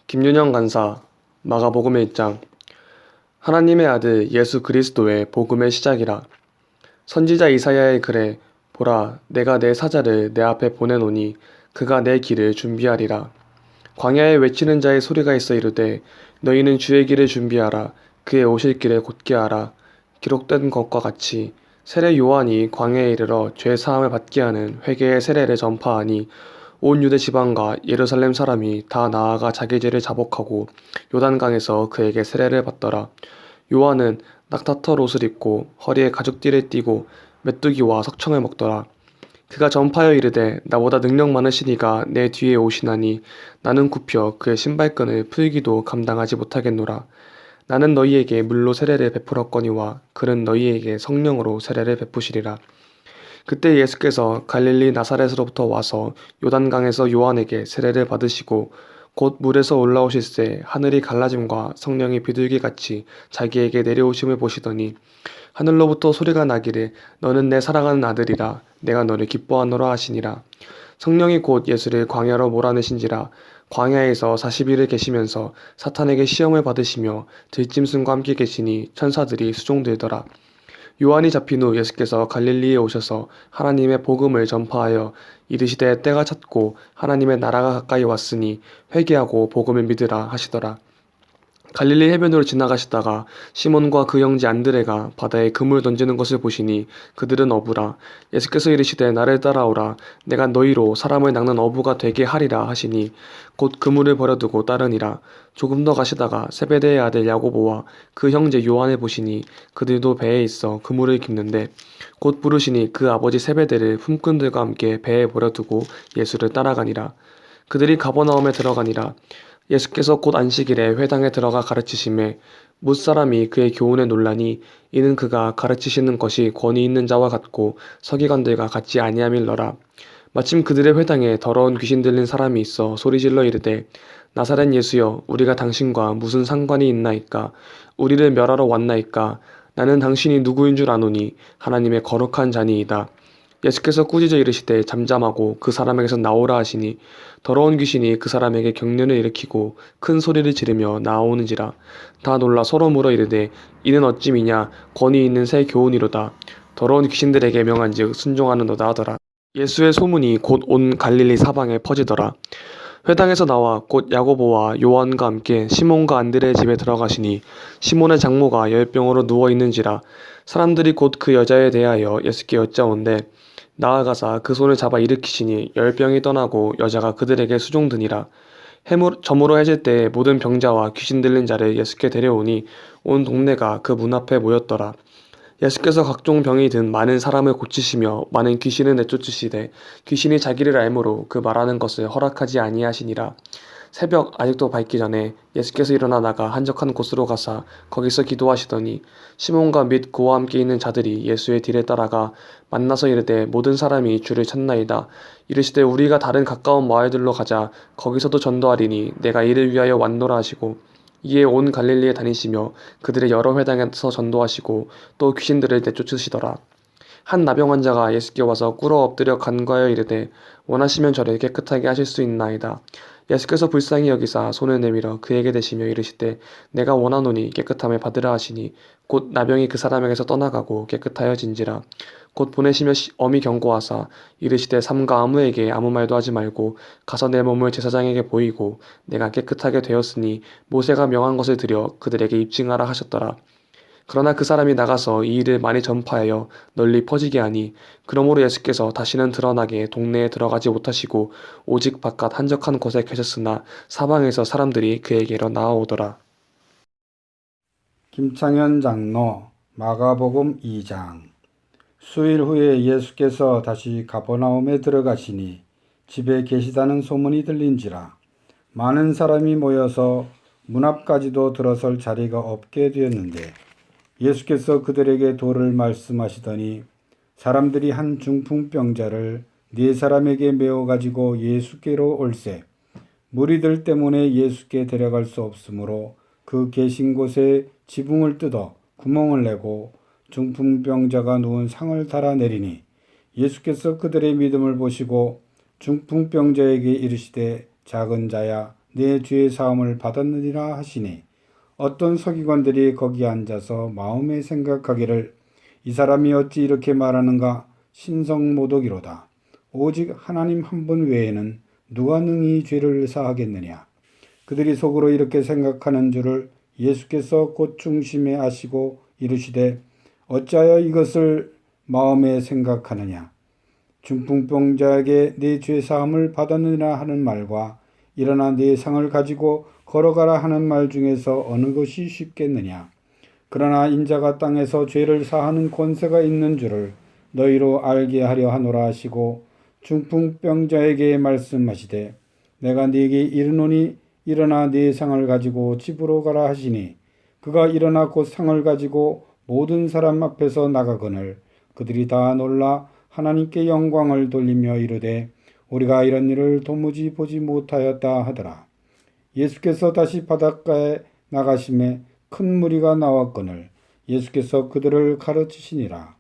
김윤영 간사, 마가복음 1장. 하나님의 아들 예수 그리스도의 복음의 시작이라. 선지자 이사야의 글에 보라, 내가 내 사자를 내 앞에 보내노니 그가 내 길을 준비하리라. 광야에 외치는 자의 소리가 있어 이르되 너희는 주의 길을 준비하라. 그의 오실 길을 곧게 하라. 기록된 것과 같이 세례 요한이 광야에 이르러 죄 사함을 받게 하는 회개의 세례를 전파하니 온 유대 지방과 예루살렘 사람이 다 나아가 자기 죄를 자복하고 요단강에서 그에게 세례를 받더라. 요한은 낙타털 옷을 입고 허리에 가죽띠를 띠고 메뚜기와 석청을 먹더라. 그가 전파하여 이르되 나보다 능력 많으신 이가 내 뒤에 오시나니 나는 굽혀 그의 신발끈을 풀기도 감당하지 못하겠노라. 나는 너희에게 물로 세례를 베풀었거니와 그는 너희에게 성령으로 세례를 베푸시리라. 그때 예수께서 갈릴리 나사렛으로부터 와서 요단강에서 요한에게 세례를 받으시고 곧 물에서 올라오실새 하늘이 갈라짐과 성령이 비둘기같이 자기에게 내려오심을 보시더니 하늘로부터 소리가 나기를 너는 내 사랑하는 아들이라 내가 너를 기뻐하노라 하시니라. 성령이 곧 예수를 광야로 몰아내신지라. 광야에서 40일을 계시면서 사탄에게 시험을 받으시며 들짐승과 함께 계시니 천사들이 수종들더라. 요한이 잡힌 후 예수께서 갈릴리에 오셔서 하나님의 복음을 전파하여 이르시되 때가 찼고 하나님의 나라가 가까이 왔으니 회개하고 복음을 믿으라 하시더라. 갈릴리 해변으로 지나가시다가 시몬과 그 형제 안드레가 바다에 그물 던지는 것을 보시니 그들은 어부라. 예수께서 이르시되 나를 따라오라. 내가 너희로 사람을 낚는 어부가 되게 하리라 하시니 곧 그물을 버려두고 따르니라. 조금 더 가시다가 세베대의 아들 야고보와 그 형제 요한을 보시니 그들도 배에 있어 그물을 깁는데 곧 부르시니 그 아버지 세베대를 품꾼들과 함께 배에 버려두고 예수를 따라가니라. 그들이 가버나움에 들어가니라. 예수께서 곧 안식일에 회당에 들어가 가르치심에 못사람이 그의 교훈에 놀라니 이는 그가 가르치시는 것이 권위 있는 자와 같고 서기관들과 같지 아니함일러라. 마침 그들의 회당에 더러운 귀신 들린 사람이 있어 소리질러 이르되 나사렛 예수여 우리가 당신과 무슨 상관이 있나이까. 우리를 멸하러 왔나이까. 나는 당신이 누구인 줄 아노니 하나님의 거룩한 자니이다. 예수께서 꾸짖어 이르시되 잠잠하고 그 사람에게서 나오라 하시니 더러운 귀신이 그 사람에게 경련을 일으키고 큰 소리를 지르며 나오는지라. 다 놀라 서로 물어 이르되 이는 어찌미냐. 권위 있는 새 교훈이로다. 더러운 귀신들에게 명한즉 순종하는도다 하더라. 예수의 소문이 곧 온 갈릴리 사방에 퍼지더라. 회당에서 나와 곧 야고보와 요한과 함께 시몬과 안드레의 집에 들어가시니 시몬의 장모가 열병으로 누워 있는지라. 사람들이 곧 그 여자에 대하여 예수께 여짜온대 나아가사 그 손을 잡아 일으키시니 열병이 떠나고 여자가 그들에게 수종드니라. 저물어 해질 때에 모든 병자와 귀신 들린 자를 예수께 데려오니 온 동네가 그 문 앞에 모였더라. 예수께서 각종 병이 든 많은 사람을 고치시며 많은 귀신을 내쫓으시되 귀신이 자기를 알므로 그 말하는 것을 허락하지 아니하시니라. 새벽 아직도 밝기 전에 예수께서 일어나 나가 한적한 곳으로 가사 거기서 기도하시더니 시몬과 및 그와 함께 있는 자들이 예수의 뒤를 따라가 만나서 이르되 모든 사람이 주를 찾나이다. 이르시되 우리가 다른 가까운 마을들로 가자. 거기서도 전도하리니 내가 이를 위하여 왔노라 하시고 이에 온 갈릴리에 다니시며 그들의 여러 회당에서 전도하시고 또 귀신들을 내쫓으시더라. 한 나병 환자가 예수께 와서 꿇어 엎드려 간과하여 이르되 원하시면 저를 깨끗하게 하실 수 있나이다. 예수께서 불쌍히 여기사 손을 내밀어 그에게 대시며 이르시되 내가 원하노니 깨끗함을 받으라 하시니 곧 나병이 그 사람에게서 떠나가고 깨끗하여진지라. 곧 보내시며 엄히 경고하사 이르시되 삼가 아무에게 아무 말도 하지 말고 가서 내 몸을 제사장에게 보이고 내가 깨끗하게 되었으니 모세가 명한 것을 드려 그들에게 입증하라 하셨더라. 그러나 그 사람이 나가서 이 일을 많이 전파하여 널리 퍼지게 하니 그러므로 예수께서 다시는 드러나게 동네에 들어가지 못하시고 오직 바깥 한적한 곳에 계셨으나 사방에서 사람들이 그에게로 나아오더라. 김창현 장로 마가복음 2장. 수일 후에 예수께서 다시 가버나움에 들어가시니 집에 계시다는 소문이 들린지라. 많은 사람이 모여서 문 앞까지도 들어설 자리가 없게 되었는데 예수께서 그들에게 도를 말씀하시더니 사람들이 한 중풍병자를 4사람에게 메어 가지고 예수께로 올세. 무리들 때문에 예수께 데려갈 수 없으므로 그 계신 곳에 지붕을 뜯어 구멍을 내고 중풍병자가 누운 상을 달아내리니 예수께서 그들의 믿음을 보시고 중풍병자에게 이르시되 작은 자야 내 죄 사함을 받았느니라 하시니 어떤 서기관들이 거기 앉아서 마음에 생각하기를 이 사람이 어찌 이렇게 말하는가 신성모독이로다. 오직 하나님 한 분 외에는 누가 능히 죄를 사하겠느냐. 그들이 속으로 이렇게 생각하는 줄을 예수께서 곧 중심에 아시고 이르시되 어찌하여 이것을 마음에 생각하느냐. 중풍병자에게 내 죄 사함을 받았느니라 하는 말과 일어나 내 상을 가지고 걸어가라 하는 말 중에서 어느 것이 쉽겠느냐. 그러나 인자가 땅에서 죄를 사하는 권세가 있는 줄을 너희로 알게 하려 하노라 하시고 중풍병자에게 말씀하시되 내가 네게 이르노니 일어나 네 상을 가지고 집으로 가라 하시니 그가 일어나 곧 상을 가지고 모든 사람 앞에서 나가거늘 그들이 다 놀라 하나님께 영광을 돌리며 이르되 우리가 이런 일을 도무지 보지 못하였다 하더라. 예수께서 다시 바닷가에 나가심에 큰 무리가 나왔거늘 예수께서 그들을 가르치시니라.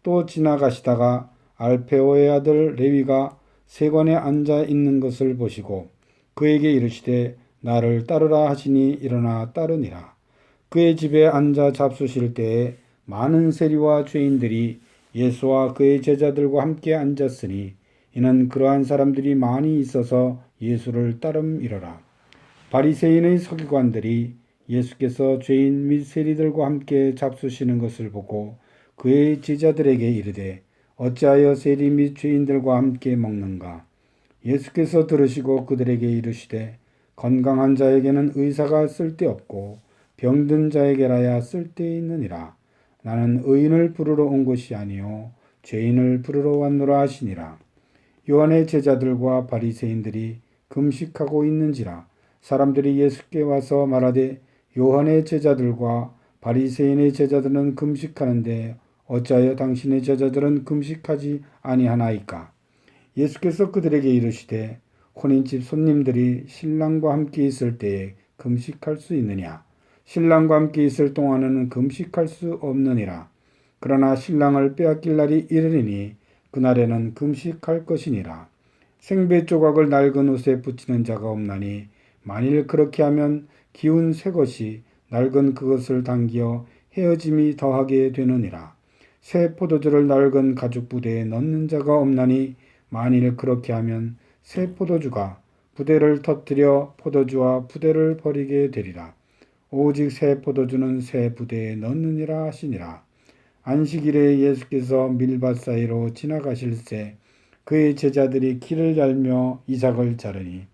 또 지나가시다가 알페오의 아들 레위가 세관에 앉아 있는 것을 보시고 그에게 이르시되 나를 따르라 하시니 일어나 따르니라. 그의 집에 앉아 잡수실 때에 많은 세리와 죄인들이 예수와 그의 제자들과 함께 앉았으니 이는 그러한 사람들이 많이 있어서 예수를 따름이러라. 바리새인의 서기관들이 예수께서 죄인 및 세리들과 함께 잡수시는 것을 보고 그의 제자들에게 이르되 어찌하여 세리 및 죄인들과 함께 먹는가. 예수께서 들으시고 그들에게 이르시되 건강한 자에게는 의사가 쓸데없고 병든 자에게라야 쓸데있느니라. 나는 의인을 부르러 온 것이 아니요 죄인을 부르러 왔노라 하시니라. 요한의 제자들과 바리새인들이 금식하고 있는지라 사람들이 예수께 와서 말하되 요한의 제자들과 바리새인의 제자들은 금식하는데 어찌하여 당신의 제자들은 금식하지 아니하나이까. 예수께서 그들에게 이르시되 혼인집 손님들이 신랑과 함께 있을 때에 금식할 수 있느냐. 신랑과 함께 있을 동안에는 금식할 수 없느니라. 그러나 신랑을 빼앗길 날이 이르리니 그날에는 금식할 것이니라. 생배 조각을 낡은 옷에 붙이는 자가 없나니 만일 그렇게 하면 기운 새 것이 낡은 그것을 당기어 헤어짐이 더하게 되느니라. 새 포도주를 낡은 가죽 부대에 넣는 자가 없나니 만일 그렇게 하면 새 포도주가 부대를 터뜨려 포도주와 부대를 버리게 되리라. 오직 새 포도주는 새 부대에 넣느니라 하시니라. 안식일에 예수께서 밀밭 사이로 지나가실새 그의 제자들이 길을 갈며 이삭을 자르니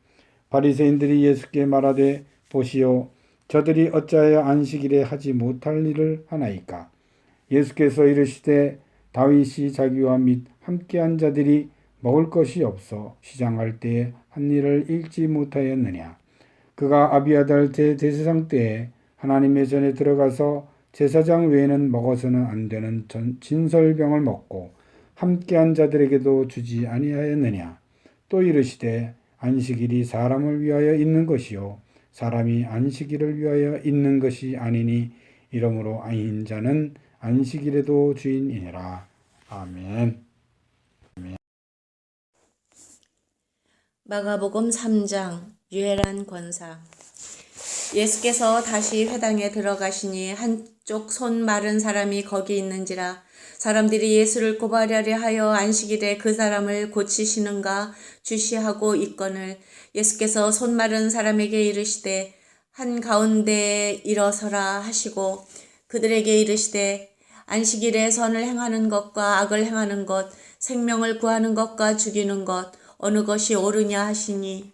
바리새인들이 예수께 말하되 보시오 저들이 어찌하여 안식일에 하지 못할 일을 하나이까. 예수께서 이르시되 다윗이 자기와 및 함께한 자들이 먹을 것이 없어 시장할 때에 한 일을 읽지 못하였느냐. 그가 아비아달 대제사장 때에 하나님의 전에 들어가서 제사장 외에는 먹어서는 안 되는 진설병을 먹고 함께한 자들에게도 주지 아니하였느냐. 또 이르시되 안식일이 사람을 위하여 있는 것이요 사람이 안식일을 위하여 있는 것이 아니니 이러므로 아닌 자는 안식일에도 주인이니라. 아멘. 마가복음 3장 유엘한 권사. 예수께서 다시 회당에 들어가시니 한쪽 손 마른 사람이 거기 있는지라. 사람들이 예수를 고발하려 하여 안식일에 그 사람을 고치시는가 주시하고 있거늘 예수께서 손 마른 사람에게 이르시되 한가운데에 일어서라 하시고 그들에게 이르시되 안식일에 선을 행하는 것과 악을 행하는 것, 생명을 구하는 것과 죽이는 것 어느 것이 옳으냐 하시니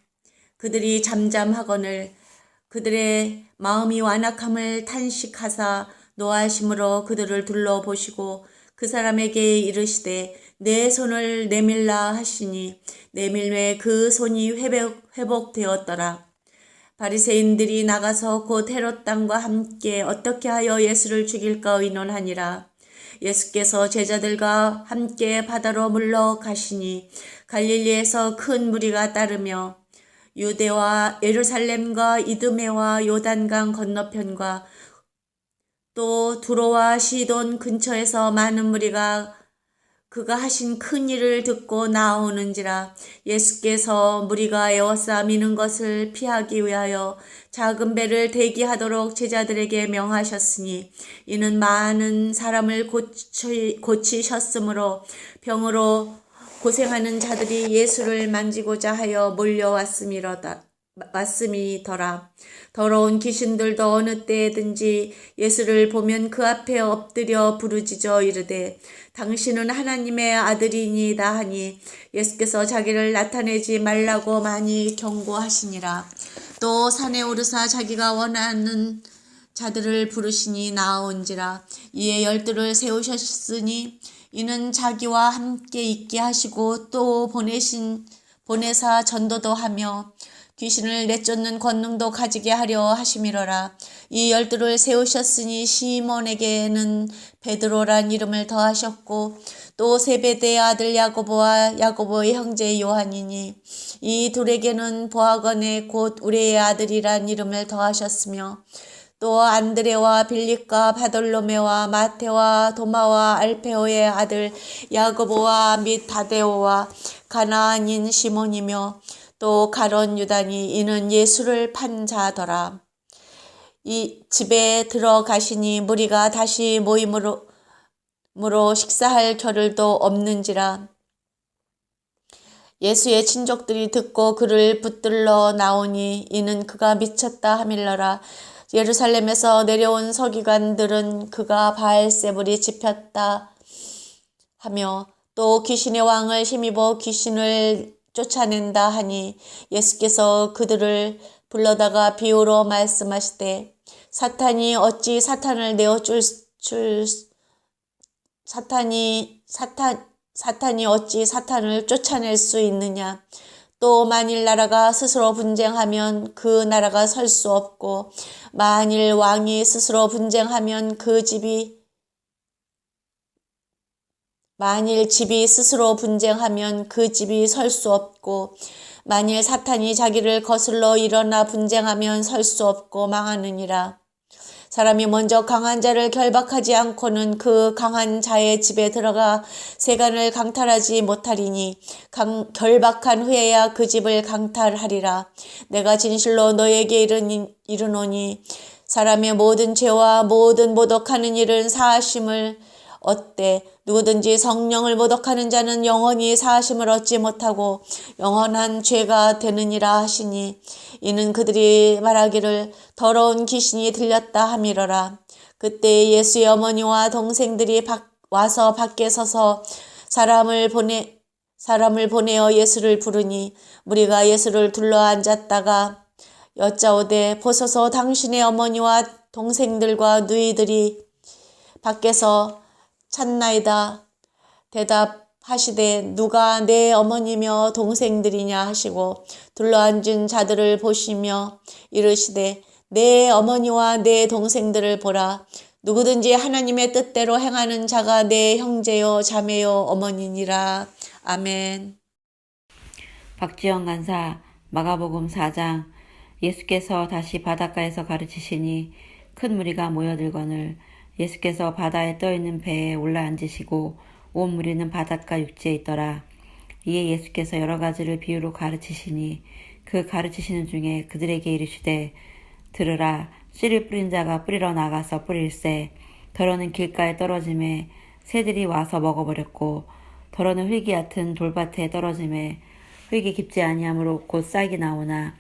그들이 잠잠하거늘 그들의 마음이 완악함을 탄식하사 노하심으로 그들을 둘러보시고 그 사람에게 이르시되 내 손을 내밀라 하시니 내밀매 그 손이 회복되었더라. 바리새인들이 나가서 곧 헤롯 당과 함께 어떻게 하여 예수를 죽일까 의논하니라. 예수께서 제자들과 함께 바다로 물러가시니 갈릴리에서 큰 무리가 따르며 유대와 예루살렘과 이두메와 요단강 건너편과 또 두로와 시돈 근처에서 많은 무리가 그가 하신 큰 일을 듣고 나오는지라. 예수께서 무리가 에워싸 미는 것을 피하기 위하여 작은 배를 대기하도록 제자들에게 명하셨으니 이는 많은 사람을 고치셨으므로 병으로 고생하는 자들이 예수를 만지고자 하여 몰려왔음이더라. 더러운 귀신들도 어느 때든지 예수를 보면 그 앞에 엎드려 부르짖어 이르되 당신은 하나님의 아들이니이다 하니 예수께서 자기를 나타내지 말라고 많이 경고하시니라. 또 산에 오르사 자기가 원하는 자들을 부르시니 나아온지라. 이에 12를 세우셨으니 이는 자기와 함께 있게 하시고 또 보내사 전도도 하며 귀신을 내쫓는 권능도 가지게 하려 하심이로라. 이 12를 세우셨으니 시몬에게는 베드로란 이름을 더하셨고 또 세베대의 아들 야고보와 야고보의 형제 요한이니 이 둘에게는 보아거네 곧 우레의 아들이란 이름을 더하셨으며 또 안드레와 빌립과 바돌로메와 마테와 도마와 알페오의 아들 야고보와 및 다데오와 가나안인 시몬이며 또 가론 유다니 이는 예수를 판 자더라. 이 집에 들어가시니 무리가 다시 모임으로 식사할 겨를도 없는지라. 예수의 친족들이 듣고 그를 붙들러 나오니 이는 그가 미쳤다 하밀러라. 예루살렘에서 내려온 서기관들은 그가 바알세불이 집혔다 하며 또 귀신의 왕을 힘입어 귀신을 쫓아낸다 하니 예수께서 그들을 불러다가 비유로 말씀하시되 사탄이 어찌 사탄을 쫓아낼 수 있느냐. 또 만일 나라가 스스로 분쟁하면 그 나라가 설 수 없고 만일 왕이 스스로 분쟁하면 만일 집이 스스로 분쟁하면 그 집이 설 수 없고 만일 사탄이 자기를 거슬러 일어나 분쟁하면 설 수 없고 망하느니라. 사람이 먼저 강한 자를 결박하지 않고는 그 강한 자의 집에 들어가 세간을 강탈하지 못하리니 결박한 후에야 그 집을 강탈하리라. 내가 진실로 너에게 이르노니 사람의 모든 죄와 모든 모독하는 일은 사하심을 얻되 누구든지 성령을 모독하는 자는 영원히 사하심을 얻지 못하고 영원한 죄가 되느니라 하시니 이는 그들이 말하기를 더러운 귀신이 들렸다 함이러라. 그때 예수의 어머니와 동생들이 와서 밖에 서서 사람을 보내어 예수를 부르니 무리가 예수를 둘러앉았다가 여짜오되 보소서 당신의 어머니와 동생들과 누이들이 밖에서 찾나이다. 대답하시되 누가 내 어머니며 동생들이냐 하시고 둘러앉은 자들을 보시며 이르시되 내 어머니와 내 동생들을 보라. 누구든지 하나님의 뜻대로 행하는 자가 내 형제요 자매요 어머니니라. 아멘. 박지영 간사 마가복음 4장. 예수께서 다시 바닷가에서 가르치시니 큰 무리가 모여들거늘 예수께서 바다에 떠있는 배에 올라앉으시고 온 무리는 바닷가 육지에 있더라. 이에 예수께서 여러 가지를 비유로 가르치시니 그 가르치시는 중에 그들에게 이르시되 들으라. 씨를 뿌린 자가 뿌리러 나가서 뿌릴새 더러는 길가에 떨어짐에 새들이 와서 먹어버렸고 더러는 흙이 얕은 돌밭에 떨어짐에 흙이 깊지 아니하므로 곧 싹이 나오나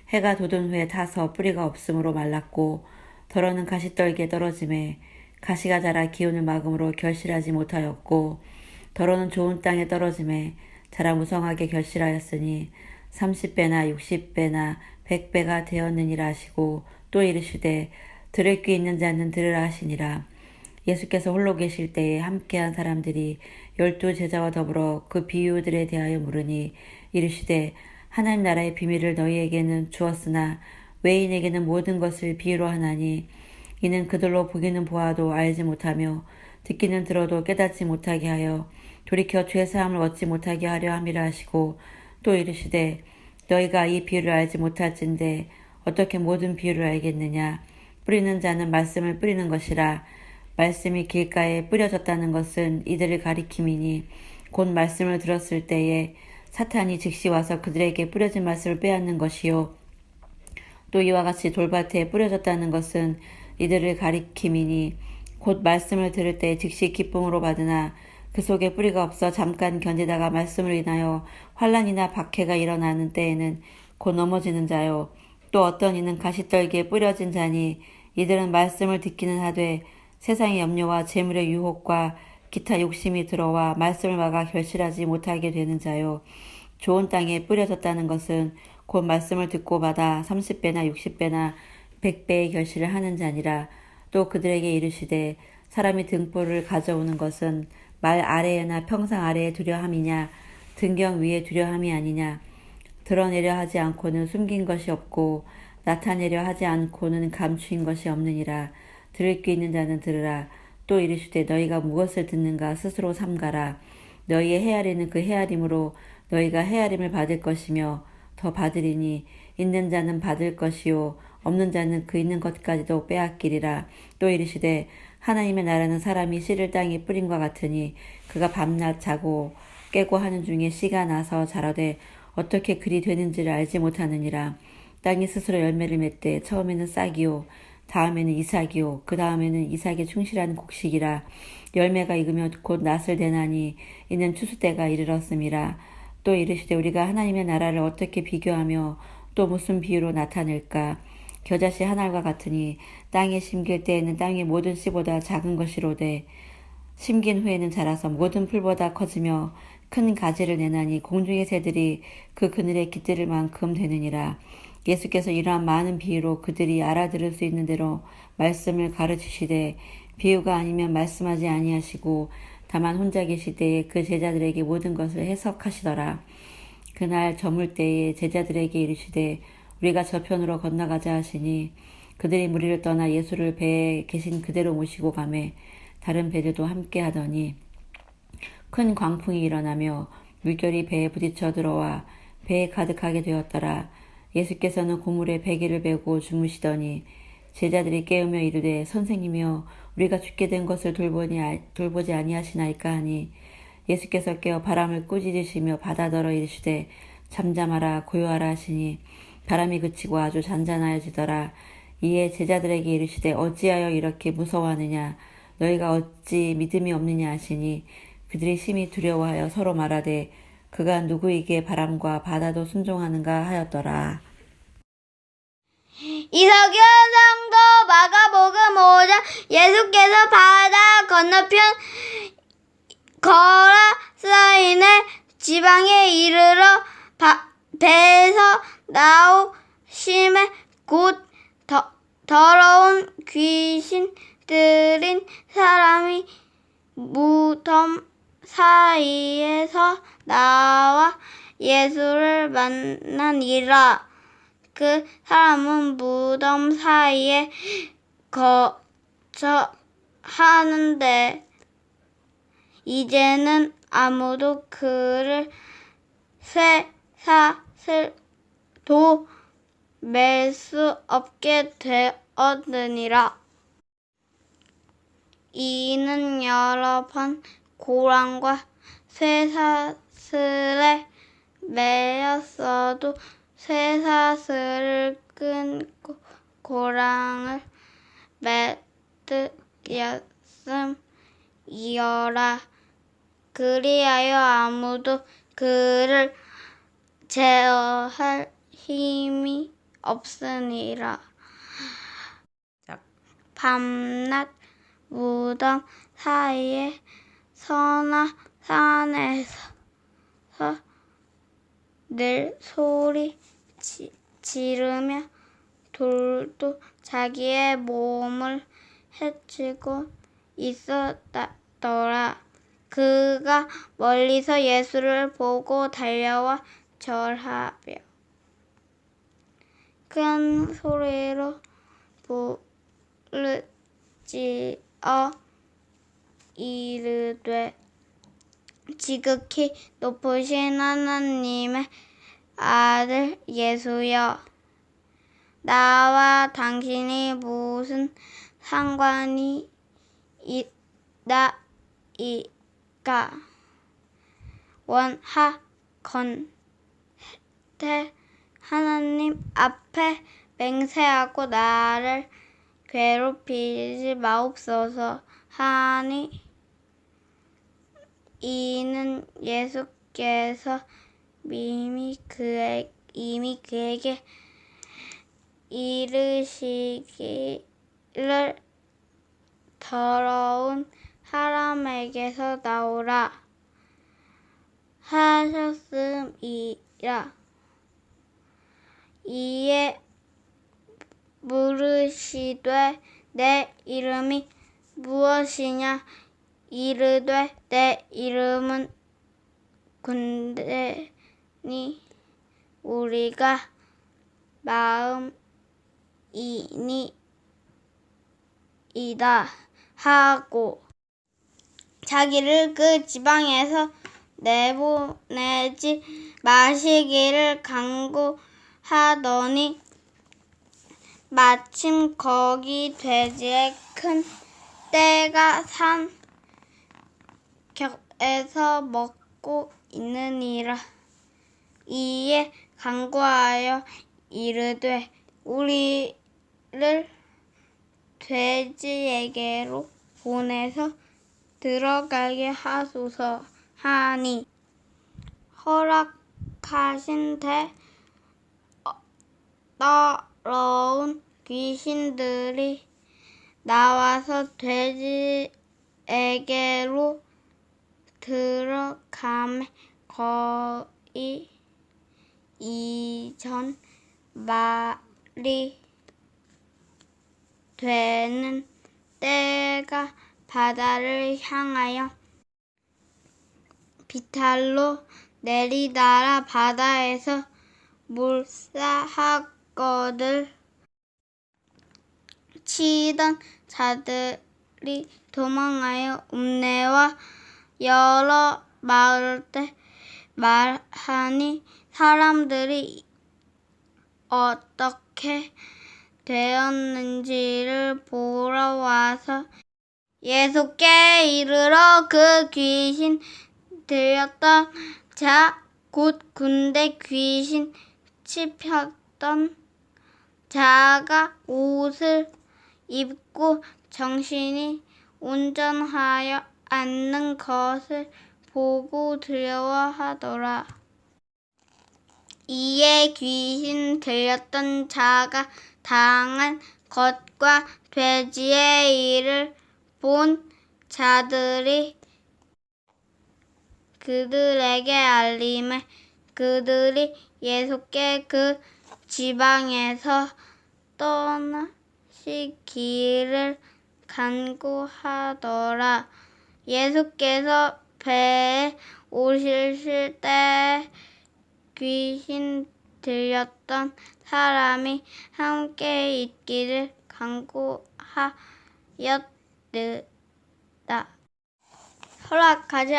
해가 돋은 후에 타서 뿌리가 없으므로 말랐고 더러는 가시떨기에 떨어짐에 가시가 자라 기운을 막음으로 결실하지 못하였고 더러는 좋은 땅에 떨어짐에 자라 무성하게 결실하였으니 30배나 60배나 100배가 되었느니라 하시고 또 이르시되 들을 귀 있는 자는 들으라 하시니라. 예수께서 홀로 계실 때에 함께한 사람들이 12제자와 더불어 그 비유들에 대하여 물으니 이르시되 하나님 나라의 비밀을 너희에게는 주었으나 외인에게는 모든 것을 비유로 하나니 이는 그들로 보기는 보아도 알지 못하며 듣기는 들어도 깨닫지 못하게 하여 돌이켜 죄사함을 얻지 못하게 하려 함이라 하시고 또 이르시되 너희가 이 비유를 알지 못할진대 어떻게 모든 비유를 알겠느냐. 뿌리는 자는 말씀을 뿌리는 것이라. 말씀이 길가에 뿌려졌다는 것은 이들을 가리킴이니 곧 말씀을 들었을 때에 사탄이 즉시 와서 그들에게 뿌려진 말씀을 빼앗는 것이요. 또 이와 같이 돌밭에 뿌려졌다는 것은 이들을 가리킴이니 곧 말씀을 들을 때 즉시 기쁨으로 받으나 그 속에 뿌리가 없어 잠깐 견디다가 말씀으로 인하여 환난이나 박해가 일어나는 때에는 곧 넘어지는 자요. 또 어떤 이는 가시떨기에 뿌려진 자니 이들은 말씀을 듣기는 하되 세상의 염려와 재물의 유혹과 기타 욕심이 들어와 말씀을 막아 결실하지 못하게 되는 자요. 좋은 땅에 뿌려졌다는 것은 곧 말씀을 듣고 받아 30배나 60배나 100배의 결실을 하는 자니라. 또 그들에게 이르시되 사람이 등불을 가져오는 것은 말 아래에나 평상 아래에 두려함이냐 등경 위에 두려함이 아니냐. 드러내려 하지 않고는 숨긴 것이 없고 나타내려 하지 않고는 감추인 것이 없느니라. 들을 귀 있는 자는 들으라. 또 이르시되 너희가 무엇을 듣는가 스스로 삼가라. 너희의 헤아리는 그 헤아림으로 너희가 헤아림을 받을 것이며 더 받으리니 있는 자는 받을 것이요 없는 자는 그 있는 것까지도 빼앗기리라. 또 이르시되 하나님의 나라는 사람이 씨를 땅에 뿌림과 같으니 그가 밤낮 자고 깨고 하는 중에 씨가 나서 자라되 어떻게 그리 되는지를 알지 못하느니라. 땅이 스스로 열매를 맺되 처음에는 싹이요 다음에는 이삭이요 그 다음에는 이삭에 충실한 곡식이라. 열매가 익으며 곧 낫을 대나니 이는 추수 때가 이르렀음이라. 또 이르시되 우리가 하나님의 나라를 어떻게 비교하며 또 무슨 비유로 나타낼까. 겨자씨 한 알과 같으니 땅에 심길 때에는 땅의 모든 씨보다 작은 것이로되 심긴 후에는 자라서 모든 풀보다 커지며 큰 가지를 내나니 공중의 새들이 그 그늘에 깃들을 만큼 되느니라. 예수께서 이러한 많은 비유로 그들이 알아들을 수 있는 대로 말씀을 가르치시되 비유가 아니면 말씀하지 아니하시고 다만 혼자 계실 때에 그 제자들에게 모든 것을 해석하시더라. 그날 저물 때에 제자들에게 이르시되 우리가 저편으로 건너가자 하시니 그들이 무리를 떠나 예수를 배에 계신 그대로 모시고 가매 다른 배들도 함께 하더니 큰 광풍이 일어나며 물결이 배에 부딪혀 들어와 배에 가득하게 되었더라. 예수께서는 고물에 배기를 베고 주무시더니 제자들이 깨우며 이르되 선생님이여 우리가 죽게 된 것을 돌보지 아니하시나이까 하니 예수께서 깨어 바람을 꾸짖으시며 바다더러 이르시되 잠잠하라 고요하라 하시니 바람이 그치고 아주 잔잔하여지더라. 이에 제자들에게 이르시되 어찌하여 이렇게 무서워하느냐 너희가 어찌 믿음이 없느냐 하시니 그들이 심히 두려워하여 서로 말하되 그가 누구에게 바람과 바다도 순종하는가 하였더라. 이석연 성도 마가복음 5장. 예수께서 바다 건너편 거라사인의 지방에 이르러 배에서 나오심에 곧 더러운 귀신 들린 사람이 무덤 사이에서 나와 예수를 만나니라. 그 사람은 무덤 사이에 거처 하는데 이제는 아무도 그를 쇠사슬도 맬 수 없게 되었느니라. 이는 여러 번 고랑과 쇠사슬에 매였어도 쇠사슬을 끊고 고랑을 매뜨렸음이어라. 그리하여 아무도 그를 제어할 힘이 없으니라. 밤낮 무덤 사이에 서나 산에서 늘 소리 지르며 돌도 자기의 몸을 해치고 있었더라. 그가 멀리서 예수를 보고 달려와 절하며 큰 소리로 부르짖어 이르되 지극히 높으신 하나님의 아들 예수여 나와 당신이 무슨 상관이 원하이까 원하건대 하나님 앞에 맹세하고 나를 괴롭히지 마옵소서 하니 이는 예수께서 이미 그에게 이르시기를 더러운 사람에게서 나오라 하셨음이라. 이에 물으시되 내 이름이 무엇이냐 이르되 내 이름은 군대니 우리가 마음이니이다 하고 자기를 그 지방에서 내보내지 마시기를 간구하더니 마침 거기 돼지의 큰 떼가 산 곁에서 먹고 있느니라. 이에 간구하여 이르되 우리를 돼지에게로 보내서 들어가게 하소서 하니 허락하신 데 더러운 귀신들이 나와서 돼지에게로 들어가매 거의 이전 말이 되는 때가 바다를 향하여 비탈로 내리다라 바다에서 물사하거들 치던 자들이 도망하여 읍내와 여러 마을에 말하니 사람들이 어떻게 되었는지를 보러 와서 예수께 이르러 그 귀신 들렸던 자 곧 군대 귀신 씹혔던 자가 옷을 입고 정신이 온전하여 앉는 것을 보고 두려워하더라. 이에 귀신 들렸던 자가 당한 것과 돼지의 일을 본 자들이 그들에게 알림해 그들이 예수께 그 지방에서 떠나시기를 간구하더라. 예수께서 배에 오실 때 귀신 들렸던 사람이 함께 있기를 간구하였다. 허락하지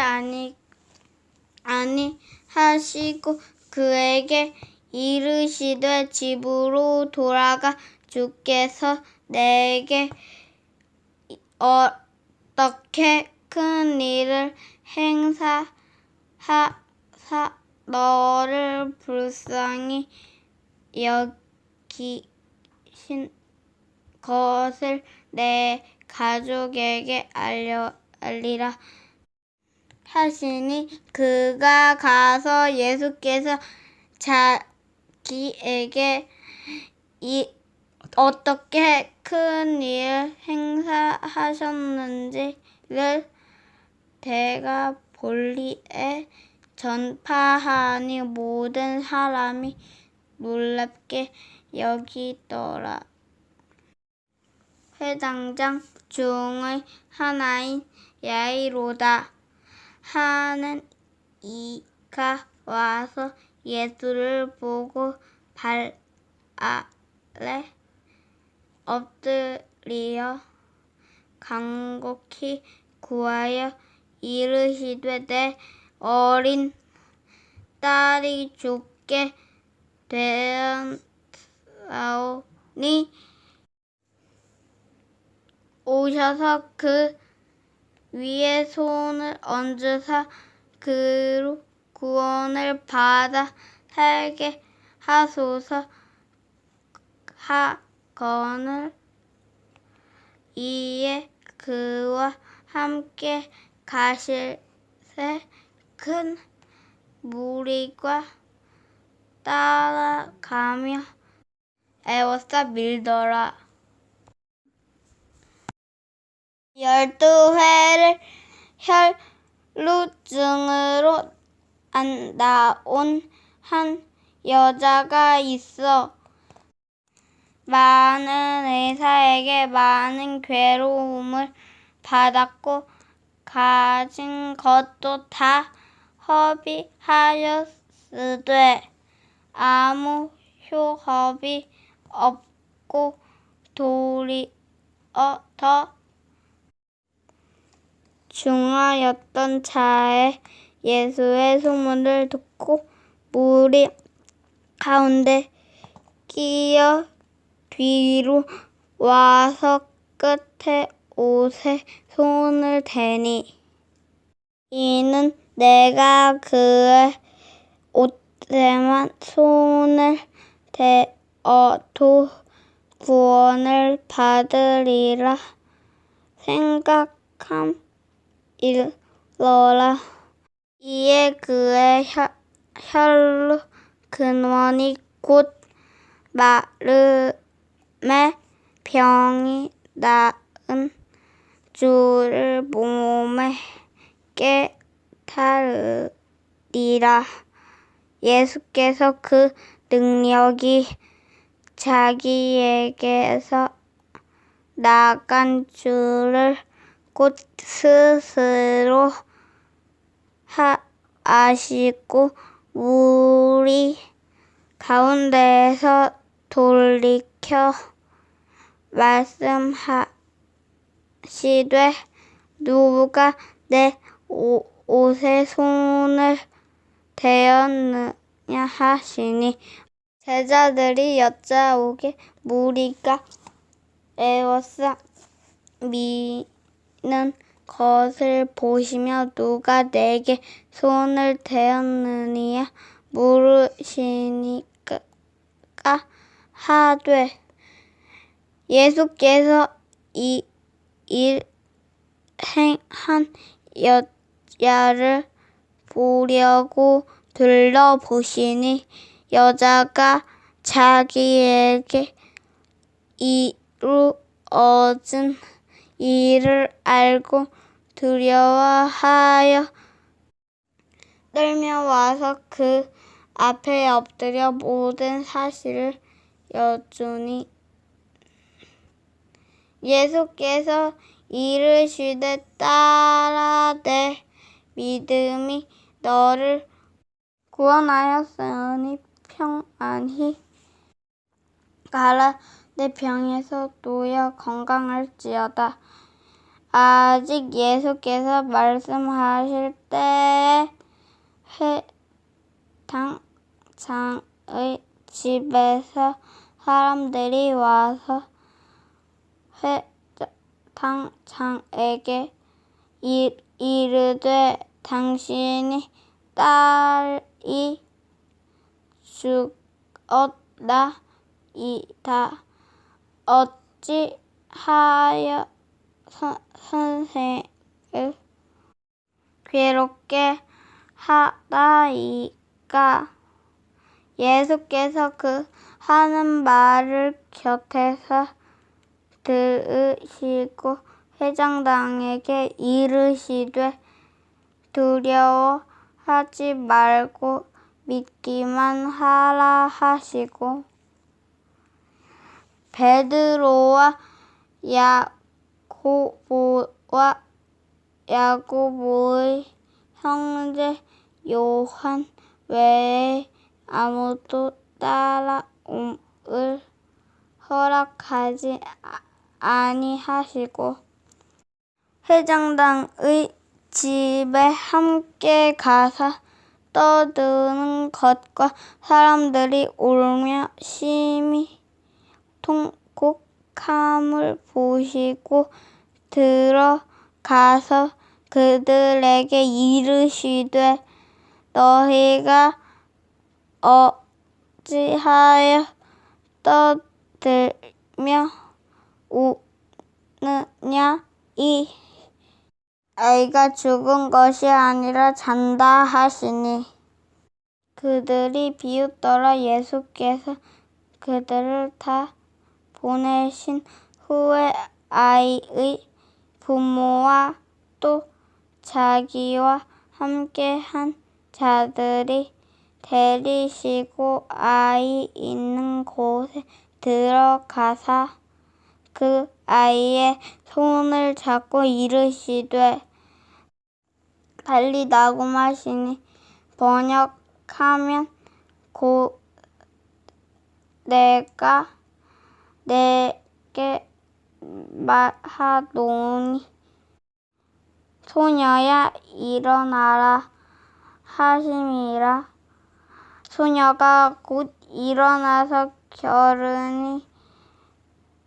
아니하시고 그에게 이르시되 집으로 돌아가 주께서 내게 어떻게 큰 일을 행사하사 너를 불쌍히 여기신 것을 내 가족에게 알리라 하시니 그가 가서 예수께서 자기에게 어떻게 큰 일을 행사하셨는지를 데가볼리에 전파하니 모든 사람이 놀랍게 여기더라. 회당장 중의 하나인 야이로다 하는 이가 와서 예수를 보고 발 아래 엎드리어 간곡히 구하여 이르시되 내 어린 딸이 죽게 되었사오니 오셔서 그 위에 손을 얹으사 그로 구원을 받아 살게 하소서 하거늘 이에 그와 함께 가실새 큰 무리가 따라가며 애워싸 밀더라. 12회를 혈루증으로 나온 한 여자가 있어 많은 의사에게 많은 괴로움을 받았고 가진 것도 다 허비하였으되 아무 효험이 없고 도리어 더 중하였던 자의 예수의 소문을 듣고 무리 가운데 끼어 뒤로 와서 끝에 옷에 손을 대니 이는 내가 그의 옷에만 손을 대어도 구원을 받으리라 생각함일러라. 이에 그의 혈루 근원이 곧 마름의 병이 나은 주를 몸에 깨달으리라. 예수께서 그 능력이 자기에게서 나간 줄을 곧 스스로 아시고 무리 가운데에서 돌이켜 말씀하시되 누가 내 옷에 손을 대었느냐 하시니 제자들이 여짜오게 무리가 애워싸 미는 것을 보시며 누가 내게 손을 대었느냐 물으시니까 하되 예수께서 이 일 행한 여자를 보려고 둘러보시니 여자가 자기에게 이루어진 일을 알고 두려워하여 떨며 와서 그 앞에 엎드려 모든 사실을 여쭈니 예수께서 이르시되 딸아 내 믿음이 너를 구원하였으니 평안히 가라 내 병에서 놓여 건강할지어다. 아직 예수께서 말씀하실 때에 회당장의 집에서 사람들이 와서 회당장에게 이르되 당신이 딸이 죽었나이다. 어찌하여 선생을 괴롭게 하다이까. 예수께서 그 하는 말을 곁에서 들으시고 회장장에게 이르시되 두려워하지 말고 믿기만 하라 하시고 베드로와 야고보의 형제 요한 외에 아무도 따라옴을 허락하지 아니하시고 회장장의 집에 함께 가사 떠드는 것과 사람들이 울며 심히 통곡함을 보시고 들어가서 그들에게 이르시되 너희가 어찌하여 떠들며 우느냐. 이 아이가 죽은 것이 아니라 잔다 하시니 그들이 비웃더라. 예수께서 그들을 다 보내신 후에 아이의 부모와 또 자기와 함께한 자들이 데리시고 아이 있는 곳에 들어가사 그 아이의 손을 잡고 이르시되 달리 나고 하시니 번역하면 곧 내가 내게 말하노니 소녀야 일어나라 하심이라. 소녀가 곧 일어나서 걸으니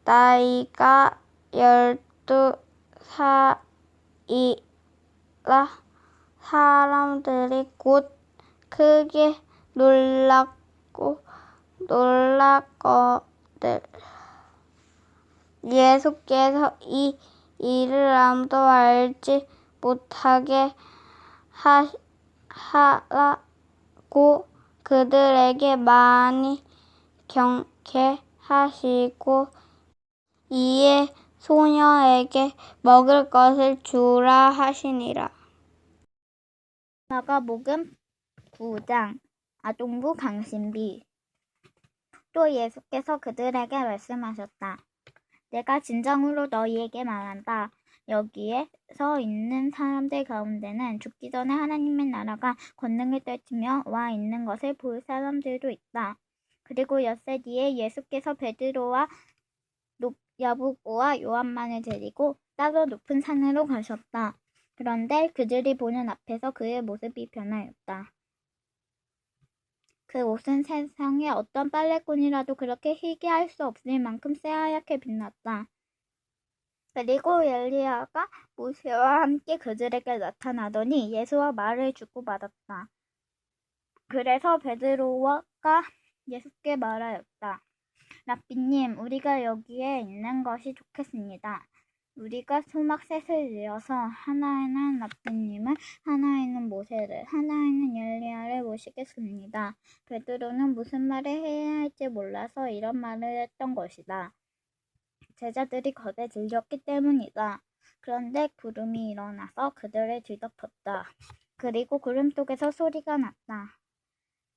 나이가 12살이라. 사람들이 곧 크게 놀랐거늘 예수께서 이 일을 아무도 알지 못하게 하라고 그들에게 많이 경계하시고 이에 소녀에게 먹을 것을 주라 하시니라. 마가복음 9장 아동부 강신비. 또 예수께서 그들에게 말씀하셨다. 내가 진정으로 너희에게 말한다. 여기에 서 있는 사람들 가운데는 죽기 전에 하나님의 나라가 권능을 떨치며 와 있는 것을 볼 사람들도 있다. 그리고 엿새 뒤에 예수께서 베드로와 야고보와 요한만을 데리고 따로 높은 산으로 가셨다. 그런데 그들이 보는 앞에서 그의 모습이 변하였다. 그 옷은 세상에 어떤 빨래꾼이라도 그렇게 희게 할 수 없을 만큼 새하얗게 빛났다. 그리고 엘리야가 모세와 함께 그들에게 나타나더니 예수와 말을 주고받았다. 그래서 베드로가 예수께 말하였다. 랍비님, 우리가 여기에 있는 것이 좋겠습니다. 우리가 소막 셋을 이어서 하나에는 랍비님을, 하나에는 모세를, 하나에는 엘리야를 모시겠습니다. 베드로는 무슨 말을 해야 할지 몰라서 이런 말을 했던 것이다. 제자들이 거기에 들렸기 때문이다. 그런데 구름이 일어나서 그들을 뒤덮었다. 그리고 구름 속에서 소리가 났다.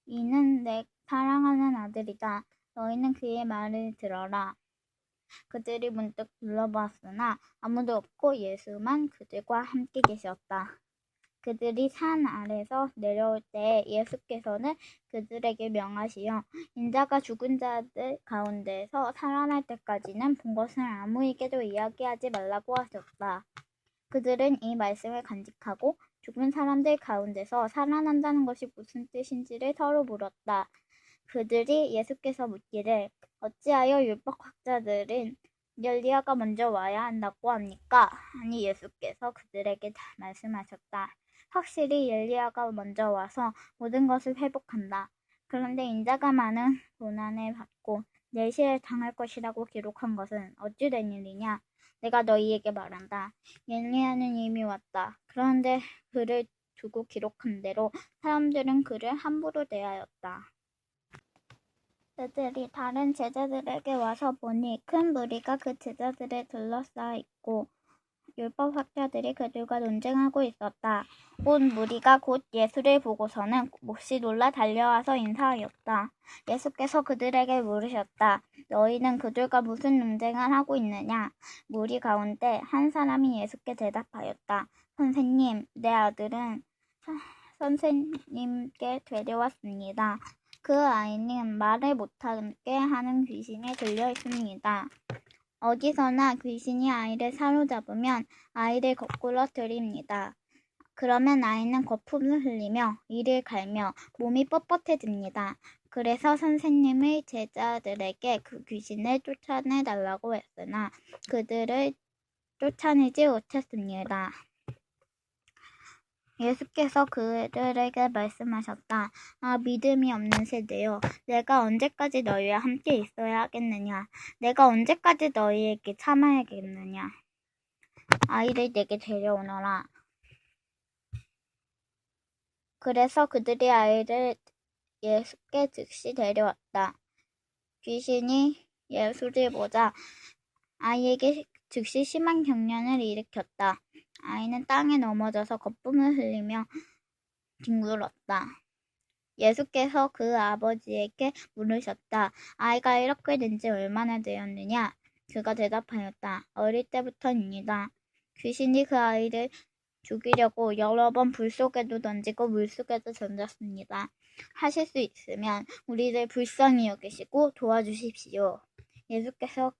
이는 내 사랑하는 아들이다. 너희는 그의 말을 들어라. 그들이 문득 둘러보았으나 아무도 없고 예수만 그들과 함께 계셨다. 그들이 산 아래서 내려올 때에 예수께서는 그들에게 명하시어 인자가 죽은 자들 가운데서 살아날 때까지는 본 것을 아무에게도 이야기하지 말라고 하셨다. 그들은 이 말씀을 간직하고 죽은 사람들 가운데서 살아난다는 것이 무슨 뜻인지를 서로 물었다. 그들이 예수께서 묻기를 어찌하여 율법학자들은 엘리야가 먼저 와야 한다고 합니까? 아니, 예수께서 그들에게 말씀하셨다. 확실히 엘리야가 먼저 와서 모든 것을 회복한다. 그런데 인자가 많은 고난을 받고 내시를 당할 것이라고 기록한 것은 어찌 된 일이냐? 내가 너희에게 말한다. 엘리야는 이미 왔다. 그런데 그를 두고 기록한 대로 사람들은 그를 함부로 대하였다. 그들이 다른 제자들에게 와서 보니 큰 무리가 그 제자들을 둘러싸여 있고 율법학자들이 그들과 논쟁하고 있었다. 온 무리가 곧 예수를 보고서는 몹시 놀라 달려와서 인사하였다. 예수께서 그들에게 물으셨다. 너희는 그들과 무슨 논쟁을 하고 있느냐? 무리 가운데 한 사람이 예수께 대답하였다. 선생님, 내 아들은 선생님께 데려왔습니다. 그 아이는 말을 못하게 하는 귀신에 들려 있습니다. 어디서나 귀신이 아이를 사로잡으면 아이를 거꾸로 들입니다. 그러면 아이는 거품을 흘리며 이를 갈며 몸이 뻣뻣해집니다. 그래서 선생님의 제자들에게 그 귀신을 쫓아내달라고 했으나 그들을 쫓아내지 못했습니다. 예수께서 그들에게 말씀하셨다. 아, 믿음이 없는 세대여, 내가 언제까지 너희와 함께 있어야 하겠느냐? 내가 언제까지 너희에게 참아야겠느냐? 아이를 내게 데려오너라. 그래서 그들이 아이를 예수께 즉시 데려왔다. 귀신이 예수를 보자 아이에게 즉시 심한 경련을 일으켰다. 아이는 땅에 넘어져서 거품을 흘리며 뒹굴었다. 예수께서 그 아버지에게 물으셨다. 아이가 이렇게 된 지 얼마나 되었느냐? 그가 대답하였다. 어릴 때부터입니다. 귀신이 그 아이를 죽이려고 여러 번 불 속에도 던지고 물 속에도 던졌습니다. 하실 수 있으면 우리를 불쌍히 여기시고 도와주십시오. 예수께서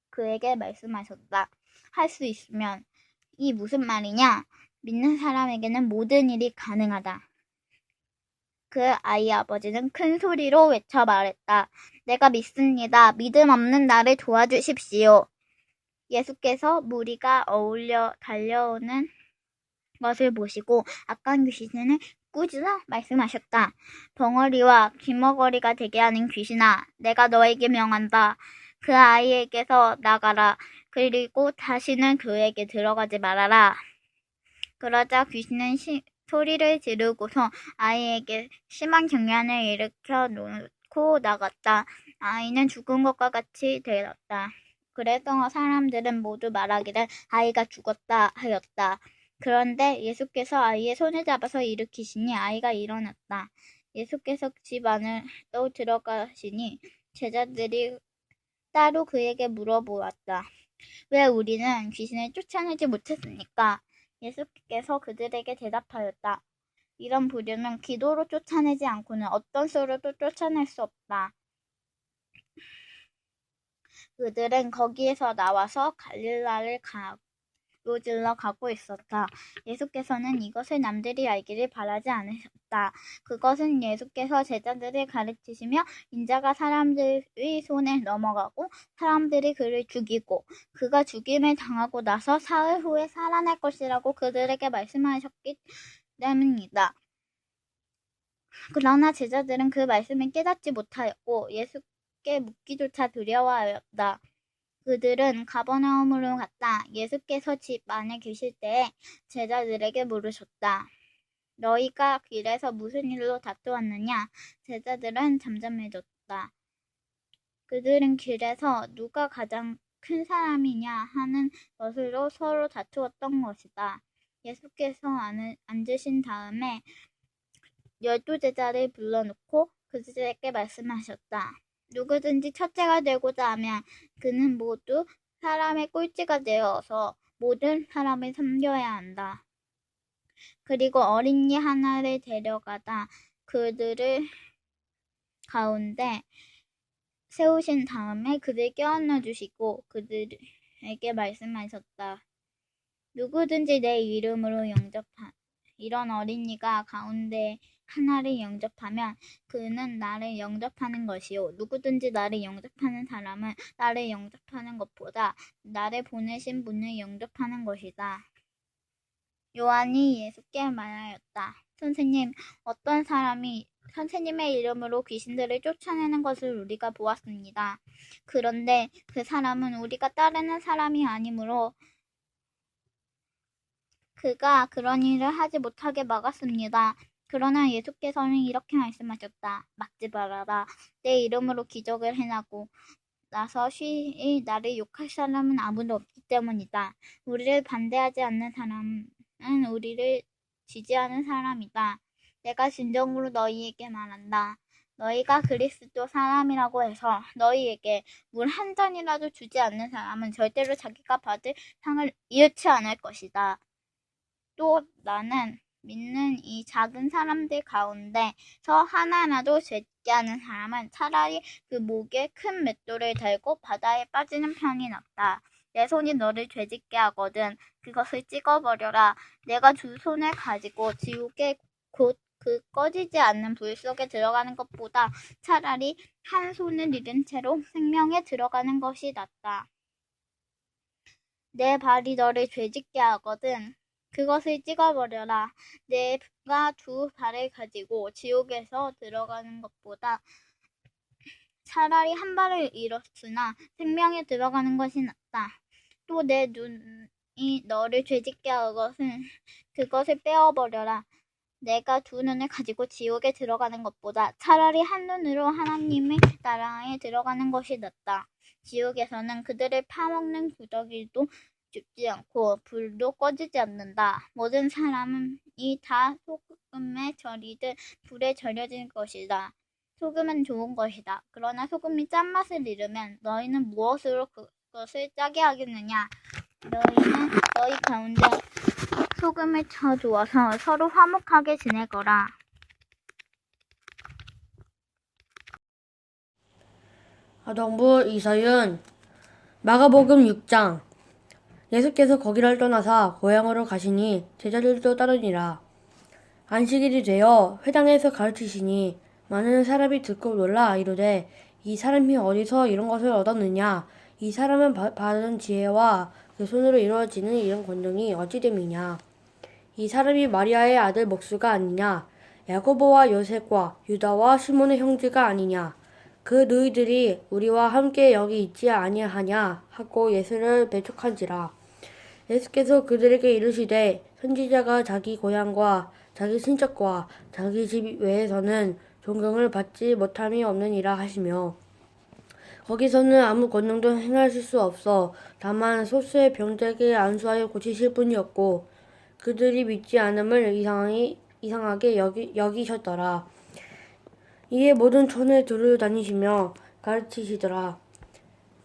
그에게 말씀하셨다. 할 수 있으면 이 무슨 말이냐? 믿는 사람에게는 모든 일이 가능하다. 그 아이 아버지는 큰 소리로 외쳐 말했다. 내가 믿습니다. 믿음 없는 나를 도와주십시오. 예수께서 무리가 어울려 달려오는 것을 보시고 악한 귀신을 꾸짖어 말씀하셨다. 벙어리와 귀머거리가 되게 하는 귀신아, 내가 너에게 명한다. 그 아이에게서 나가라. 그리고 다시는 그에게 들어가지 말아라. 그러자 귀신은 소리를 지르고서 아이에게 심한 경련을 일으켜 놓고 나갔다. 아이는 죽은 것과 같이 되었다. 그래서 사람들은 모두 말하기를 아이가 죽었다 하였다. 그런데 예수께서 아이의 손을 잡아서 일으키시니 아이가 일어났다. 예수께서 집 안으로 들어가시니 제자들이 따로 그에게 물어보았다. 왜 우리는 귀신을 쫓아내지 못했습니까? 예수께서 그들에게 대답하였다. 이런 부류는 기도로 쫓아내지 않고는 어떤 수로도 쫓아낼 수 없다. 그들은 거기에서 나와서 갈릴라를 가로질러 가고 있었다. 예수께서는 이것을 남들이 알기를 바라지 않으셨다. 그것은 예수께서 제자들을 가르치시며 인자가 사람들의 손에 넘어가고 사람들이 그를 죽이고 그가 죽임을 당하고 나서 사흘 후에 살아날 것이라고 그들에게 말씀하셨기 때문이다. 그러나 제자들은 그 말씀을 깨닫지 못하였고 예수께 묻기조차 두려워하였다. 그들은 가버나움으로 갔다. 예수께서 집 안에 계실 때에 제자들에게 물으셨다. 너희가 길에서 무슨 일로 다투었느냐? 제자들은 잠잠해졌다. 그들은 길에서 누가 가장 큰 사람이냐 하는 것으로 서로 다투었던 것이다. 예수께서 앉으신 다음에 12제자를 불러놓고 그들에게 말씀하셨다. 누구든지 첫째가 되고자 하면 그는 모두 사람의 꼴찌가 되어서 모든 사람을 섬겨야 한다. 그리고 어린이 하나를 데려가다 그들을 가운데 세우신 다음에 그들 껴안아 주시고 그들에게 말씀하셨다. 누구든지 내 이름으로 이런 어린이가 가운데 하나를 영접하면 그는 나를 영접하는 것이요. 누구든지 나를 영접하는 사람은 나를 영접하는 것보다 나를 보내신 분을 영접하는 것이다. 요한이 예수께 말하였다. 선생님, 어떤 사람이 선생님의 이름으로 귀신들을 쫓아내는 것을 우리가 보았습니다. 그런데 그 사람은 우리가 따르는 사람이 아니므로 그가 그런 일을 하지 못하게 막았습니다. 그러나 예수께서는 이렇게 말씀하셨다. 막지 말아라. 내 이름으로 기적을 행하고 나서 쉬이 나를 욕할 사람은 아무도 없기 때문이다. 우리를 반대하지 않는 사람은 우리를 지지하는 사람이다. 내가 진정으로 너희에게 말한다. 너희가 그리스도 사람이라고 해서 너희에게 물 한 잔이라도 주지 않는 사람은 절대로 자기가 받을 상을 잃지 않을 것이다. 또 나는 믿는 이 작은 사람들 가운데서 하나라도 죄짓게 하는 사람은 차라리 그 목에 큰 맷돌을 달고 바다에 빠지는 편이 낫다. 내 손이 너를 죄짓게 하거든 그것을 찍어버려라. 내가 두 손을 가지고 지옥에 곧 그 꺼지지 않는 불 속에 들어가는 것보다 차라리 한 손을 잃은 채로 생명에 들어가는 것이 낫다. 내 발이 너를 죄짓게 하거든 그것을 찍어버려라. 내가 두 발을 가지고 지옥에서 들어가는 것보다 차라리 한 발을 잃었으나 생명에 들어가는 것이 낫다. 또 내 눈이 너를 죄짓게 하거든 그것을 빼어버려라. 내가 두 눈을 가지고 지옥에 들어가는 것보다 차라리 한 눈으로 하나님의 나라에 들어가는 것이 낫다. 지옥에서는 그들을 파먹는 구더기도 죽지 않고 불도 꺼지지 않는다. 모든 사람이 다 소금에 절이듯 불에 절여질 것이다. 소금은 좋은 것이다. 그러나 소금이 짠맛을 잃으면 너희는 무엇으로 그것을 짜게 하겠느냐? 너희는 너희 가운데 소금을 쳐 주어서 서로 화목하게 지내거라. 아동부 이서윤 마가복음 6장 예수께서 거기를 떠나사 고향으로 가시니 제자들도 따르니라. 안식일이 되어 회당에서 가르치시니 많은 사람이 듣고 놀라 이르되 이 사람이 어디서 이런 것을 얻었느냐? 이 사람은 받은 지혜와 그 손으로 이루어지는 이런 권능이 어찌 됨이냐? 이 사람이 마리아의 아들 목수가 아니냐? 야고보와 요셉과 유다와 시몬의 형제가 아니냐? 그 너희들이 우리와 함께 여기 있지 아니하냐? 하고 예수를 배척한지라. 예수께서 그들에게 이르시되 선지자가 자기 고향과 자기 친척과 자기 집 외에서는 존경을 받지 못함이 없느니라 하시며 거기서는 아무 권능도 행하실 수 없어 다만 소수의 병자에게 안수하여 고치실 뿐이었고 그들이 믿지 않음을 이상하게 여기셨더라. 이에 모든 촌에 두루 다니시며 가르치시더라.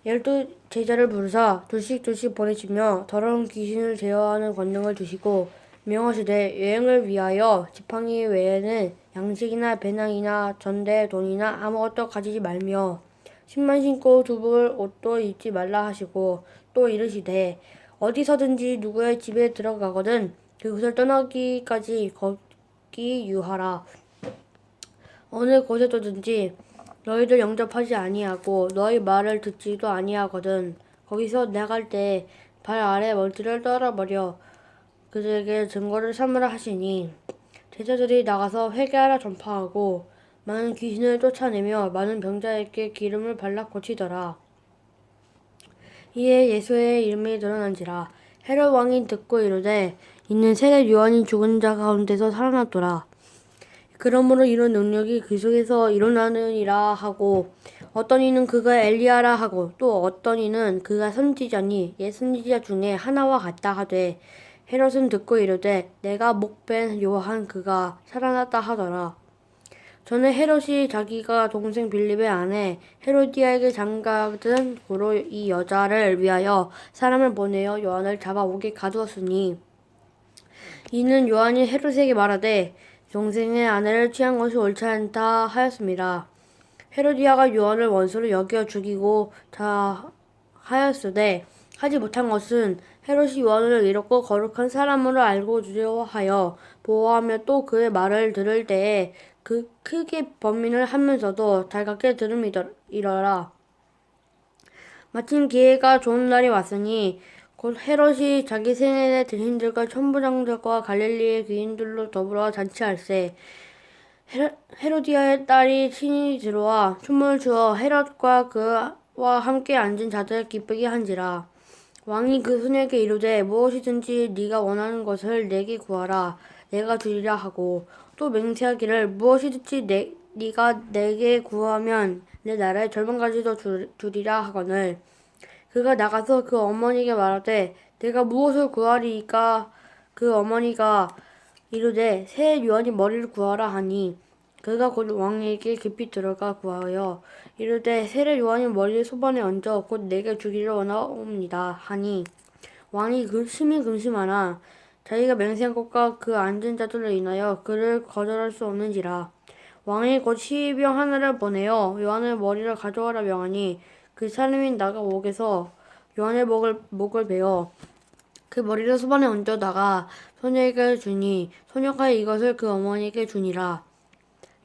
12 제자를 부르사 둘씩 보내시며 더러운 귀신을 제어하는 권능을 주시고 명하시되 여행을 위하여 지팡이 외에는 양식이나 배낭이나 전대 돈이나 아무것도 가지지 말며 신만 신고 두벌 옷도 입지 말라 하시고 또 이르시되 어디서든지 누구의 집에 들어가거든 그곳을 떠나기까지 거기 유하라. 어느 곳에서든지 너희들 영접하지 아니하고 너희 말을 듣지도 아니하거든 거기서 나갈 때 발 아래 멀티를 떨어버려 그들에게 증거를 삼으라 하시니 제자들이 나가서 회개하라 전파하고 많은 귀신을 쫓아내며 많은 병자에게 기름을 발라 고치더라. 이에 예수의 이름이 드러난지라. 헤롯 왕이 듣고 이르되 이는 세례 요한이 죽은 자 가운데서 살아났더라. 그러므로 이런 능력이 그 속에서 일어나느니라 하고 어떤 이는 그가 엘리야라 하고 또 어떤 이는 그가 선지자니 옛 선지자 중에 하나와 같다 하되 헤롯은 듣고 이르되 내가 목벤 요한 그가 살아났다 하더라. 전에 헤롯이 자기가 동생 빌립의 아내 헤로디아에게 장가든 고로 이 여자를 위하여 사람을 보내어 요한을 잡아오게 가두었으니 이는 요한이 헤롯에게 말하되 동생의 아내를 취한 것이 옳지 않다 하였습니다. 헤로디아가 요한을 원수로 여겨 죽이고 하였으되 하지 못한 것은 헤롯이 요한을 이롭고 거룩한 사람으로 알고 주려 하여 보호하며 또 그의 말을 들을 때에 그 크게 번민을 하면서도 달갑게 들음이러라. 마침 기회가 좋은 날이 왔으니 곧 헤롯이 자기 생일에 대신들과 천부장들과 갈릴리의 귀인들로 더불어 잔치할세 헤로디아의 딸이 친히 들어와 춤을 추어 헤롯과 그와 함께 앉은 자들을 기쁘게 한지라. 왕이 그 소녀에게 이르되 무엇이든지 네가 원하는 것을 내게 구하라 내가 주리라 하고 또 맹세하기를 무엇이든지 네가 내게 구하면 내 나라의 절반까지도 주리라 하거늘 그가 나가서 그 어머니에게 말하되 내가 무엇을 구하리이까 그 어머니가 이르되 새 요한이 머리를 구하라 하니 그가 곧 왕에게 깊이 들어가 구하여 이르되 세례 요한이 머리를 소반에 얹어 곧 내게 주기를 원하옵니다 하니 왕이 심히 근심하나 자기가 맹세한 것과 그 앉은 자들로 인하여 그를 거절할 수 없는지라. 왕이 곧 시병 하나를 보내어 요한의 머리를 가져와라 명하니 그 사람이 나가 옥에서 요한의 목을 베어 그 머리를 소반에 얹어다가 소녀에게 주니 소녀가 이것을 그 어머니에게 주니라.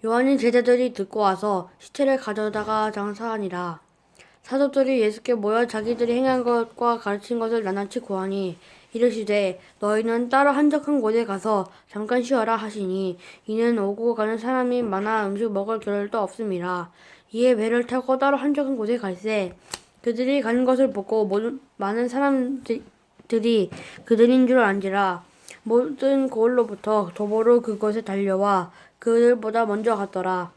요한의 제자들이 듣고 와서 시체를 가져다가 장사하니라. 사도들이 예수께 모여 자기들이 행한 것과 가르친 것을 낱낱이 고하니 이르시되 너희는 따로 한적한 곳에 가서 잠깐 쉬어라 하시니 이는 오고 가는 사람이 많아 음식 먹을 겨를도 없음이라. 이에 배를 타고 따로 한적한 곳에 갈새 그들이 가는 것을 보고 많은 사람들이 그들인 줄 안지라. 모든 고을로부터 도보로 그곳에 달려와 그들보다 먼저 갔더라.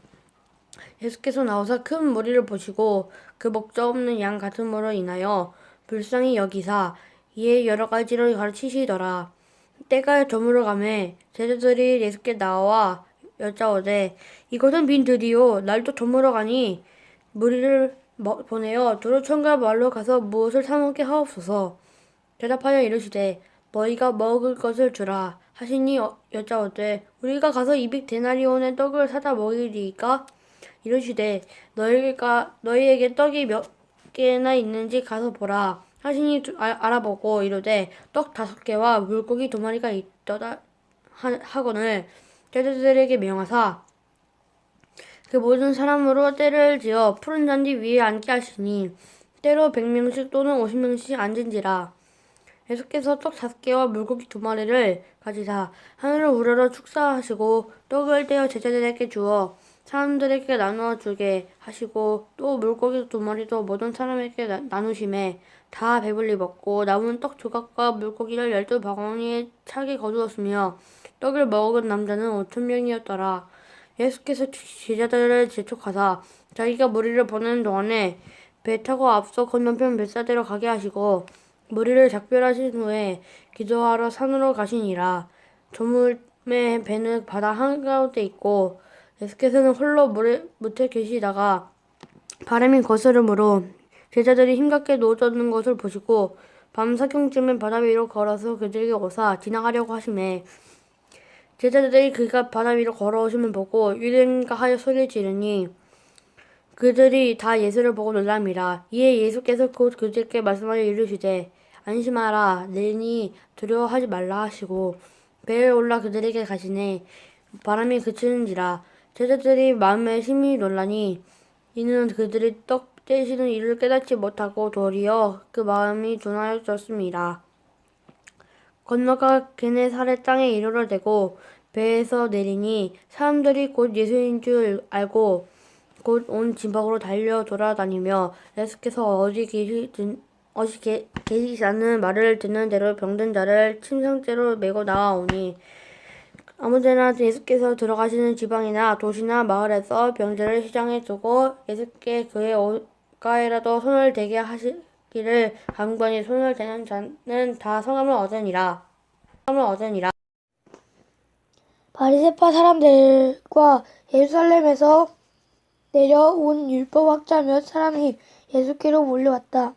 예수께서 나오사 큰 무리를 보시고 그 목자 없는 양 같음으로 인하여 불쌍히 여기사 이에 여러 가지를 가르치시더라. 때가 저물어가매 제자들이 예수께 나와 여짜오되 이것은 빈들이요 날도 저물어가니 무리를 보내어 두루천가 마을로 가서 무엇을 사 먹게 하옵소서. 대답하여 이르시되 너희가 먹을 것을 주라 하시니 여짜오되 우리가 가서 200데나리온의 떡을 사다 먹이리이까. 이르시되 너희에게 떡이 몇 개나 있는지 가서 보라 하시니 알아보고 이르되 떡 5개와 물고기 2마리가 있더다 하거늘 제자들에게 명하사 그 모든 사람으로 때를 지어 푸른 잔디 위에 앉게 하시니 때로 100명씩 또는 50명씩 앉은지라. 예수께서 떡 5개와 물고기 2마리를 가지사 하늘을 우러러 축사하시고 떡을 떼어 제자들에게 주어 사람들에게 나누어 주게 하시고 또 물고기 2마리도 모든 사람에게 나누심에 다 배불리 먹고 남은 떡 조각과 물고기를 12바구니에 차게 거두었으며 떡을 먹은 남자는 5,000명이었더라. 예수께서 제자들을 재촉하사 자기가 무리를 보내는 동안에 배 타고 앞서 건너편 벳사대로 가게 하시고 무리를 작별하신 후에 기도하러 산으로 가시니라. 저물매 배는 바다 한가운데 있고 예수께서는 홀로 무태 계시다가 바람이 거스름으로 제자들이 힘겹게 누워졌는 것을 보시고 밤 사경쯤에 바다 위로 걸어서 그들에게 오사 지나가려고 하시매 제자들이 그가 바다 위로 걸어오심을 보고 유대인가 하여 소리를 지르니 그들이 다 예수를 보고 놀람이라. 이에 예수께서 곧 그들께 말씀하여 이르시되 안심하라 내니 두려워하지 말라 하시고 배에 올라 그들에게 가시니 바람이 그치는지라. 제자들이 마음에 심히 놀라니 이는 그들이 떡 떼시는 일을 깨닫지 못하고 도리어 그 마음이 둔하여졌습니다. 건너가 게네사렛 땅에 이르러대고 배에서 내리니 사람들이 곧 예수인 줄 알고 곧 온 지방으로 달려 돌아다니며 예수께서 어디 계시자는 말을 듣는 대로 병든 자를 침상째로 메고 나아오니 아무데나 예수께서 들어가시는 지방이나 도시나 마을에서 병자를 시장에 두고 예수께 그의 옷가에라도 손을 대게 하시기를 간구하니 손을 대는 자는 다 성함을 얻으니라. 바리새파 사람들과 예루살렘에서 내려온 율법학자 몇 사람이 예수께로 몰려왔다.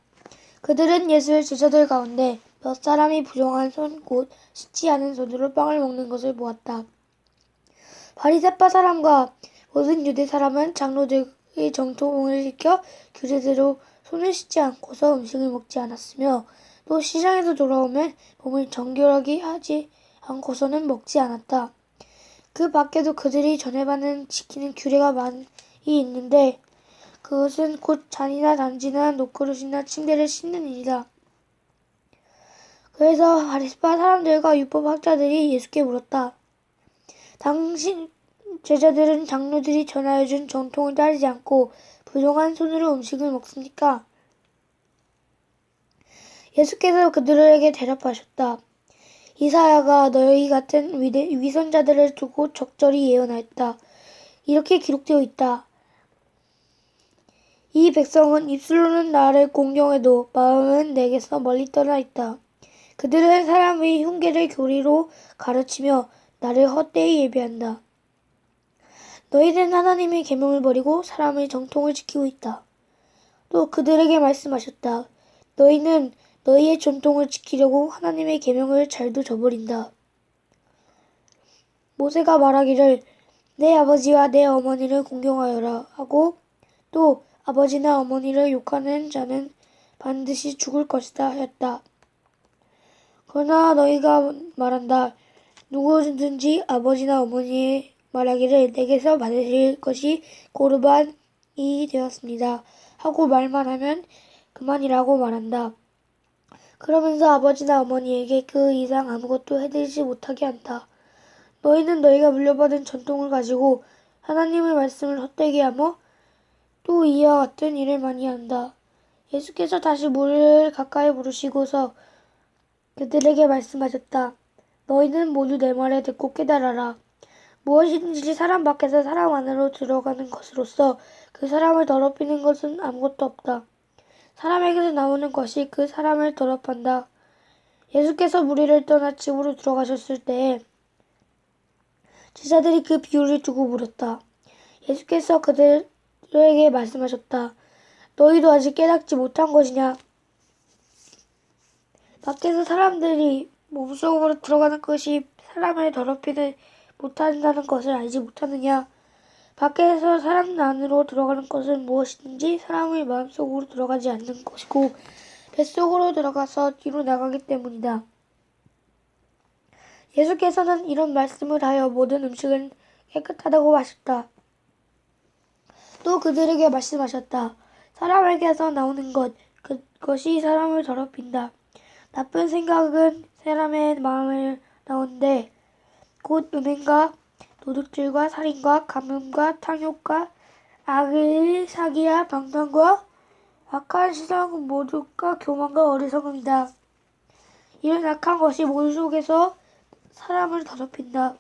그들은 예수의 제자들 가운데 몇 사람이 부정한 손 곧 씻지 않은 손으로 빵을 먹는 것을 보았다. 바리새파 사람과 모든 유대 사람은 장로들의 정통을 지켜 규례대로 손을 씻지 않고서 음식을 먹지 않았으며 또 시장에서 돌아오면 몸을 정결하게 하지 않고서는 먹지 않았다. 그 밖에도 그들이 전해받는 지키는 규례가 많이 있는데 그것은 곧 잔이나 단지나 녹그릇이나 침대를 씻는 일이다. 그래서 바리새파 사람들과 율법학자들이 예수께 물었다. 당신 제자들은 장로들이 전하여준 정통을 따르지 않고 부정한 손으로 음식을 먹습니까? 예수께서 그들에게 대답하셨다. 이사야가 너희 같은 위선자들을 두고 적절히 예언하였다. 이렇게 기록되어 있다. 이 백성은 입술로는 나를 공경해도 마음은 내게서 멀리 떠나 있다. 그들은 사람의 흉계를 교리로 가르치며 나를 헛되이 예배한다. 너희는 하나님의 계명을 버리고 사람의 정통을 지키고 있다. 또 그들에게 말씀하셨다. 너희는 너희의 전통을 지키려고 하나님의 계명을 잘도 저버린다. 모세가 말하기를 내 아버지와 내 어머니를 공경하여라 하고 또 아버지나 어머니를 욕하는 자는 반드시 죽을 것이다 하였다. 그러나 너희가 말한다. 누구든지 아버지나 어머니의 말하기를 내게서 받으실 것이 고르반이 되었습니다 하고 말만 하면 그만이라고 말한다. 그러면서 아버지나 어머니에게 그 이상 아무것도 해드리지 못하게 한다. 너희는 너희가 물려받은 전통을 가지고 하나님의 말씀을 헛되게 하며 또 이와 같은 일을 많이 한다. 예수께서 다시 물을 가까이 부르시고서 그들에게 말씀하셨다. 너희는 모두 내 말을 듣고 깨달아라. 무엇이든지 사람 밖에서 사람 안으로 들어가는 것으로서 그 사람을 더럽히는 것은 아무것도 없다. 사람에게서 나오는 것이 그 사람을 더럽한다. 예수께서 무리를 떠나 집으로 들어가셨을 때에 제자들이 그 비유를 두고 물었다. 예수께서 그들에게 말씀하셨다. 너희도 아직 깨닫지 못한 것이냐? 밖에서 사람들이 몸속으로 들어가는 것이 사람을 더럽히지 못한다는 것을 알지 못하느냐? 밖에서 사람 안으로 들어가는 것은 무엇이든지 사람의 마음속으로 들어가지 않는 것이고 뱃속으로 들어가서 뒤로 나가기 때문이다. 예수께서는 이런 말씀을 하여 모든 음식은 깨끗하다고 하셨다. 또 그들에게 말씀하셨다. 사람에게서 나오는 그것이 사람을 더럽힌다. 나쁜 생각은 사람의 마음을 나오는데 곧 음행과 도둑질과 살인과 간음과 탕욕과 악의 사기와 방탕과 악한 시선 모두가 교만과 어리석음이다. 이런 악한 것이 모두 속에서 사람을 더럽힌다.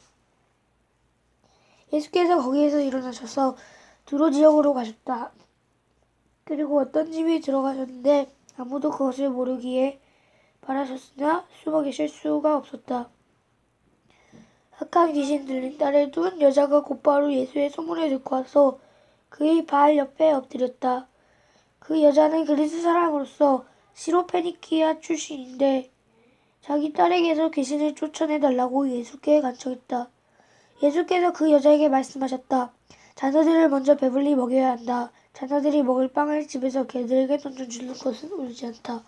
예수께서 거기에서 일어나셔서 두로 지역으로 가셨다. 그리고 어떤 집에 들어가셨는데 아무도 그것을 모르기에 바라셨으나 숨어 계실 수가 없었다. 악한 귀신 들린 딸을 둔 여자가 곧바로 예수의 소문을 듣고 와서 그의 발 옆에 엎드렸다. 그 여자는 그리스 사람으로서 시로페니키아 출신인데 자기 딸에게서 귀신을 쫓아내달라고 예수께 간청했다. 예수께서 그 여자에게 말씀하셨다. 자녀들을 먼저 배불리 먹여야 한다. 자녀들이 먹을 빵을 집에서 개들에게 던져주는 것은 옳지 않다.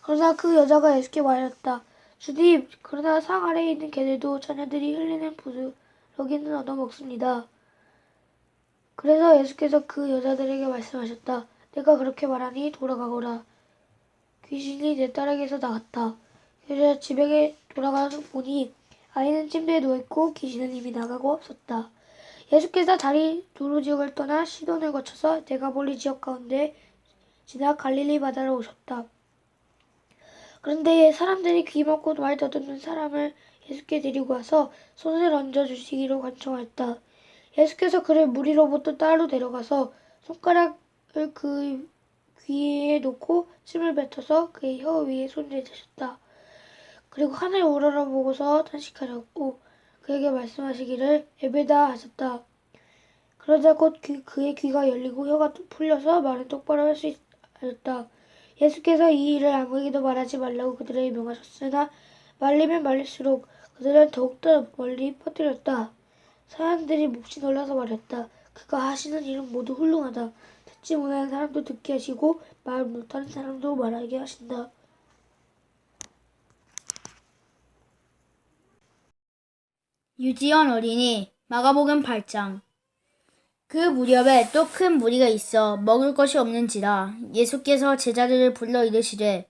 그러나 그 여자가 예수께 말했다. 주님, 그러나 상 아래에 있는 개들도 자녀들이 흘리는 부스러기는 얻어먹습니다. 그래서 예수께서 그 여자들에게 말씀하셨다. 내가 그렇게 말하니 돌아가거라. 귀신이 내 딸에게서 나갔다. 그래서 집에 돌아가 보니 아이는 침대에 누워있고 귀신은 이미 나가고 없었다. 예수께서 다리 두로 지역을 떠나 시돈을 거쳐서 데가볼리 지역 가운데 지나 갈릴리 바다로 오셨다. 그런데 사람들이 귀 막고 말 더듬는 사람을 예수께 데리고 와서 손을 얹어 주시기로 간청하였다. 예수께서 그를 무리로부터 따로 데려가서 손가락을 그 귀에 놓고 침을 뱉어서 그의 혀 위에 손을 대셨다. 그리고 하늘 우러러보고서 탄식하려고 그에게 말씀하시기를 에베다 하셨다. 그러자 곧 그의 귀가 열리고 혀가 풀려서 말은 똑바로 할 수 있었다. 예수께서 이 일을 아무에게도 말하지 말라고 그들에게 명하셨으나 말리면 말릴수록 그들은 더욱더 멀리 퍼뜨렸다. 사람들이 몹시 놀라서 말했다. 그가 하시는 일은 모두 훌륭하다. 듣지 못하는 사람도 듣게 하시고 말 못하는 사람도 말하게 하신다. 유지연 어린이 마가복음 8장. 그 무렵에 또 큰 무리가 있어 먹을 것이 없는지라 예수께서 제자들을 불러 이르시되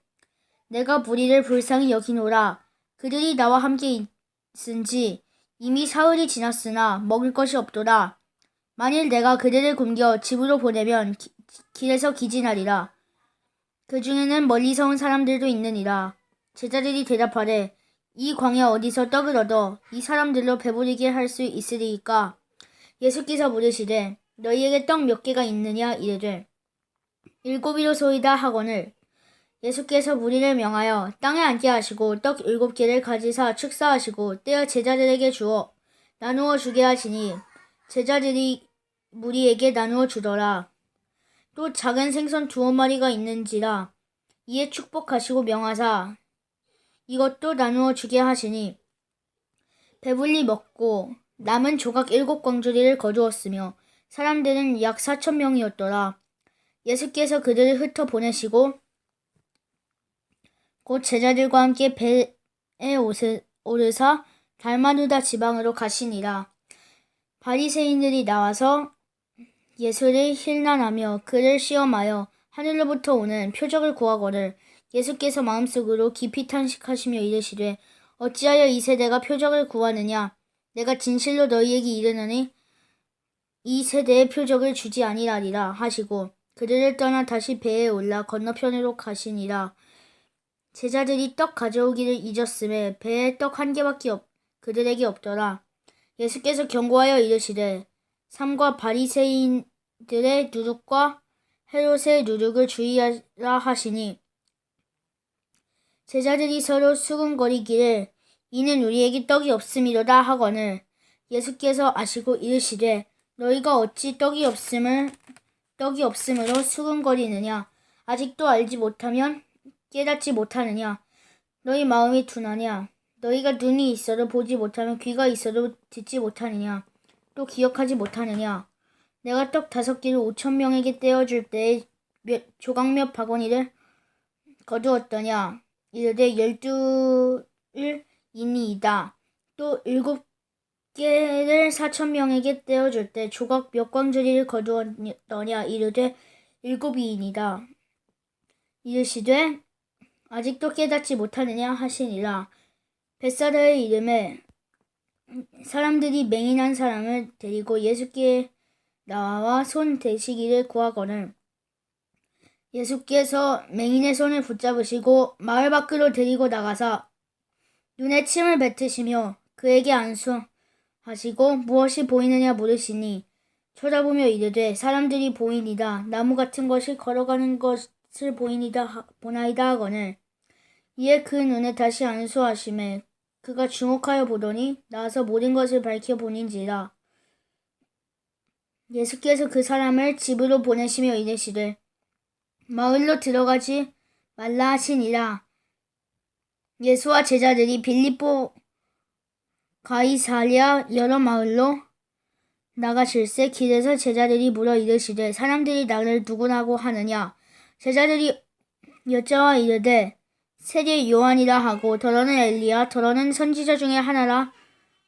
내가 무리를 불쌍히 여기노라. 그들이 나와 함께 있은지 이미 사흘이 지났으나 먹을 것이 없도다. 만일 내가 그들을 굶겨 집으로 보내면 길에서 기진하리라. 그 중에는 멀리서 온 사람들도 있느니라. 제자들이 대답하되 이 광야 어디서 떡을 얻어 이 사람들로 배부르게 할 수 있으리이까? 예수께서 물으시되 너희에게 떡 몇 개가 있느냐 이르되 7이로소이다 하거늘. 예수께서 무리를 명하여 땅에 앉게 하시고 떡 7개를 가지사 축사하시고 떼어 제자들에게 주어 나누어 주게 하시니 제자들이 무리에게 나누어 주더라. 또 작은 생선 2마리가 있는지라 이에 축복하시고 명하사 이것도 나누어 주게 하시니 배불리 먹고 남은 조각 7광주리를 거두었으며 사람들은 약 4,000명이었더라. 예수께서 그들을 흩어 보내시고 곧 제자들과 함께 배에 오르사 달마누다 지방으로 가시니라. 바리새인들이 나와서 예수를 힐난하며 그를 시험하여 하늘로부터 오는 표적을 구하거늘 예수께서 마음속으로 깊이 탄식하시며 이르시되 어찌하여 이 세대가 표적을 구하느냐 내가 진실로 너희에게 이르노니 이 세대에 표적을 주지 아니하리라 하시고 그들을 떠나 다시 배에 올라 건너편으로 가시니라. 제자들이 떡 가져오기를 잊었음에 배에 떡 한 개밖에 그들에게 없더라. 예수께서 경고하여 이르시되 삼가 바리새인들의 누룩과 헤롯의 누룩을 주의하라 하시니 제자들이 서로 수군거리기를 이는 우리에게 떡이 없음이로다 하거늘 예수께서 아시고 이르시되 너희가 어찌 떡이 없음으로 수군거리느냐 아직도 알지 못하면 깨닫지 못하느냐 너희 마음이 둔하냐 너희가 눈이 있어도 보지 못하면 귀가 있어도 듣지 못하느냐 또 기억하지 못하느냐 내가 떡 5개를 5,000명에게 떼어줄 때에 조각 몇 바구니를 거두었더냐 이르되 12일이니이다. 또 7개를 4,000명에게 떼어줄 때 조각 몇 광주리를 거두었더냐 이르되 7이니이다. 이르시되 아직도 깨닫지 못하느냐 하시니라. 벳사다의 이름에 사람들이 맹인한 사람을 데리고 예수께 나와 손 대시기를 구하거늘 예수께서 맹인의 손을 붙잡으시고 마을 밖으로 데리고 나가사 눈에 침을 뱉으시며 그에게 안수하시고 무엇이 보이느냐 물으시니 쳐다보며 이르되 사람들이 보이니이다. 나무 같은 것이 걸어가는 것을 보나이다 하거늘 이에 그 눈에 다시 안수하심에 그가 주목하여 보더니 나와서 모든 것을 밝혀보니지라. 예수께서 그 사람을 집으로 보내시며 이르시되 마을로 들어가지 말라 하시니라. 예수와 제자들이 빌립보 가이사랴 여러 마을로 나가실새 길에서 제자들이 물어 이르시되 사람들이 나를 누구라고 하느냐 제자들이 여자와 이르되 세례 요한이라 하고 더러는 엘리야 더러는 선지자 중에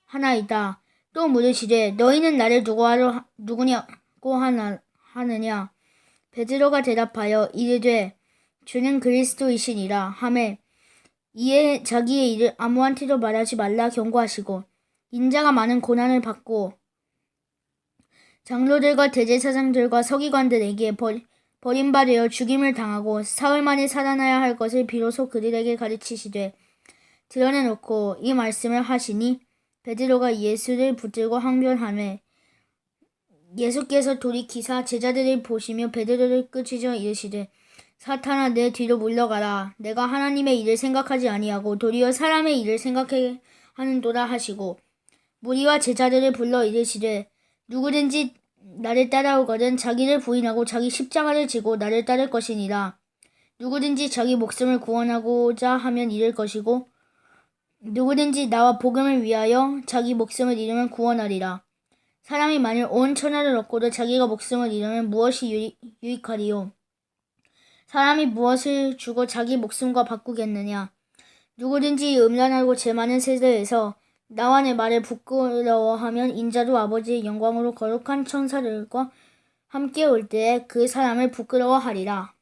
하나이다. 또 물으시되 너희는 나를 누구냐고 하느냐 베드로가 대답하여 이르되 주는 그리스도이시니라 하매 이에 자기의 일을 아무한테도 말하지 말라 경고하시고 인자가 많은 고난을 받고 장로들과 대제사장들과 서기관들에게 버림받아 죽임을 당하고 사흘 만에 살아나야 할 것을 비로소 그들에게 가르치시되 드러내놓고 이 말씀을 하시니 베드로가 예수를 붙들고 항변하매 예수께서 돌이키사 제자들을 보시며 베드로를 끄치져 이르시되 사탄아 내 뒤로 물러가라. 내가 하나님의 일을 생각하지 아니하고 도리어 사람의 일을 생각해 하는도다 하시고 무리와 제자들을 불러 이르시되 누구든지 나를 따라오거든 자기를 부인하고 자기 십자가를 지고 나를 따를 것이니라. 누구든지 자기 목숨을 구원하고자 하면 잃을 것이고 누구든지 나와 복음을 위하여 자기 목숨을 잃으면 구원하리라. 사람이 만일 온 천하를 얻고도 자기가 목숨을 잃으면 무엇이 유익하리요? 사람이 무엇을 주고 자기 목숨과 바꾸겠느냐? 누구든지 음란하고 죄 많은 세대에서 나와 내 말을 부끄러워하면 인자도 아버지의 영광으로 거룩한 천사들과 함께 올 때에 그 사람을 부끄러워하리라.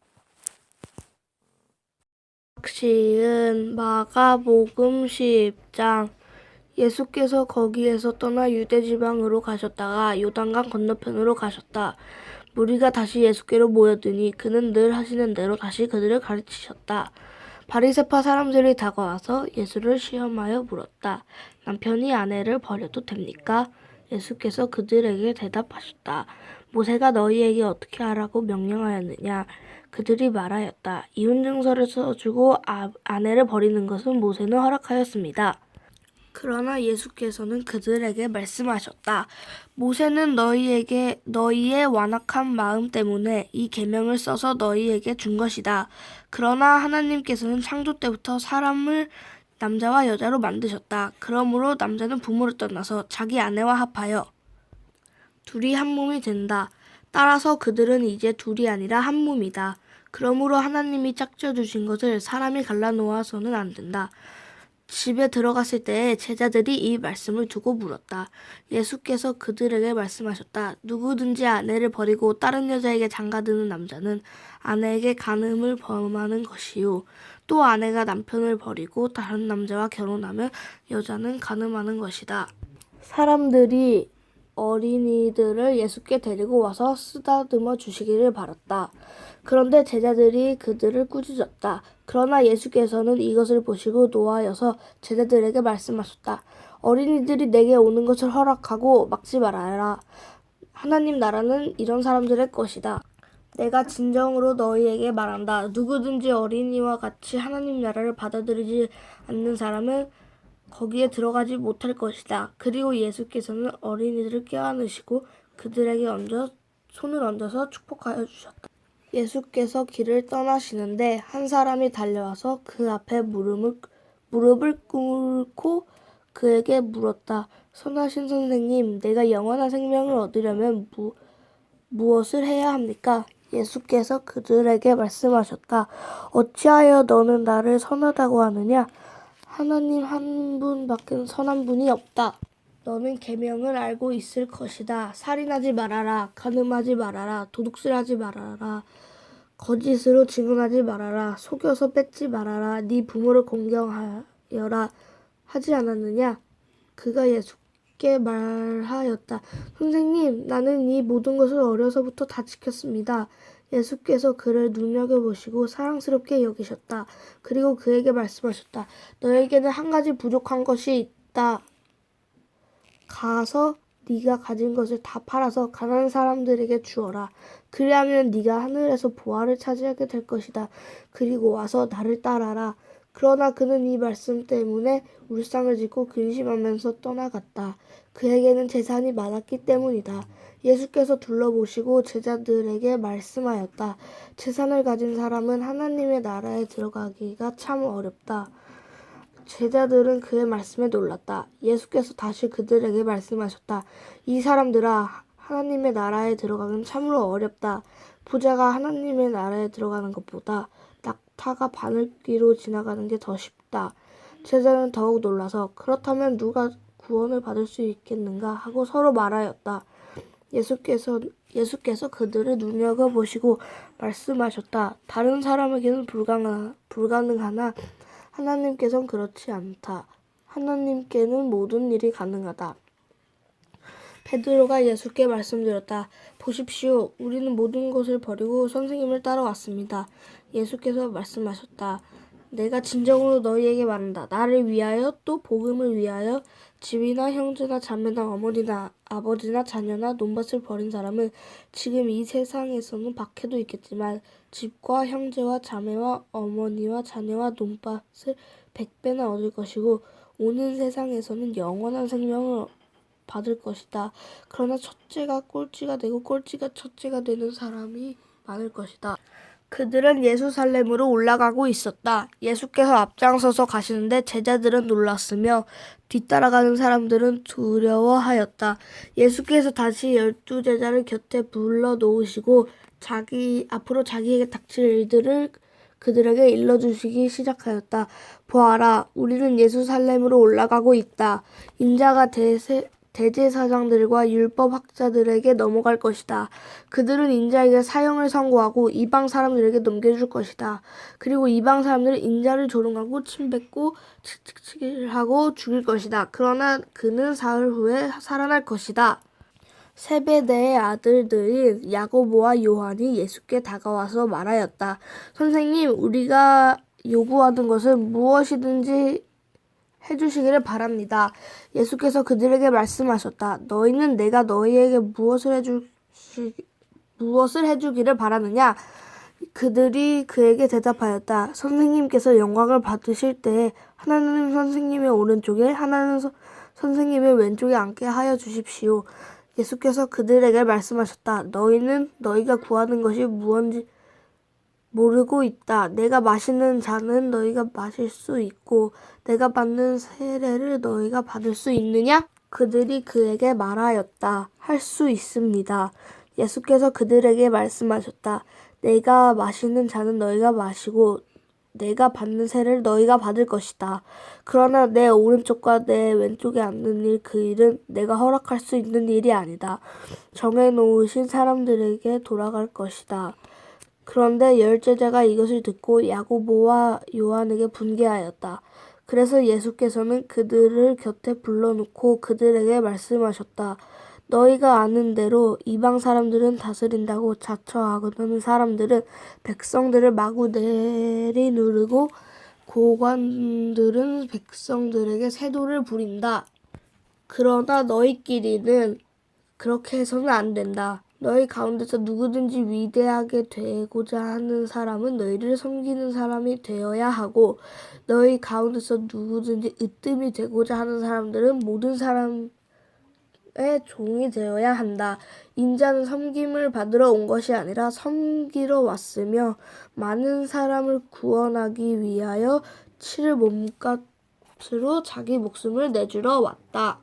시은 마가복음 10장. 예수께서 거기에서 떠나 유대지방으로 가셨다가 요단강 건너편으로 가셨다. 무리가 다시 예수께로 모여드니 그는 늘 하시는 대로 다시 그들을 가르치셨다. 바리새파 사람들이 다가와서 예수를 시험하여 물었다. 남편이 아내를 버려도 됩니까? 예수께서 그들에게 대답하셨다. 모세가 너희에게 어떻게 하라고 명령하였느냐? 그들이 말하였다. 이혼증서를 써주고 아내를 버리는 것은 모세는 허락하였습니다. 그러나 예수께서는 그들에게 말씀하셨다. 모세는 너희의 완악한 마음 때문에 이 계명을 써서 너희에게 준 것이다. 그러나 하나님께서는 창조 때부터 사람을 남자와 여자로 만드셨다. 그러므로 남자는 부모를 떠나서 자기 아내와 합하여 둘이 한 몸이 된다. 따라서 그들은 이제 둘이 아니라 한 몸이다. 그러므로 하나님이 짝지어 주신 것을 사람이 갈라놓아서는 안 된다. 집에 들어갔을 때 제자들이 이 말씀을 두고 물었다. 예수께서 그들에게 말씀하셨다. 누구든지 아내를 버리고 다른 여자에게 장가드는 남자는 아내에게 간음을 범하는 것이요. 또 아내가 남편을 버리고 다른 남자와 결혼하면 여자는 간음하는 것이다. 사람들이 어린이들을 예수께 데리고 와서 쓰다듬어 주시기를 바랐다. 그런데 제자들이 그들을 꾸짖었다. 그러나 예수께서는 이것을 보시고 노하여서 제자들에게 말씀하셨다. 어린이들이 내게 오는 것을 허락하고 막지 말아라. 하나님 나라는 이런 사람들의 것이다. 내가 진정으로 너희에게 말한다. 누구든지 어린이와 같이 하나님 나라를 받아들이지 않는 사람은 거기에 들어가지 못할 것이다. 그리고 예수께서는 어린이들을 껴안으시고 그들에게 손을 얹어서 축복하여 주셨다. 예수께서 길을 떠나시는데 한 사람이 달려와서 그 앞에 무릎을 꿇고 그에게 물었다. 선하신 선생님, 내가 영원한 생명을 얻으려면 무엇을 해야 합니까? 예수께서 그들에게 말씀하셨다. 어찌하여 너는 나를 선하다고 하느냐? 하나님 한 분밖에 선한 분이 없다. 너는 계명을 알고 있을 것이다. 살인하지 말아라. 간음하지 말아라. 도둑질하지 말아라. 거짓으로 증언하지 말아라. 속여서 뺏지 말아라. 네 부모를 공경하여라. 하지 않았느냐? 그가 예수께 말하였다. 선생님, 나는 이 모든 것을 어려서부터 다 지켰습니다. 예수께서 그를 눈여겨보시고 사랑스럽게 여기셨다. 그리고 그에게 말씀하셨다. 너에게는 한 가지 부족한 것이 있다. 가서 네가 가진 것을 다 팔아서 가난한 사람들에게 주어라. 그리하면 네가 하늘에서 보화를 차지하게 될 것이다. 그리고 와서 나를 따라라. 그러나 그는 이 말씀 때문에 울상을 짓고 근심하면서 떠나갔다. 그에게는 재산이 많았기 때문이다. 예수께서 둘러보시고 제자들에게 말씀하였다. 재산을 가진 사람은 하나님의 나라에 들어가기가 참 어렵다. 제자들은 그의 말씀에 놀랐다. 예수께서 다시 그들에게 말씀하셨다. 이 사람들아, 하나님의 나라에 들어가긴 참으로 어렵다. 부자가 하나님의 나라에 들어가는 것보다 낙타가 바늘귀로 지나가는 게 더 쉽다. 제자는 더욱 놀라서 그렇다면 누가 구원을 받을 수 있겠는가 하고 서로 말하였다. 예수께서 그들을 눈여겨보시고 말씀하셨다. 다른 사람에게는 불가능하나 하나님께서는 그렇지 않다. 하나님께는 모든 일이 가능하다. 베드로가 예수께 말씀드렸다. 보십시오. 우리는 모든 것을 버리고 선생님을 따라왔습니다. 예수께서 말씀하셨다. 내가 진정으로 너희에게 말한다. 나를 위하여 또 복음을 위하여 집이나 형제나 자매나 어머니나 아버지나 자녀나 논밭을 버린 사람은 지금 이 세상에서는 박해도 있겠지만 집과 형제와 자매와 어머니와 자녀와 논밭을 100배나 얻을 것이고 오는 세상에서는 영원한 생명을 받을 것이다. 그러나 첫째가 꼴찌가 되고 꼴찌가 첫째가 되는 사람이 많을 것이다. 그들은 예루살렘으로 올라가고 있었다. 예수께서 앞장서서 가시는데 제자들은 놀랐으며 뒤따라가는 사람들은 두려워하였다. 예수께서 다시 12제자를 곁에 불러 놓으시고 앞으로 자기에게 닥칠 일들을 그들에게 일러주시기 시작하였다. 보아라, 우리는 예루살렘으로 올라가고 있다. 인자가 대제사장들과 율법학자들에게 넘어갈 것이다. 그들은 인자에게 사형을 선고하고 이방 사람들에게 넘겨줄 것이다. 그리고 이방 사람들은 인자를 조롱하고 침뱉고 칙칙하고 죽일 것이다. 그러나 그는 사흘 후에 살아날 것이다. 세베대의 아들들인 야고보와 요한이 예수께 다가와서 말하였다. 선생님, 우리가 요구하는 것은 무엇이든지 해주시기를 바랍니다. 예수께서 그들에게 말씀하셨다. 너희는 내가 너희에게 무엇을 해주기를 바라느냐? 그들이 그에게 대답하였다. 선생님께서 영광을 받으실 때에 하나는 선생님의 오른쪽에 하나는 선생님의 왼쪽에 앉게 하여 주십시오. 예수께서 그들에게 말씀하셨다. 너희는 너희가 구하는 것이 무엇인지 모르고 있다. 내가 마시는 잔은 너희가 마실 수 있고 내가 받는 세례를 너희가 받을 수 있느냐? 그들이 그에게 말하였다. 할 수 있습니다. 예수께서 그들에게 말씀하셨다. 내가 마시는 잔은 너희가 마시고 내가 받는 세를 너희가 받을 것이다. 그러나 내 오른쪽과 내 왼쪽에 앉는 일, 그 일은 내가 허락할 수 있는 일이 아니다. 정해놓으신 사람들에게 돌아갈 것이다. 그런데 열 제자가 이것을 듣고 야고보와 요한에게 분개하였다. 그래서 예수께서는 그들을 곁에 불러놓고 그들에게 말씀하셨다. 너희가 아는 대로 이방 사람들은 다스린다고 자처하는 사람들은 백성들을 마구 내리누르고 고관들은 백성들에게 세도를 부린다. 그러나 너희끼리는 그렇게 해서는 안 된다. 너희 가운데서 누구든지 위대하게 되고자 하는 사람은 너희를 섬기는 사람이 되어야 하고, 너희 가운데서 누구든지 으뜸이 되고자 하는 사람들은 모든 사람의 종이 되어야 한다. 인자는 섬김을 받으러 온 것이 아니라 섬기러 왔으며 많은 사람을 구원하기 위하여 치를 몸값으로 자기 목숨을 내주러 왔다.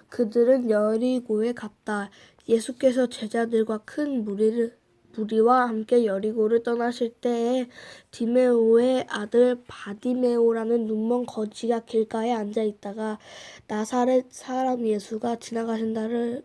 그들은 여리고에 갔다. 예수께서 제자들과 큰 무리와 함께 여리고를 떠나실 때에 디메오의 아들 바디메오라는 눈먼 거지가 길가에 앉아 있다가 나사렛 사람 예수가 지나가신다는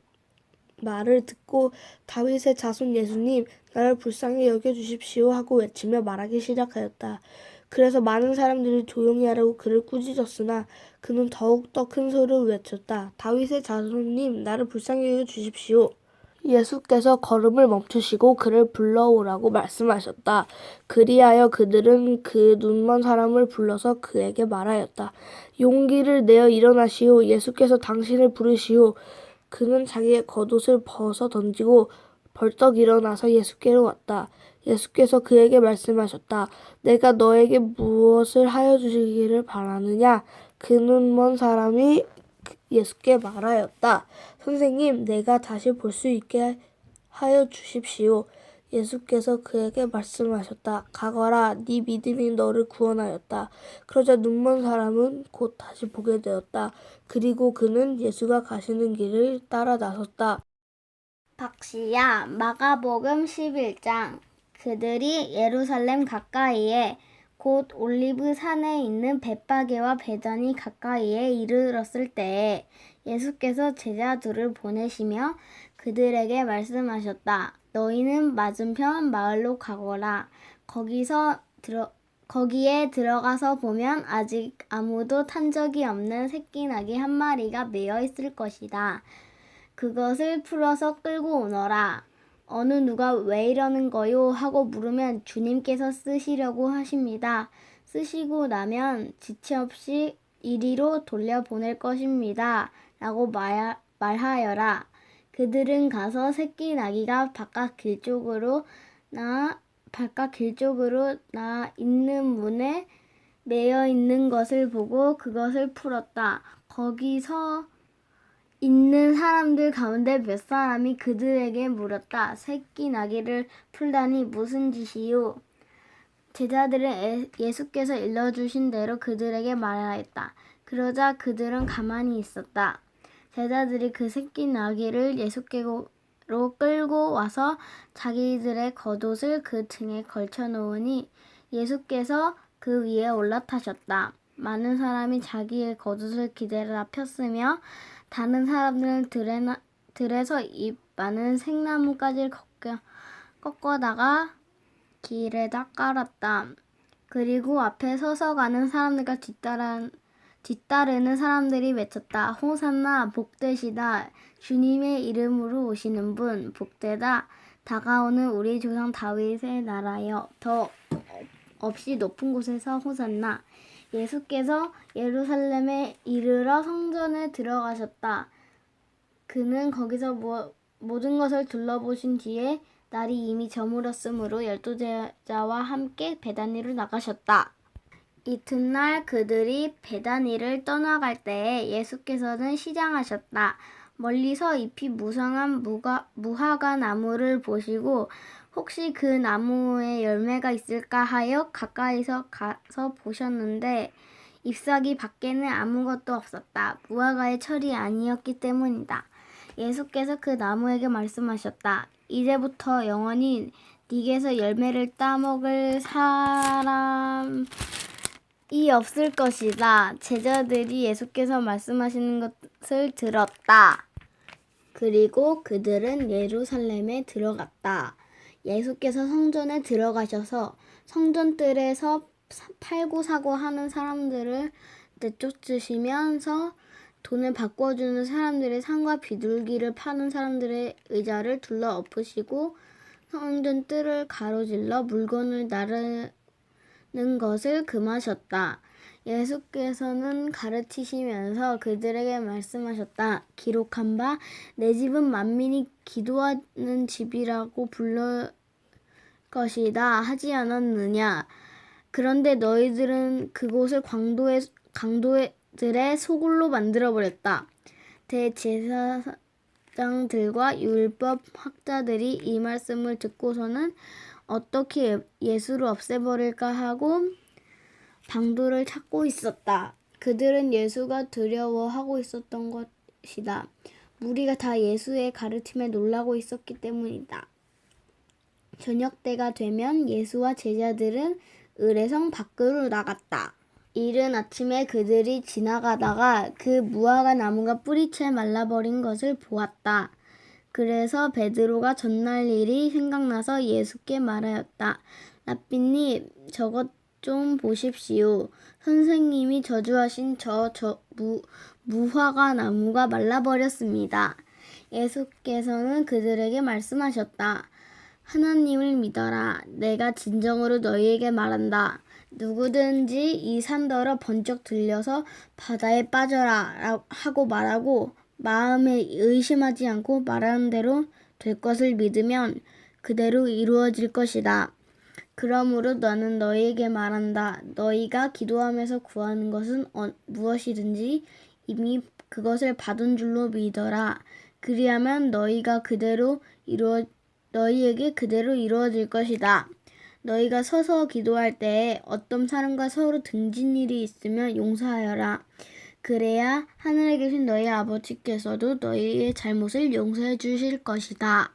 말을 듣고 다윗의 자손 예수님, 나를 불쌍히 여겨주십시오 하고 외치며 말하기 시작하였다. 그래서 많은 사람들이 조용히 하라고 그를 꾸짖었으나 그는 더욱더 큰 소리로 외쳤다. 다윗의 자손님, 나를 불쌍히 여겨주십시오. 예수께서 걸음을 멈추시고 그를 불러오라고 말씀하셨다. 그리하여 그들은 그 눈먼 사람을 불러서 그에게 말하였다. 용기를 내어 일어나시오. 예수께서 당신을 부르시오. 그는 자기의 겉옷을 벗어 던지고 벌떡 일어나서 예수께로 왔다. 예수께서 그에게 말씀하셨다. 내가 너에게 무엇을 하여 주시기를 바라느냐? 그 눈먼 사람이 예수께 말하였다. 선생님, 내가 다시 볼 수 있게 하여 주십시오. 예수께서 그에게 말씀하셨다. 가거라, 네 믿음이 너를 구원하였다. 그러자 눈먼 사람은 곧 다시 보게 되었다. 그리고 그는 예수가 가시는 길을 따라 나섰다. 박시야, 마가복음 11장. 그들이 예루살렘 가까이에 곧 올리브 산에 있는 벳바게와 베다니 가까이에 이르렀을 때에 예수께서 제자들을 보내시며 그들에게 말씀하셨다. 너희는 맞은편 마을로 가거라. 거기에 들어가서 보면 아직 아무도 탄 적이 없는 새끼 나귀 한 마리가 매여 있을 것이다. 그것을 풀어서 끌고 오너라. 어느 누가 왜 이러는 거요? 하고 물으면 주님께서 쓰시려고 하십니다. 쓰시고 나면 지체 없이 이리로 돌려보낼 것입니다. 라고 말하여라. 그들은 가서 새끼 나귀가 바깥 길 쪽으로 나 있는 문에 매여 있는 것을 보고 그것을 풀었다. 거기서 있는 사람들 가운데 몇 사람이 그들에게 물었다. 새끼 나귀를 풀다니 무슨 짓이요? 제자들은 예수께서 일러주신 대로 그들에게 말하였다. 그러자 그들은 가만히 있었다. 제자들이 그 새끼 나귀를 예수께로 끌고 와서 자기들의 겉옷을 그 등에 걸쳐 놓으니 예수께서 그 위에 올라타셨다. 많은 사람이 자기의 겉옷을 기대라 폈으며 다른 사람들은 들에서 잎 많은 생나무까지 꺾어다가 길에다 깔았다. 그리고 앞에 서서 가는 사람들과 뒤따르는 사람들이 외쳤다. 호산나 복되시다. 주님의 이름으로 오시는 분 복되다. 다가오는 우리 조상 다윗의 나라여. 더 없이 높은 곳에서 호산나. 예수께서 예루살렘에 이르러 성전에 들어가셨다. 그는 거기서 모든 것을 둘러보신 뒤에 날이 이미 저물었으므로 12제자와 함께 베다니로 나가셨다. 이튿날 그들이 베다니를 떠나갈 때에 예수께서는 시장하셨다. 멀리서 잎이 무성한 무화과 나무를 보시고 혹시 그 나무에 열매가 있을까 하여 가까이서 가서 보셨는데 잎사귀 밖에는 아무것도 없었다. 무화과의 철이 아니었기 때문이다. 예수께서 그 나무에게 말씀하셨다. 이제부터 영원히 네게서 열매를 따먹을 사람이 없을 것이다. 제자들이 예수께서 말씀하시는 것을 들었다. 그리고 그들은 예루살렘에 들어갔다. 예수께서 성전에 들어가셔서 성전뜰에서 팔고 사고 하는 사람들을 내쫓으시면서 돈을 바꿔주는 사람들의 상과 비둘기를 파는 사람들의 의자를 둘러 엎으시고 성전 뜰을 가로질러 물건을 나르는 것을 금하셨다. 예수께서는 가르치시면서 그들에게 말씀하셨다. 기록한 바 내 집은 만민이 기도하는 집이라고 부를 것이다 하지 않았느냐. 그런데 너희들은 그곳을 강도들의 소굴로 만들어버렸다. 대제사장들과 율법 학자들이 이 말씀을 듣고서는 어떻게 예수를 없애버릴까 하고 방도를 찾고 있었다. 그들은 예수가 두려워하고 있었던 것이다. 무리가 다 예수의 가르침에 놀라고 있었기 때문이다. 저녁 때가 되면 예수와 제자들은 의례성 밖으로 나갔다. 이른 아침에 그들이 지나가다가 그 무화과 나무가 뿌리채 말라버린 것을 보았다. 그래서 베드로가 전날 일이 생각나서 예수께 말하였다. 랍비님, 저것 좀 보십시오. 선생님이 저주하신 무화과 나무가 말라버렸습니다. 예수께서는 그들에게 말씀하셨다. 하나님을 믿어라. 내가 진정으로 너희에게 말한다. 누구든지 이 산더러 번쩍 들려서 바다에 빠져라 하고 말하고 마음에 의심하지 않고 말하는 대로 될 것을 믿으면 그대로 이루어질 것이다. 그러므로 나는 너희에게 말한다. 너희가 기도하면서 구하는 것은 무엇이든지 이미 그것을 받은 줄로 믿어라. 그리하면 너희에게 그대로 이루어질 것이다. 너희가 서서 기도할 때에 어떤 사람과 서로 등진 일이 있으면 용서하여라. 그래야 하늘에 계신 너희 아버지께서도 너희의 잘못을 용서해 주실 것이다.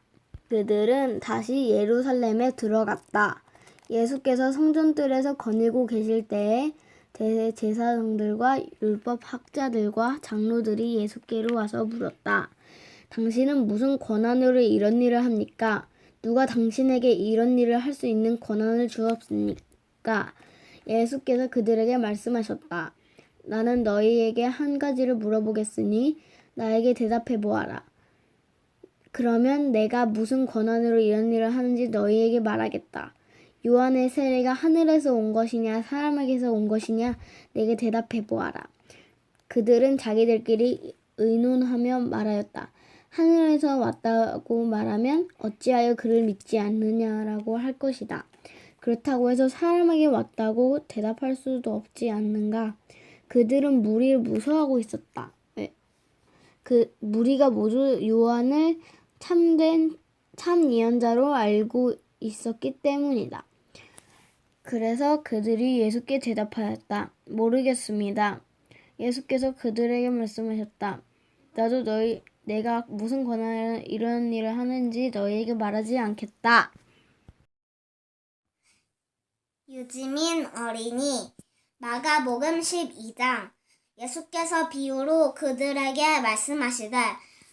그들은 다시 예루살렘에 들어갔다. 예수께서 성전뜰에서 거닐고 계실 때에 대제사장들과 율법 학자들과 장로들이 예수께로 와서 물었다. 당신은 무슨 권한으로 이런 일을 합니까? 누가 당신에게 이런 일을 할 수 있는 권한을 주었습니까? 예수께서 그들에게 말씀하셨다. 나는 너희에게 한 가지를 물어보겠으니 나에게 대답해 보아라. 그러면 내가 무슨 권한으로 이런 일을 하는지 너희에게 말하겠다. 요한의 세례가 하늘에서 온 것이냐 사람에게서 온 것이냐 내게 대답해 보아라. 그들은 자기들끼리 의논하며 말하였다. 하늘에서 왔다고 말하면 어찌하여 그를 믿지 않느냐라고 할 것이다. 그렇다고 해서 사람에게 왔다고 대답할 수도 없지 않는가. 그들은 무리를 무서워하고 있었다. 그 무리가 모두 요한을 참 예언자로 알고 있었기 때문이다. 그래서 그들이 예수께 대답하였다. 모르겠습니다. 예수께서 그들에게 말씀하셨다. 나도 내가 무슨 권한으로 이런 일을 하는지 너희에게 말하지 않겠다. 유지민 어린이 마가복음 12장. 예수께서 비유로 그들에게 말씀하시되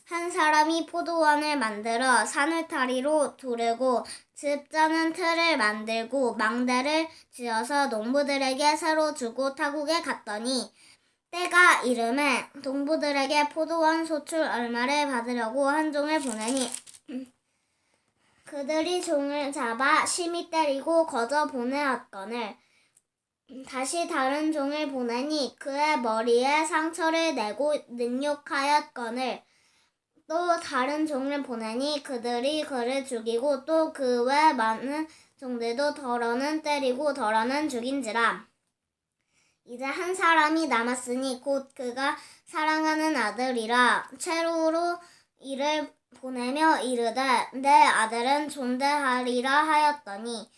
한 사람이 포도원을 만들어 산울타리로 두르고 집 짜는 틀을 만들고 망대를 지어서 농부들에게 새로 주고 타국에 갔더니 때가 이름에 농부들에게 포도원 소출 얼마를 받으려고 한 종을 보내니 그들이 종을 잡아 심히 때리고 거저 보내었거늘 다시 다른 종을 보내니 그의 머리에 상처를 내고 능욕하였거늘 또 다른 종을 보내니 그들이 그를 죽이고 또 그 외 많은 종들도 덜어는 때리고 덜어는 죽인지라. 이제 한 사람이 남았으니 곧 그가 사랑하는 아들이라. 채로로 이를 보내며 이르되 내 아들은 존대하리라 하였더니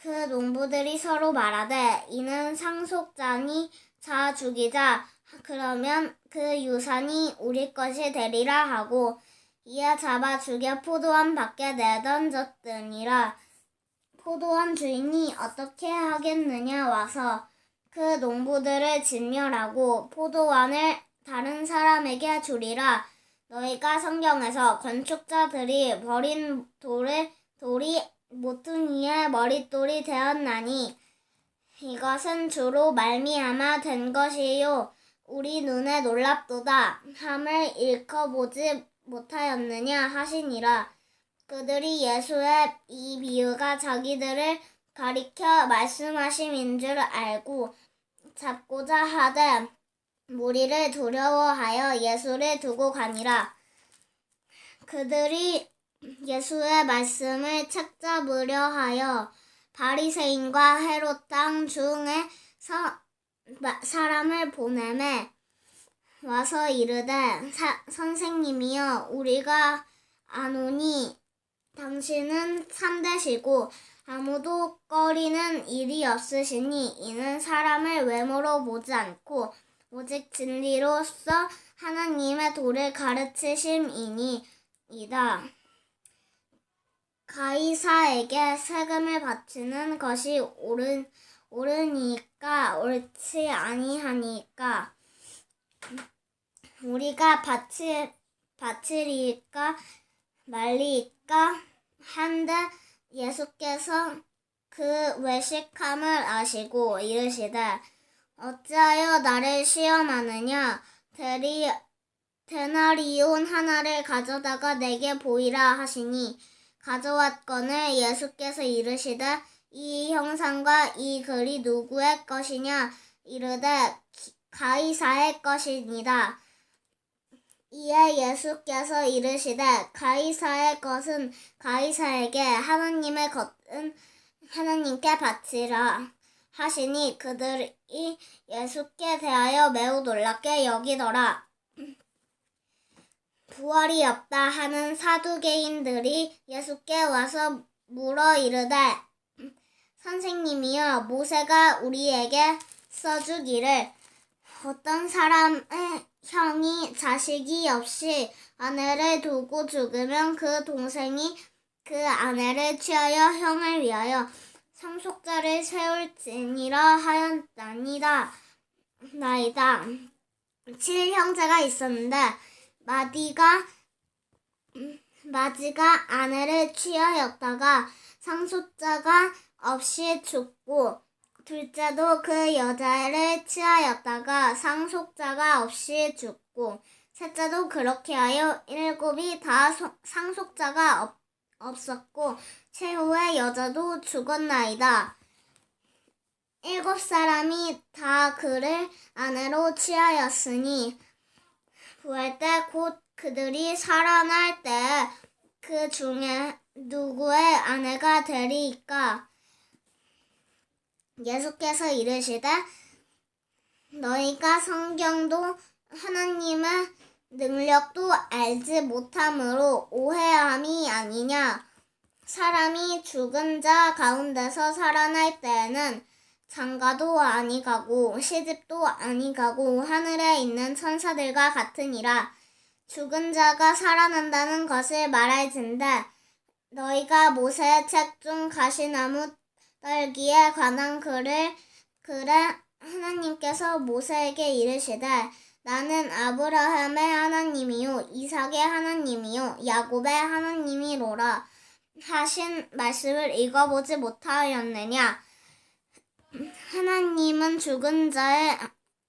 그 농부들이 서로 말하되 이는 상속자니 자 죽이자. 그러면 그 유산이 우리 것이 되리라 하고 이에 잡아 죽여 포도원 밖에 내던졌더니라. 포도원 주인이 어떻게 하겠느냐 와서 그 농부들을 진멸하고 포도원을 다른 사람에게 주리라. 너희가 성경에서 건축자들이 버린 돌이 모퉁이의 머릿돌이 되었나니 이것은 주로 말미암아 된 것이요 우리 눈에 놀랍도다 함을 읽어보지 못하였느냐 하시니라. 그들이 예수의 이 비유가 자기들을 가리켜 말씀하심인 줄 알고 잡고자 하되 무리를 두려워하여 예수를 두고 가니라. 그들이 예수의 말씀을 책잡으려 하여 바리새인과 헤롯 땅 중에 사람을 보내매 와서 이르되 선생님이여 우리가 아노니 당신은 참되시고 아무도 꺼리는 일이 없으시니 이는 사람을 외모로 보지 않고 오직 진리로서 하나님의 도를 가르치심이니이다. 가이사에게 세금을 바치는 것이 옳으니까 옳지 아니하니까 우리가 바치리까 말리까 한데 예수께서 그 외식함을 아시고 이르시되 어찌하여 나를 시험하느냐 데나리온 하나를 가져다가 내게 보이라 하시니 가져왔거늘 예수께서 이르시되 이 형상과 이 글이 누구의 것이냐 이르되 가이사의 것이니라. 이에 예수께서 이르시되 가이사의 것은 가이사에게 하나님의 것은 하나님께 바치라 하시니 그들이 예수께 대하여 매우 놀랍게 여기더라. 부활이 없다 하는 사두개인들이 예수께 와서 물어 이르되 선생님이여 모세가 우리에게 써주기를 어떤 사람의 형이 자식이 없이 아내를 두고 죽으면 그 동생이 그 아내를 취하여 형을 위하여 상속자를 세울지니라 하였나이다. 7형제가 있었는데 마지가 아내를 취하였다가 상속자가 없이 죽고 둘째도 그 여자를 취하였다가 상속자가 없이 죽고 셋째도 그렇게 하여 7이 다 상속자가 없었고 최후의 여자도 죽었나이다. 7사람이 다 그를 아내로 취하였으니 부활 때 곧 그들이 살아날 때 그 중에 누구의 아내가 되리이까? 예수께서 이르시되 너희가 성경도 하나님의 능력도 알지 못함으로 오해함이 아니냐. 사람이 죽은 자 가운데서 살아날 때에는 장가도 아니가고 시집도 아니가고 하늘에 있는 천사들과 같으니라. 죽은 자가 살아난다는 것을 말할진대 너희가 모세의 책 중 가시나무 떨기에 관한 글에 하나님께서 모세에게 이르시되 나는 아브라함의 하나님이요 이삭의 하나님이요 야곱의 하나님이로라 하신 말씀을 읽어보지 못하였느냐. 하나님은 죽은 자의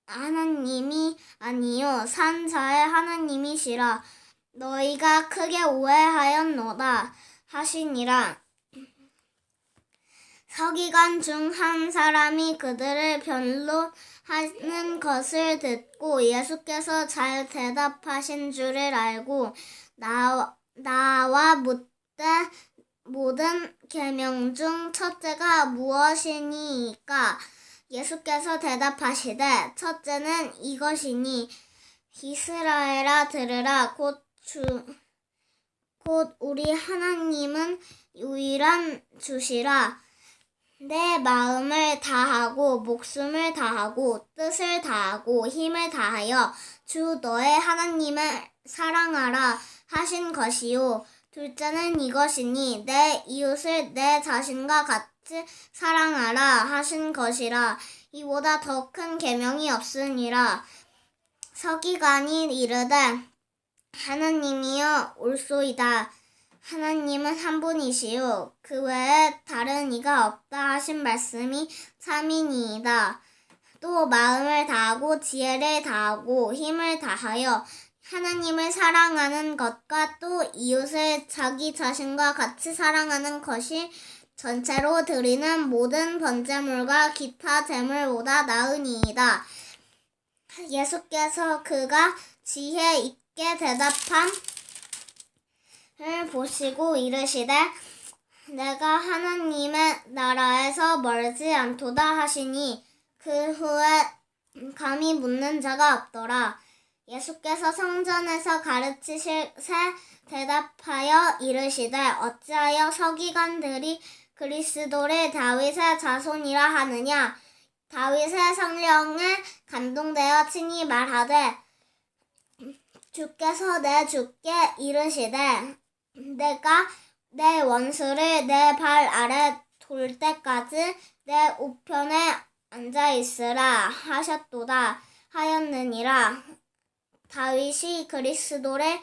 하나님이 아니요 산 자의 하나님이시라. 너희가 크게 오해하였노다 하시니라. 서기관 중 한 사람이 그들을 변론하는 것을 듣고 예수께서 잘 대답하신 줄을 알고 나와 묻되 모든 계명 중 첫째가 무엇이니까? 예수께서 대답하시되 첫째는 이것이니 이스라엘아 들으라 곧 우리 하나님은 유일한 주시라. 내 마음을 다하고 목숨을 다하고 뜻을 다하고 힘을 다하여 주 너의 하나님을 사랑하라 하신 것이요 둘째는 이것이니 내 이웃을 내 자신과 같이 사랑하라 하신 것이라. 이보다 더 큰 계명이 없으니라. 서기관이 이르되 하나님이여 올소이다. 하나님은 한 분이시요 그 외에 다른 이가 없다 하신 말씀이 참이니이다. 또 마음을 다하고 지혜를 다하고 힘을 다하여 하나님을 사랑하는 것과 또 이웃을 자기 자신과 같이 사랑하는 것이 전체로 드리는 모든 번제물과 기타 제물보다 나으니이다. 예수께서 그가 지혜 있게 대답함을 보시고 이르시되 내가 하나님의 나라에서 멀지 않도다 하시니 그 후에 감히 묻는 자가 없더라. 예수께서 성전에서 가르치실 새 대답하여 이르시되 어찌하여 서기관들이 그리스도를 다윗의 자손이라 하느냐. 다윗의 성령에 감동되어 친히 말하되 주께서 내 주께 이르시되 내가 내 원수를 내 발 아래 둘 때까지 내 우편에 앉아있으라 하셨도다 하였느니라. 다윗이 그리스도를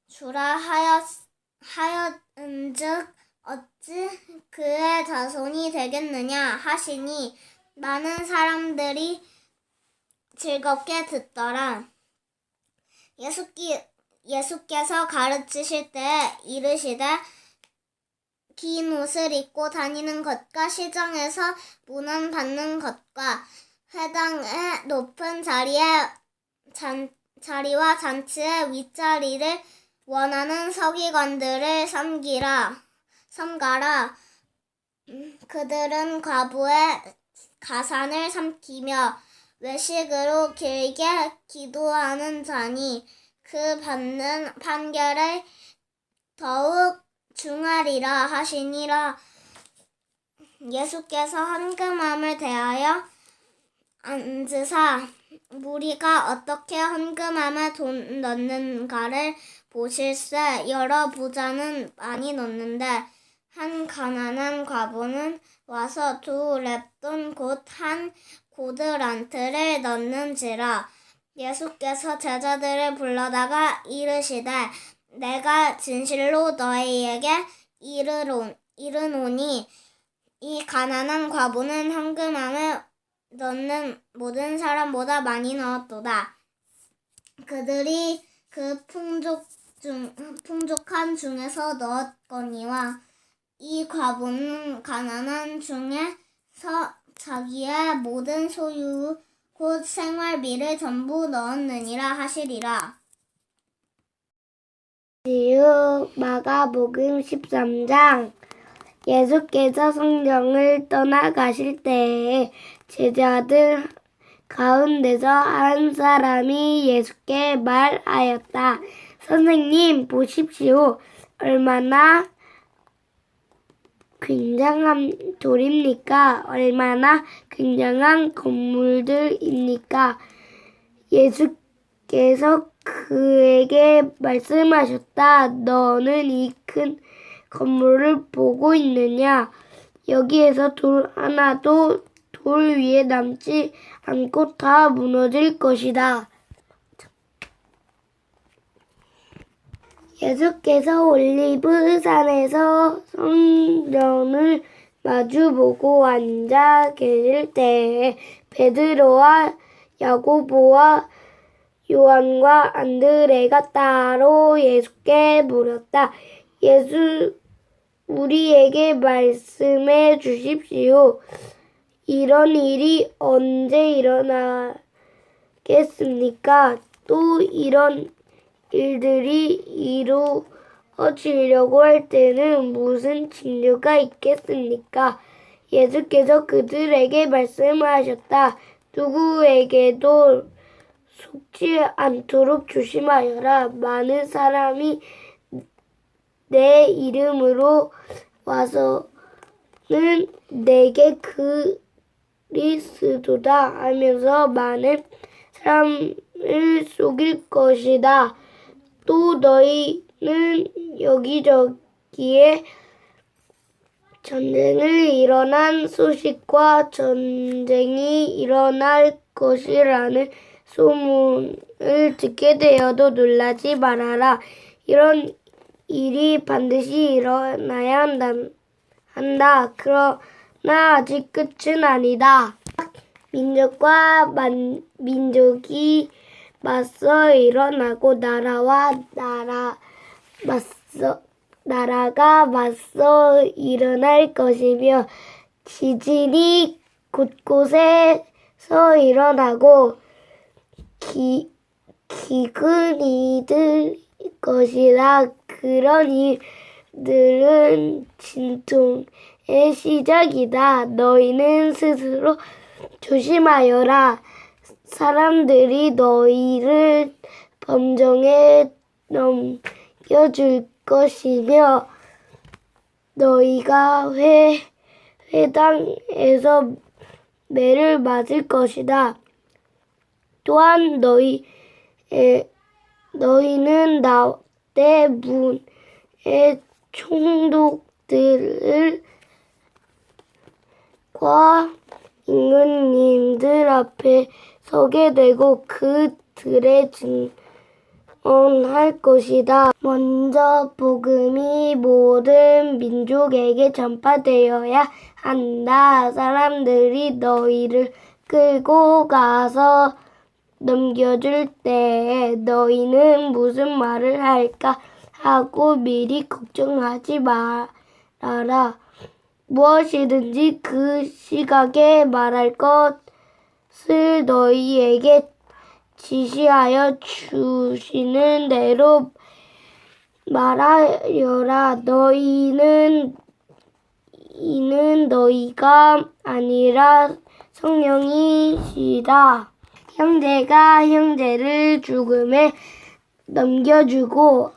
주라 하였은즉 어찌 그의 자손이 되겠느냐 하시니 많은 사람들이 즐겁게 듣더라. 예수께서 가르치실 때 이르시되 긴 옷을 입고 다니는 것과 시장에서 문안 받는 것과 회당의 높은 자리와 잔치의 윗자리를 원하는 서기관들을 삼가라. 그들은 과부의 가산을 삼키며 외식으로 길게 기도하는 자니 그 받는 판결을 더욱 중하리라 하시니라. 예수께서 헌금함을 대하여 앉으사 무리가 어떻게 헌금함에 돈 넣는가를 보실세. 여러 부자는 많이 넣는데 한 가난한 과부는 와서 2렙돈 곧 한 고드란트를 넣는지라. 예수께서 제자들을 불러다가 이르시되 내가 진실로 너희에게 이르노니 이 가난한 과부는 헌금함에 넣는 모든 사람보다 많이 넣었도다. 그들이 그 풍족한 중에서 넣었거니와 이 과부는 가난한 중에서 자기의 모든 소유 곧 생활비를 전부 넣었느니라 하시리라. 마가복음 13장. 예수께서 성경을 떠나가실 때에 제자들 가운데서 한 사람이 예수께 말하였다. 선생님, 보십시오. 얼마나 굉장한 돌입니까? 얼마나 굉장한 건물들입니까? 예수께서 그에게 말씀하셨다. 너는 이 큰 건물을 보고 있느냐? 여기에서 돌 하나도 돌 위에 남지 않고 다 무너질 것이다. 예수께서 올리브산에서 성전을 마주보고 앉아 계실 때에 베드로와 야고보와 요한과 안드레가 따로 예수께 물었다. 예수, 우리에게 말씀해 주십시오. 이런 일이 언제 일어나겠습니까? 또 이런 일들이 이루어지려고 할 때는 무슨 징조가 있겠습니까? 예수께서 그들에게 말씀하셨다. 누구에게도 속지 않도록 조심하여라. 많은 사람이 내 이름으로 와서는 내게 그리스도다 하면서 많은 사람을 속일 것이다. 또 너희 여기저기에 전쟁을 일어난 소식과 전쟁이 일어날 것이라는 소문을 듣게 되어도 놀라지 말아라. 이런 일이 반드시 일어나야 한다. 그러나 아직 끝은 아니다. 민족과 민족이 맞서 일어나고 나라가 맞서 일어날 것이며 지진이 곳곳에서 일어나고 기근이 들 것이라. 그런 일들은 진통의 시작이다. 너희는 스스로 조심하여라. 사람들이 너희를 범정에 넘겨줄 것이며 너희가 회당에서 매를 맞을 것이다. 또한 너희는 내 문의 총독들과 임금님들 앞에 서게 되고 그들의 증언할 것이다. 먼저 복음이 모든 민족에게 전파되어야 한다. 사람들이 너희를 끌고 가서 넘겨줄 때에 너희는 무슨 말을 할까 하고 미리 걱정하지 말아라. 무엇이든지 그 시각에 말할 것을 너희에게 지시하여 주시는 대로 말하여라. 이는 너희가 아니라 성령이시다. 형제가 형제를 죽음에 넘겨주고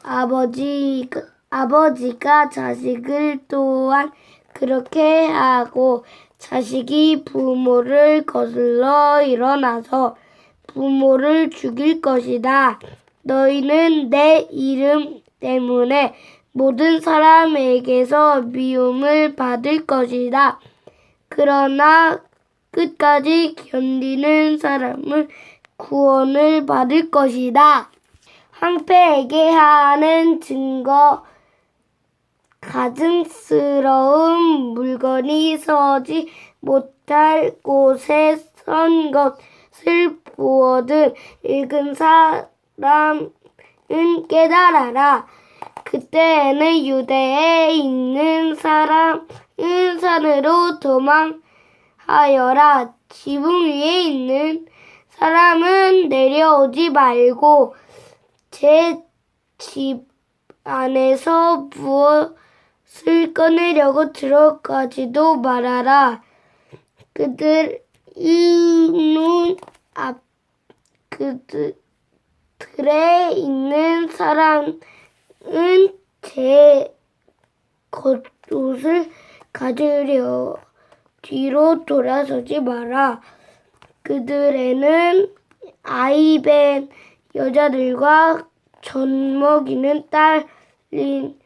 아버지가 자식을 또한 그렇게 하고 자식이 부모를 거슬러 일어나서 부모를 죽일 것이다. 너희는 내 이름 때문에 모든 사람에게서 미움을 받을 것이다. 그러나 끝까지 견디는 사람은 구원을 받을 것이다. 황폐하게 하는 증거, 가증스러운 물건이 서지 못할 곳에 선 것을 보거든 읽은 사람은 깨달아라. 그때에는 유대에 있는 사람은 산으로 도망하여라. 지붕 위에 있는 사람은 내려오지 말고 제 집 안에서 무엇을 꺼내려고 들어가지도 말아라. 그들의 있는 사람은 제 겉옷을 가지려 뒤로 돌아서지 마라. 그들에는 아이벤 여자들과 젖먹이는 딸린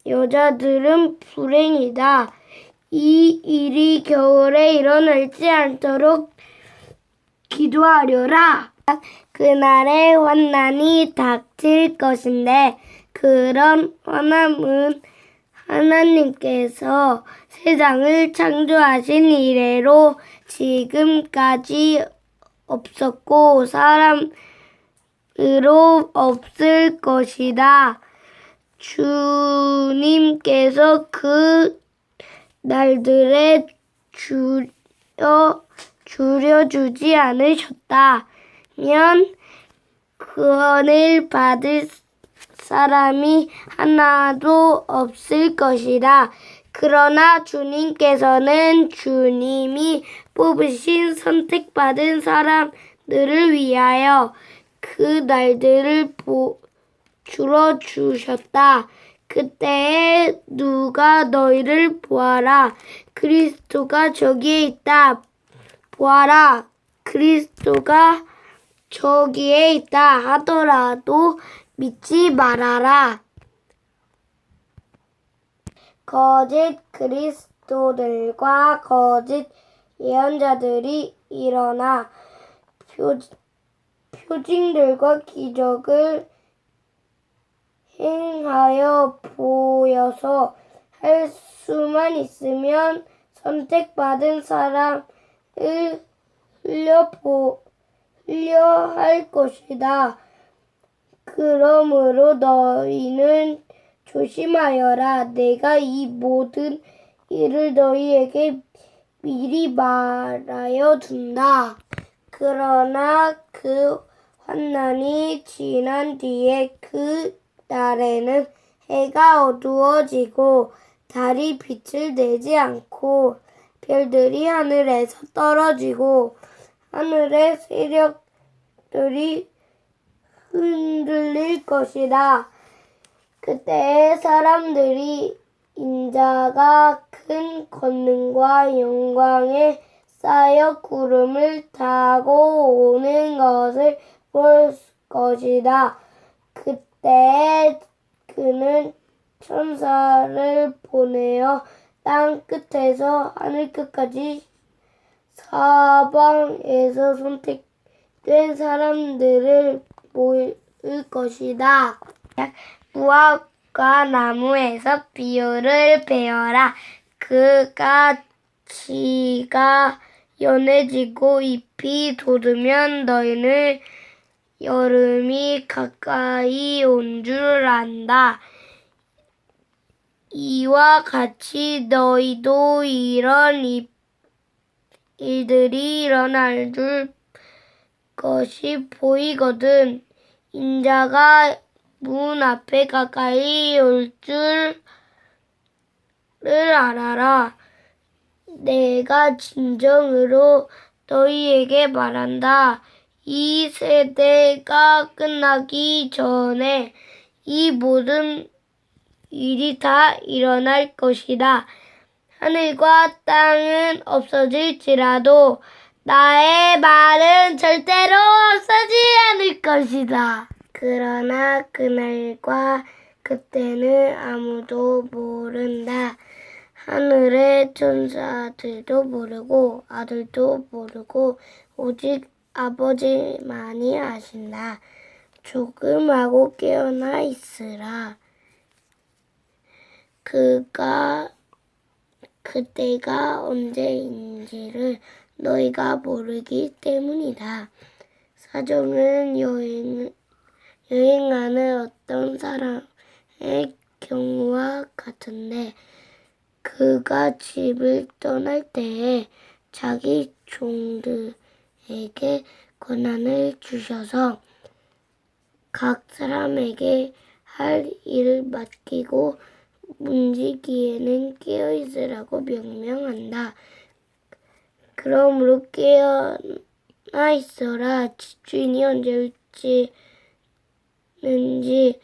여자들은 불행이다. 이 일이 겨울에 일어나지 않도록 기도하려라. 그날에 환난이 닥칠 것인데 그런 환난은 하나님께서 세상을 창조하신 이래로 지금까지 없었고 사람으로 없을 것이다. 주님께서 그 날들에 줄여주지 않으셨다면 구원을 받을 사람이 하나도 없을 것이다. 그러나 주님께서는 주님이 뽑으신 선택받은 사람들을 위하여 그 날들을 줄여주셨다. 그때에 누가 너희를 보아라. 그리스도가 저기에 있다. 보아라. 그리스도가 저기에 있다 하더라도 믿지 말아라. 거짓 그리스도들과 거짓 예언자들이 일어나 표징들과 기적을 행하여 보여서 할 수만 있으면 선택받은 사람을 흘려할 것이다. 그러므로 너희는 조심하여라. 내가 이 모든 일을 너희에게 미리 말하여 둔다. 그러나 그 환난이 지난 뒤에 그 날에는 해가 어두워지고 달이 빛을 내지 않고 별들이 하늘에서 떨어지고 하늘의 세력들이 흔들릴 것이다. 그때 사람들이 인자가 큰 권능과 영광에 쌓여 구름을 타고 오는 것을 볼 것이다. 그때 그는 천사를 보내어 땅 끝에서 하늘 끝까지 사방에서 선택된 사람들을 모을 것이다. 무화과 나무에서 비유를 배워라. 그 가지가 연해지고 잎이 돋으면 너희는 여름이 가까이 온 줄 안다. 이와 같이 너희도 이런 일들이 일어날 줄 것이 보이거든. 인자가 문 앞에 가까이 올 줄을 알아라. 내가 진정으로 너희에게 말한다. 이 세대가 끝나기 전에 이 모든 일이 다 일어날 것이다. 하늘과 땅은 없어질지라도 나의 말은 절대로 없어지지 않을 것이다. 그러나 그날과 그때는 아무도 모른다. 하늘의 천사들도 모르고 아들도 모르고 오직 아버지만이 아신다. 조금하고 깨어나 있으라. 그때가 언제인지를 너희가 모르기 때문이다. 사정은 여행하는 어떤 사람의 경우와 같은데 그가 집을 떠날 때에 자기 종들에게 권한을 주셔서 각 사람에게 할 일을 맡기고 문지기에는 깨어 있으라고 명령한다. 그러므로 깨어나 있어라. 집주인이 언제 올지는지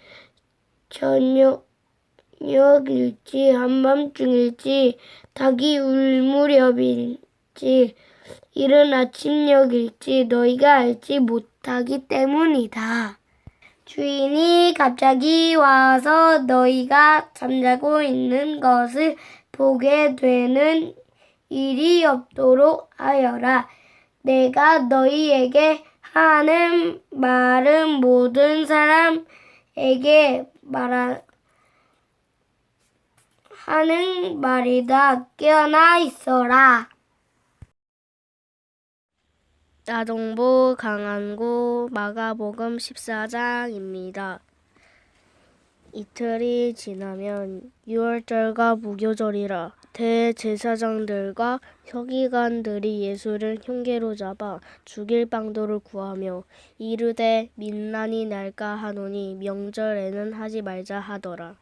저녁일지 한밤중일지 닭이 울 무렵일지 이른 아침녘일지 너희가 알지 못하기 때문이다. 주인이 갑자기 와서 너희가 잠자고 있는 것을 보게 되는 일이 없도록 하여라. 내가 너희에게 하는 말은 모든 사람에게 하는 말이다. 깨어나 있어라. 아동부 강한구 마가복음 14장입니다. 이틀이 지나면 유월절과 무교절이라 대제사장들과 서기관들이 예수를 흉계로 잡아 죽일 방도를 구하며 이르되 민난이 날까 하노니 명절에는 하지 말자 하더라.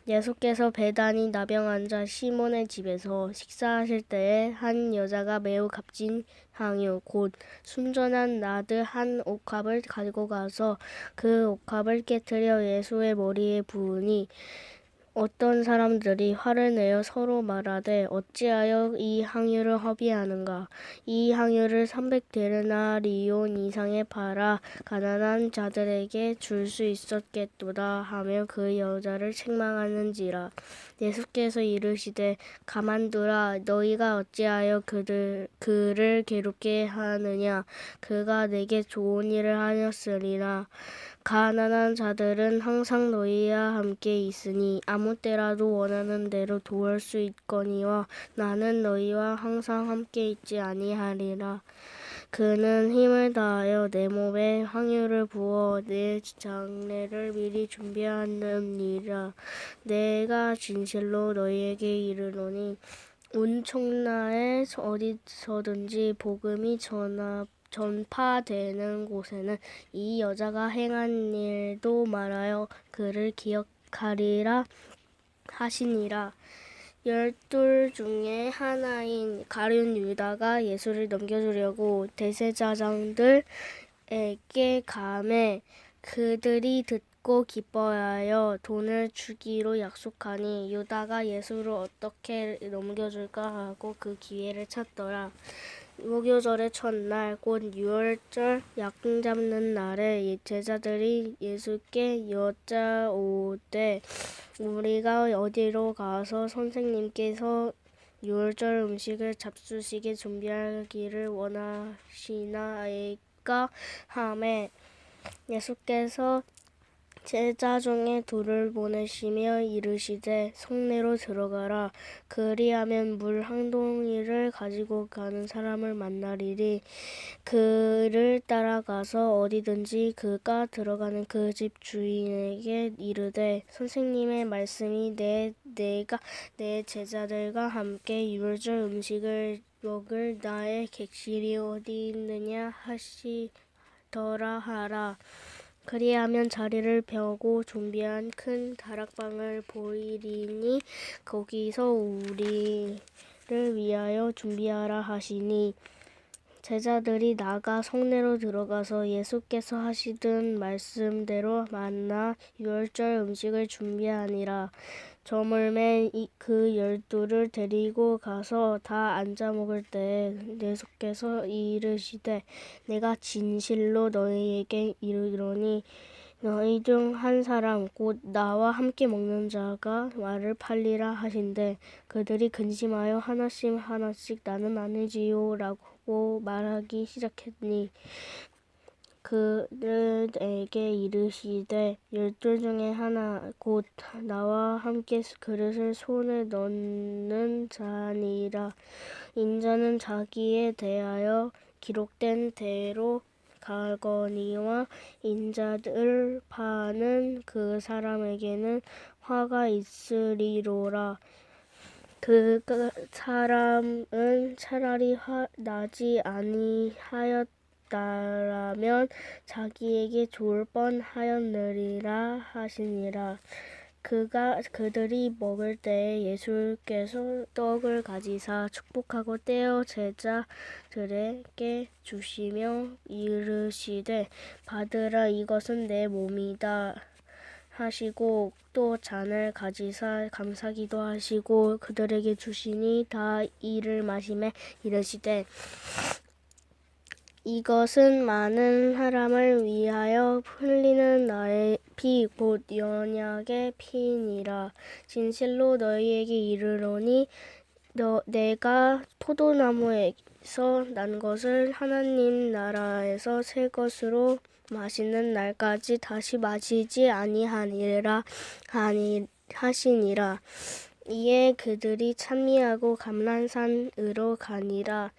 예수께서 베다니 나병 자 시몬의 집에서 식사하실 때에 한 여자가 매우 값진 향유 곧 순전한 나드 한 옥합을 가지고 가서 그 옥합을 깨뜨려 예수의 머리에 부으니 어떤 사람들이 화를 내어 서로 말하되 어찌하여 이 항유를 허비하는가? 이 항유를 300데나리온 이상에 팔아 가난한 자들에게 줄 수 있었겠도다 하며 그 여자를 책망하는지라. 예수께서 이르시되 가만두라. 너희가 어찌하여 그를 괴롭게 하느냐? 그가 내게 좋은 일을 하였으리라. 가난한 자들은 항상 너희와 함께 있으니 아무 때라도 원하는 대로 도울 수 있거니와 나는 너희와 항상 함께 있지 아니하리라. 그는 힘을 다하여 내 몸에 향유를 부어 내 장례를 미리 준비하느니라. 내가 진실로 너희에게 이르노니 온 청나에 어디서든지 복음이 전파되는 곳에는 이 여자가 행한 일도 말하여 그를 기억하리라 하시니라. 12 중에 하나인 가룟 유다가 예수를 넘겨주려고 대제사장들에게 가매 그들이 듣고 기뻐하여 돈을 주기로 약속하니 유다가 예수를 어떻게 넘겨줄까 하고 그 기회를 찾더라. 무교절의 첫날 곧 유월절 양 잡는 날에 제자들이 예수께 여짜오되 우리가 어디로 가서 선생님께서 유월절 음식을 잡수시게 준비하기를 원하시나이까 하매 예수께서 제자 중에 둘을 보내시며 이르시되 성내로 들어가라. 그리하면 물 한 동이를 가지고 가는 사람을 만나리니 그를 따라가서 어디든지 그가 들어가는 그 집 주인에게 이르되 선생님의 말씀이 내가 내 제자들과 함께 유월절 음식을 먹을 나의 객실이 어디 있느냐 하시더라 하라. 그리하면 자리를 펴고 준비한 큰 다락방을 보이리니 거기서 우리를 위하여 준비하라 하시니 제자들이 나가 성내로 들어가서 예수께서 하시던 말씀대로 만나 유월절 음식을 준비하니라. 저물매 그 12를 데리고 가서 다 앉아 먹을 때에 예수께서 이르시되 내가 진실로 너희에게 이르노니 너희 중 한 사람 곧 나와 함께 먹는 자가 나를 팔리라 하신대 그들이 근심하여 하나씩 나는 아니지요 라고 말하기 시작했니 그들에게 이르시되 12 중에 하나 곧 나와 함께 그릇에 손을 넣는 자니라. 인자는 자기에 대하여 기록된 대로 가거니와 인자를 파는 그 사람에게는 화가 있으리로라. 그 사람은 차라리 화 나지 아니하였다라면 자기에게 좋을 뻔하였느리라 하시니라. 그들이 먹을 때에 예수께서 떡을 가지사 축복하고 떼어 제자들에게 주시며 이르시되 받으라 이것은 내 몸이다 하시고 또 잔을 가지사 감사기도 하시고 그들에게 주시니 다 이를 마시매 이르시되 이것은 많은 사람을 위하여 흘리는 나의 피 곧 언약의 피니라. 진실로 너희에게 이르노니 내가 포도나무에서 난 것을 하나님 나라에서 새 것으로 마시는 날까지 다시 마시지 아니하니라 하시니라. 이에 그들이 찬미하고 감람산으로 가니라.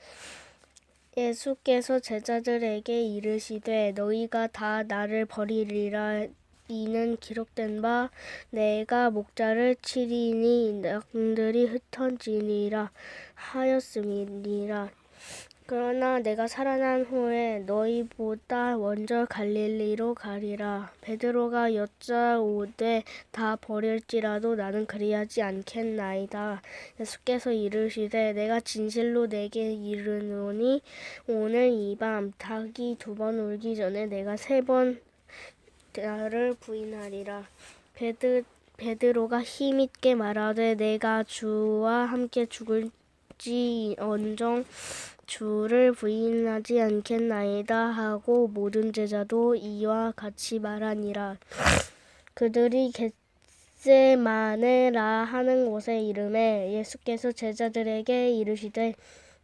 예수께서 제자들에게 이르시되 너희가 다 나를 버리리라. 이는 기록된 바 내가 목자를 치리니 양들이 흩어지리라 하였음이니라. 그러나 내가 살아난 후에 너희보다 먼저 갈릴리로 가리라. 베드로가 여짜오되 다 버릴지라도 나는 그리하지 않겠나이다. 예수께서 이르시되 내가 진실로 내게 이르노니 오늘 이 밤 닭이 2번 울기 전에 내가 3번 나를 부인하리라. 베드로가 힘있게 말하되 내가 주와 함께 죽을지언정 주를 부인하지 않겠나이다 하고 모든 제자도 이와 같이 말하니라. 그들이 겟세마네라 하는 곳에 이르매 예수께서 제자들에게 이르시되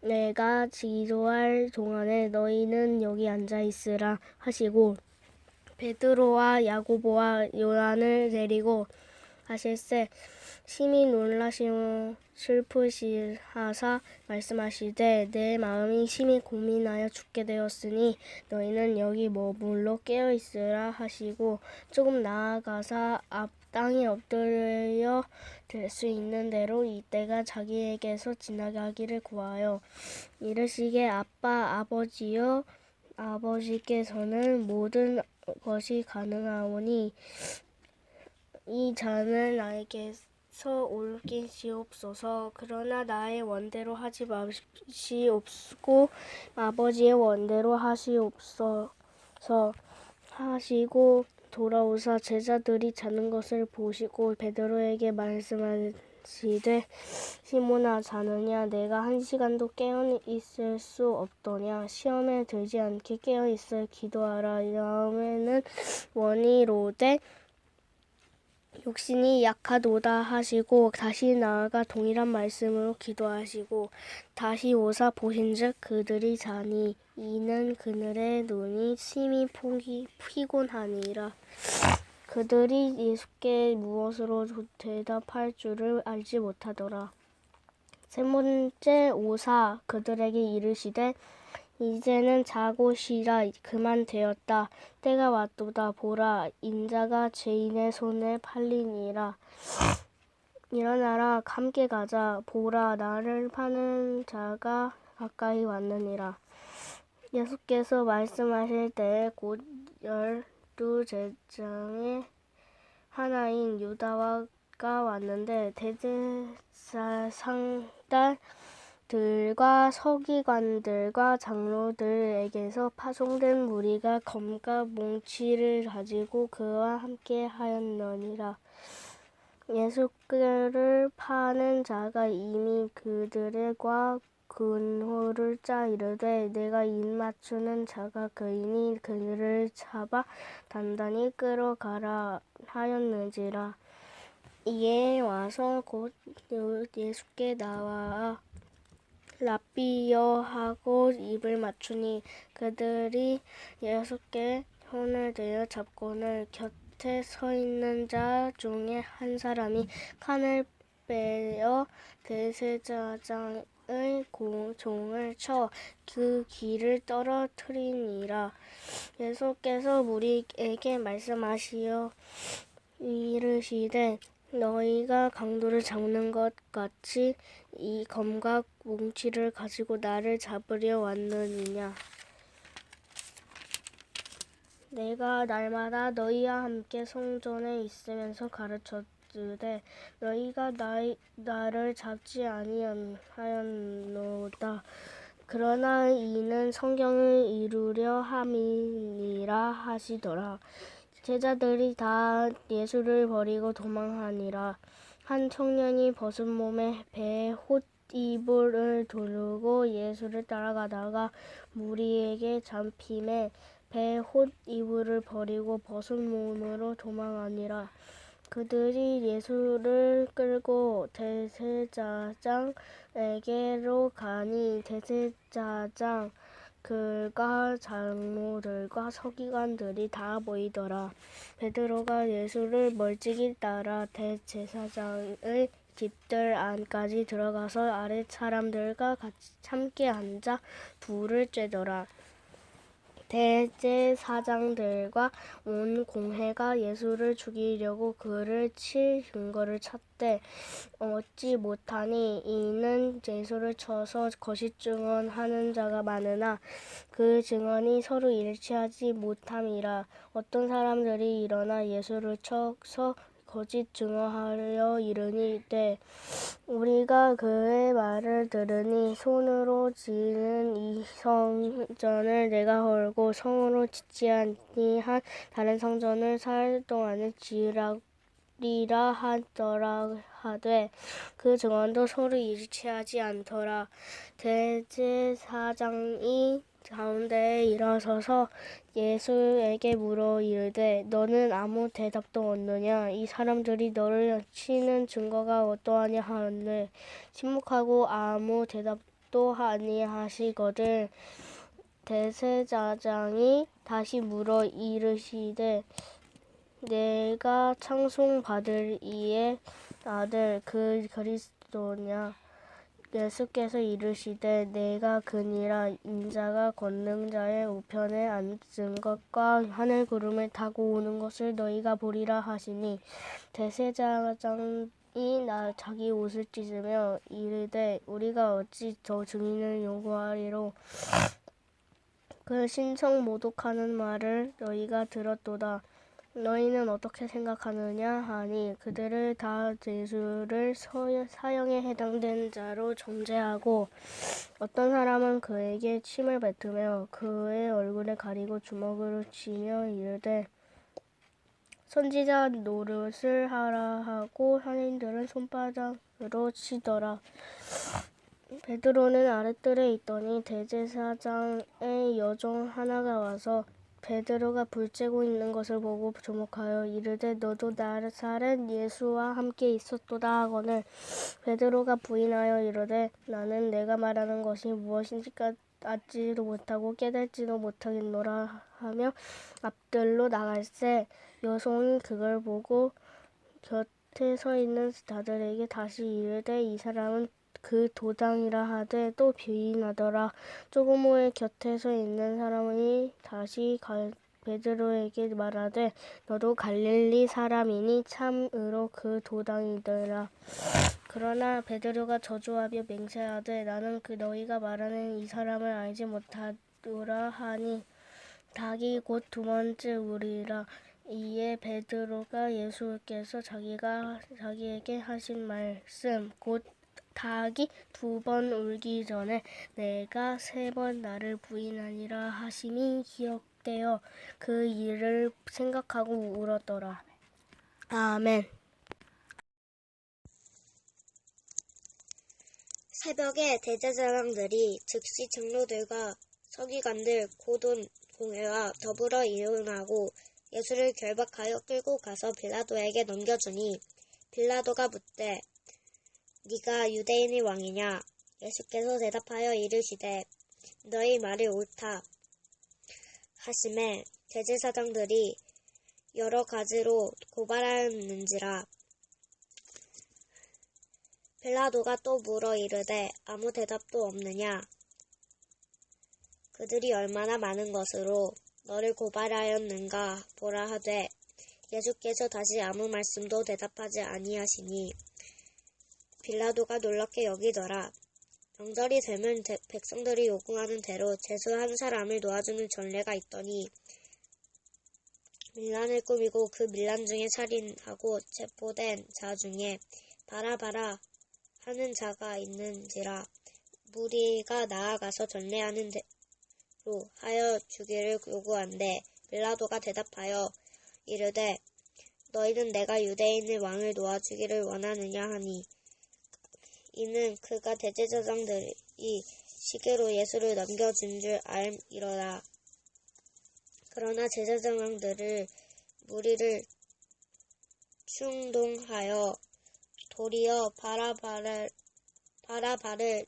내가 기도할 동안에 너희는 여기 앉아 있으라 하시고 베드로와 야고보와 요한을 데리고 가실새 심히 놀라시고 슬프시하사 말씀하시되 내 마음이 심히 고민하여 죽게 되었으니 너희는 여기 머물러 깨어 있으라 하시고 조금 나아가사 앞 땅에 엎드려 될 수 있는 대로 이때가 자기에게서 지나가기를 구하여 이르시되 아빠 아버지여 아버지께서는 모든 것이 가능하오니 이 잔을 나에게서 옮기시옵소서. 그러나 나의 원대로 하지 마시옵고 아버지의 원대로 하시옵소서 하시고 돌아오사 제자들이 자는 것을 보시고 베드로에게 말씀하시되 시몬아 자느냐 내가 1시간도 깨어 있을 수 없더냐 시험에 들지 않게 깨어 있어 기도하라. 다음에는 원이로되 욕심이 약하도다 하시고 다시 나아가 동일한 말씀으로 기도하시고 다시 오사 보신즉 그들이 자니 이는 그들의 눈이 심히 피곤하니라. 그들이 예수께 무엇으로 대답할 줄을 알지 못하더라. 세 번째 오사 그들에게 이르시되 이제는 자고 쉬라. 그만 되었다. 때가 왔도다. 보라 인자가 죄인의 손에 팔리니라. 일어나라 함께 가자. 보라 나를 파는 자가 가까이 왔느니라. 예수께서 말씀하실 때에 곧 12 제자의 하나인 유다가 왔는데 대제사장들과 서기관들과 장로들에게서 파송된 무리가 검과 몽치를 가지고 그와 함께 하였느니라. 예수를 파는 자가 이미 그들과 근호를 짜 이르되 내가 입 맞추는 자가 그이니 그를 잡아 단단히 끌어가라 하였는지라. 이에 와서 곧 예수께 나와 랍비여 하고 입을 맞추니 그들이 예수께 손을 대어 잡고는 곁에 서 있는 자 중에 한 사람이 칼을 빼어 대제사장의 종을 쳐 그 귀를 떨어뜨리니라. 예수께서 무리에게 말씀하시어 이르시되 너희가 강도를 잡는 것 같이 이 검과 몽치를 가지고 나를 잡으려 왔느니냐. 내가 날마다 너희와 함께 성전에 있으면서 가르쳤으되 너희가 나를 잡지 아니하였노다. 그러나 이는 성경을 이루려 함이니라 하시더라. 제자들이 다 예수를 버리고 도망하니라. 한 청년이 벗은 몸에 배에 홑이불을 두르고 예수를 따라가다가 무리에게 잡히매 배에 홑이불을 버리고 벗은 몸으로 도망하니라. 그들이 예수를 끌고 대제사장에게로 가니 대제사장 그가 장로들과 서기관들이 다 모이더라. 베드로가 예수를 멀찍이 따라 대제사장의 집들 안까지 들어가서 아랫 사람들과 같이 함께 앉아 둘을 쬐더라. 대제사장들과 온 공회가 예수를 죽이려고 그를 칠 증거를 찾되 얻지 못하니 이는 예수를 쳐서 거짓 증언하는 자가 많으나 그 증언이 서로 일치하지 못함이라. 어떤 사람들이 일어나 예수를 쳐서 거짓 증언하려 이르니되 우리가 그의 말을 들으니 손으로 지은 이 성전을 내가 헐고 성으로 짓지 아니한 다른 성전을 4일 동안에 지으라고 리라 하더라 하되 그 증언도 서로 일치하지 않더라. 대제사장이 가운데에 일어서서 예수에게 물어 이르되 너는 아무 대답도 없느냐? 이 사람들이 너를 치는 증거가 어떠하냐 하는데 침묵하고 아무 대답도 아니하시거든. 대제사장이 다시 물어 이르시되 내가 찬송받을 이의 아들 그 그리스도냐? 예수께서 이르시되 내가 그니라. 인자가 권능자의 우편에 앉은 것과 하늘 구름을 타고 오는 것을 너희가 보리라 하시니 대제사장이 자기 옷을 찢으며 이르되 우리가 어찌 더 증인을 요구하리로. 그 신성 모독하는 말을 너희가 들었도다. 너희는 어떻게 생각하느냐 하니 그들을 다 죄수를 사형에 해당된 자로 정죄하고 어떤 사람은 그에게 침을 뱉으며 그의 얼굴을 가리고 주먹으로 치며 이르되 선지자 노릇을 하라 하고 한인들은 손바닥으로 치더라. 베드로는 아랫뜰에 있더니 대제사장의 여종 하나가 와서 베드로가 불 쬐고 있는 것을 보고 주목하여 이르되 너도 나사렛 예수와 함께 있었도다 하거늘 베드로가 부인하여 이르되 나는 내가 말하는 것이 무엇인지 알지도 못하고 깨닫지도 못하겠노라 하며 앞뜰로 나갈새 여종이 그걸 보고 곁에 서 있는 자들에게 다시 이르되 이 사람은 그 도당이라 하되 또 부인하더라. 조금 후에 곁에 서 있는 사람이 다시 베드로에게 말하되 너도 갈릴리 사람이니 참으로 그 도당이더라. 그러나 베드로가 저주하며 맹세하되 나는 그 너희가 말하는 이 사람을 알지 못하노라 하니 닭이 곧 두 번째 울리라. 이에 베드로가 예수께서 자기에게 하신 말씀 곧 닭이 두 번 울기 전에 내가 세 번 나를 부인하니라 하심이 기억되어 그 일을 생각하고 울었더라. 아멘. 새벽에 대제사장들이 즉시 장로들과 서기관들 고돈 공회와 더불어 의논하고 예수를 결박하여 끌고 가서 빌라도에게 넘겨주니 빌라도가 묻되 네가 유대인의 왕이냐? 예수께서 대답하여 이르시되 너희 말이 옳다 하시매 대제사장들이 여러 가지로 고발하였는지라. 빌라도가 또 물어 이르되 아무 대답도 없느냐? 그들이 얼마나 많은 것으로 너를 고발하였는가 보라 하되 예수께서 다시 아무 말씀도 대답하지 아니하시니 빌라도가 놀랍게 여기더라. 명절이 되면 백성들이 요구하는 대로 죄수 한 사람을 놓아주는 전례가 있더니 밀란을 꾸미고 그 밀란 중에 살인하고 체포된 자 중에 바라바라 하는 자가 있는지라. 무리가 나아가서 전례하는 대로 하여 주기를 요구한데 빌라도가 대답하여 이르되 너희는 내가 유대인의 왕을 놓아주기를 원하느냐 하니 이는 그가 대제사장들이 시기로 예수를 넘겨준 줄 알미러라. 그러나 제사장들을 무리를 충동하여 도리어 바라바를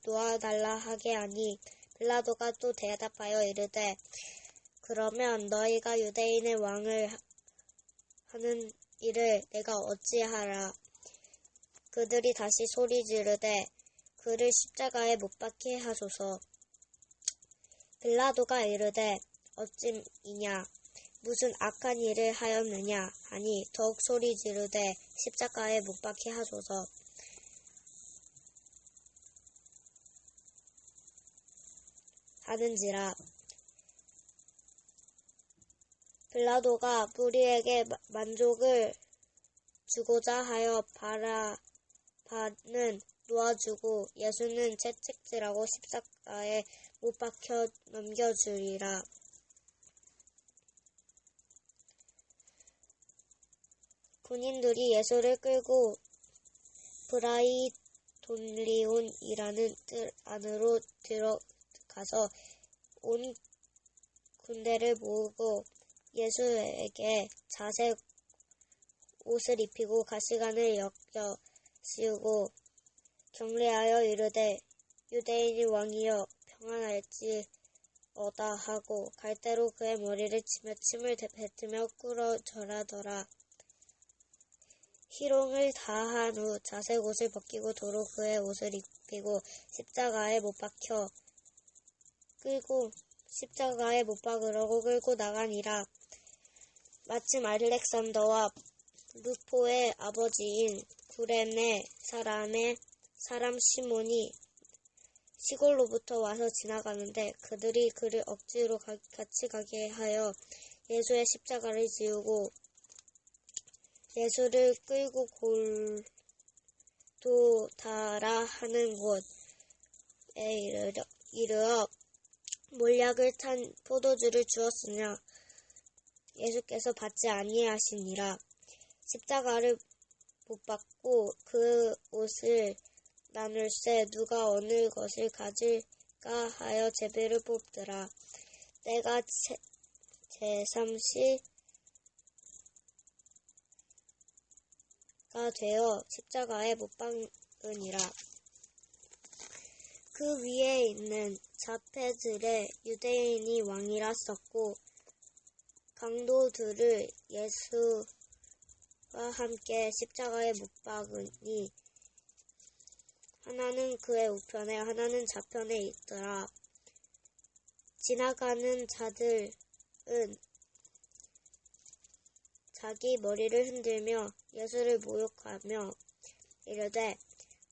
놓아달라 하게 하니 빌라도가 또 대답하여 이르되 그러면 너희가 유대인의 왕을 하는 일을 내가 어찌하라. 그들이 다시 소리 지르되 그를 십자가에 못 박게 하소서. 빌라도가 이르되 어찌이냐 무슨 악한 일을 하였느냐 하니 더욱 소리 지르되 십자가에 못 박게 하소서. 하는지라. 빌라도가 무리에게 만족을 주고자 하여 바라바는 놓아주고 예수는 채찍질하고 십자가에 못 박혀 넘겨주리라. 군인들이 예수를 끌고 브라이돈리온이라는 뜰 안으로 들어가서 온 군대를 모으고 예수에게 자색 옷을 입히고 가시관을 엮여 씌우고 경례하여 이르되 유대인이 왕이여 평안할지어다 하고 갈대로 그의 머리를 치며 침을 뱉으며 꿇어 절하더라. 희롱을 다한 후 자색 옷을 벗기고 도로 그의 옷을 입히고 십자가에 못 박으려고 끌고 나가니라. 마침 알렉산더와 루포의 아버지인 구레네 사람 시몬이 시골로부터 와서 지나가는데 그들이 그를 억지로 같이 가게 하여 예수의 십자가를 지우고 예수를 끌고 골도다라 하는 곳에 이르러 몰약을 탄 포도주를 주었으나 예수께서 받지 아니하시니라. 십자가를 못 받고 그 옷을 나눌새 누가 어느 것을 가질까 하여 제비를 뽑더라. 때가 제3시가 되어 십자가에 못 박으니라. 그 위에 있는 자패들의 유대인이 왕이라 썼고 강도들을 예수와 함께 십자가에 못 박으니 하나는 그의 우편에 하나는 좌편에 있더라. 지나가는 자들은 자기 머리를 흔들며 예수를 모욕하며 이르되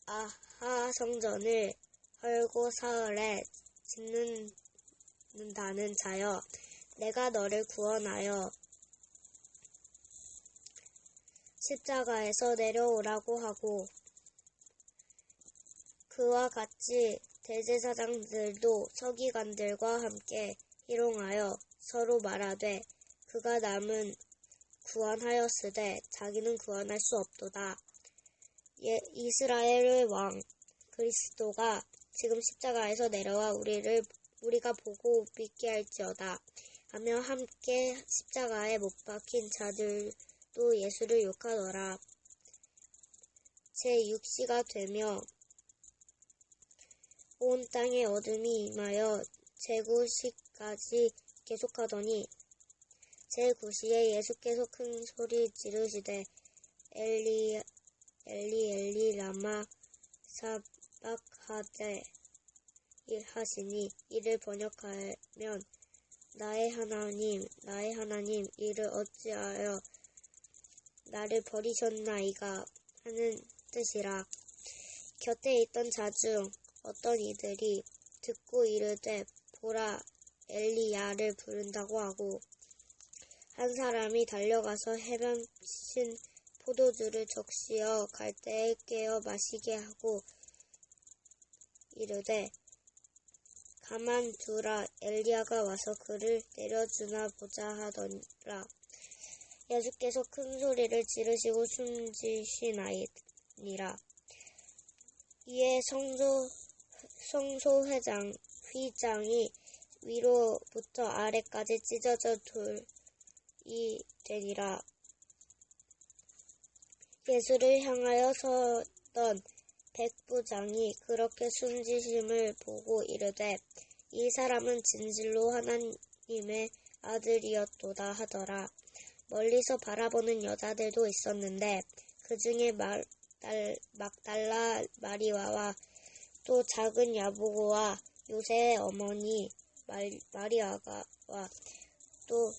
아하 성전을 헐고 사흘에 짓는다는 자여 내가 너를 구원하여 십자가에서 내려오라고 하고 그와 같이 대제사장들도 서기관들과 함께 희롱하여 서로 말하되 그가 남은 구원하였으되 자기는 구원할 수 없도다. 이스라엘의 왕 그리스도가 지금 십자가에서 내려와 우리가 보고 믿게 할지어다 하며 함께 십자가에 못 박힌 자들도 예수를 욕하더라. 제6시가 되며 온 땅에 어둠이 임하여 제9시까지 계속하더니 제9시에 예수께서 큰 소리 지르시되 엘리 엘리 라마 사박하데 하시니 이를 번역하면 나의 하나님 이를 어찌하여 나를 버리셨나이까 하는 뜻이라. 곁에 있던 자 중 어떤 이들이 듣고 이르되 보라 엘리야를 부른다고 하고 한 사람이 달려가서 해변신 포도주를 적시어 갈대에 깨어 마시게 하고 이르되 가만 두라 엘리야가 와서 그를 내려주나 보자 하더라. 예수께서 큰 소리를 지르시고 숨지시나이니라. 이에 휘장이 위로부터 아래까지 찢어져 돌이 되니라. 예수를 향하여 서던 백부장이 그렇게 숨지심을 보고 이르되 이 사람은 진실로 하나님의 아들이었도다 하더라. 멀리서 바라보는 여자들도 있었는데 그 중에 막달라 마리아와 또 작은 야보고와 요새의 어머니 마리아와 또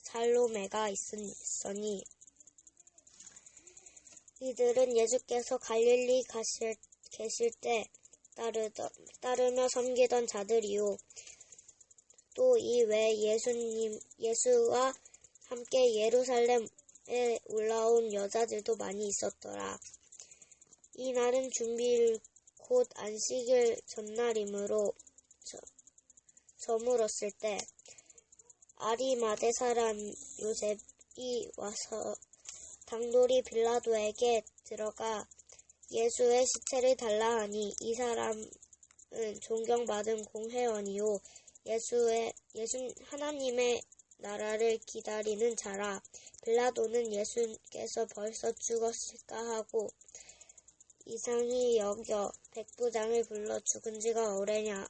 살로메가 있으니 이들은 예수께서 갈릴리 계실 때 따르며 섬기던 자들이요 또 이 외에 예수와 함께 예루살렘에 올라온 여자들도 많이 있었더라. 이 날은 준비일 곧 안식일 전날이므로 저물었을 때 아리마대 사람 요셉이 와서 당돌이 빌라도에게 들어가 예수의 시체를 달라 하니 이 사람은 존경받은 공회원이요 하나님의 나라를 기다리는 자라. 빌라도는 예수께서 벌써 죽었을까 하고 이상히 여겨 백부장을 불러 죽은 지가 오래냐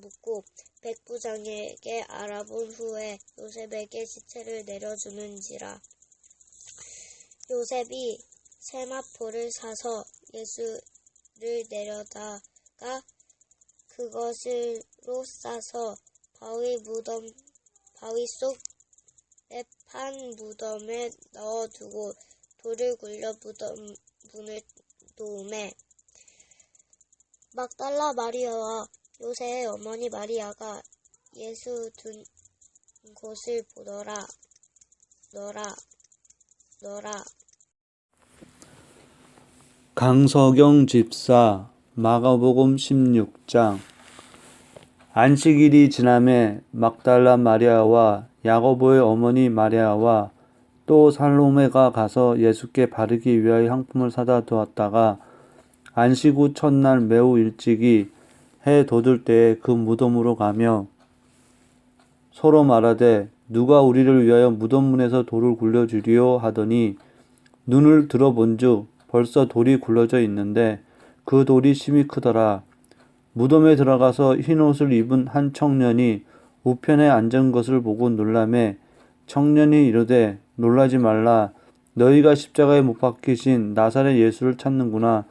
묻고 백부장에게 알아본 후에 요셉에게 시체를 내려주는지라. 요셉이 세마포를 사서 예수를 내려다가 그것으로 싸서 바위 속에 판 무덤에 넣어두고 돌을 굴려 문을 놓음에 막달라 마리아와 요새의 어머니 마리아가 예수 둔 곳을 보더라. 너라. 강석영 집사 마가복음 16장. 안식일이 지남에 막달라 마리아와 야고보의 어머니 마리아와 또 살로메가 가서 예수께 바르기 위하여 향품을 사다 두었다가 안식 후 첫날 매우 일찍이 해 돋을 때에 그 무덤으로 가며 서로 말하되 누가 우리를 위하여 무덤문에서 돌을 굴려주리요 하더니 눈을 들어본즉 벌써 돌이 굴러져 있는데 그 돌이 심히 크더라. 무덤에 들어가서 흰옷을 입은 한 청년이 우편에 앉은 것을 보고 놀라매 청년이 이르되 놀라지 말라. 너희가 십자가에 못 박히신 나사렛 예수를 찾는구나.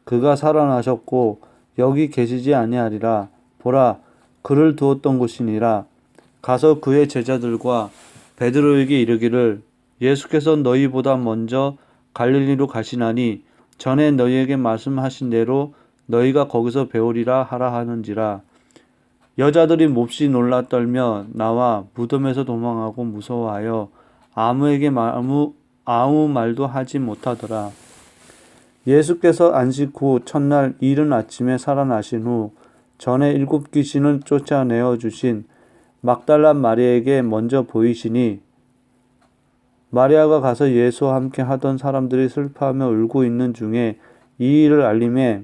그가 살아나셨고 여기 계시지 아니하리라. 보라, 그를 두었던 곳이니라. 가서 그의 제자들과 베드로에게 이르기를 예수께서 너희보다 먼저 갈릴리로 가시나니 전에 너희에게 말씀하신 대로 너희가 거기서 배우리라 하라 하는지라. 여자들이 몹시 놀라 떨며 나와 무덤에서 도망하고 무서워하여 아무에게 아무 말도 하지 못하더라. 예수께서 안식 후 첫날 이른 아침에 살아나신 후 전에 7 귀신을 쫓아내어 주신 막달라 마리아에게 먼저 보이시니 마리아가 가서 예수와 함께 하던 사람들이 슬퍼하며 울고 있는 중에 이 일을 알림해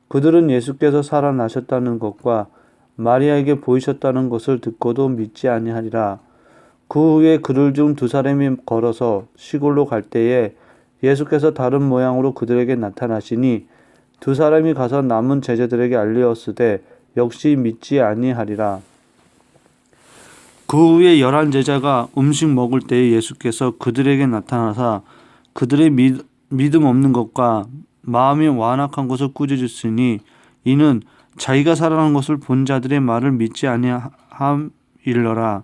그들은 예수께서 살아나셨다는 것과 마리아에게 보이셨다는 것을 듣고도 믿지 아니하리라. 그 후에 그들 중 2 사람이 걸어서 시골로 갈 때에 예수께서 다른 모양으로 그들에게 나타나시니 2 사람이 가서 남은 제자들에게 알리었으되 역시 믿지 아니하리라. 그 후에 11 제자가 음식 먹을 때에 예수께서 그들에게 나타나사 그들의 믿음 없는 것과 마음이 완악한 것을 꾸짖으시니 이는 자기가 살아난 것을 본 자들의 말을 믿지 아니함일러라.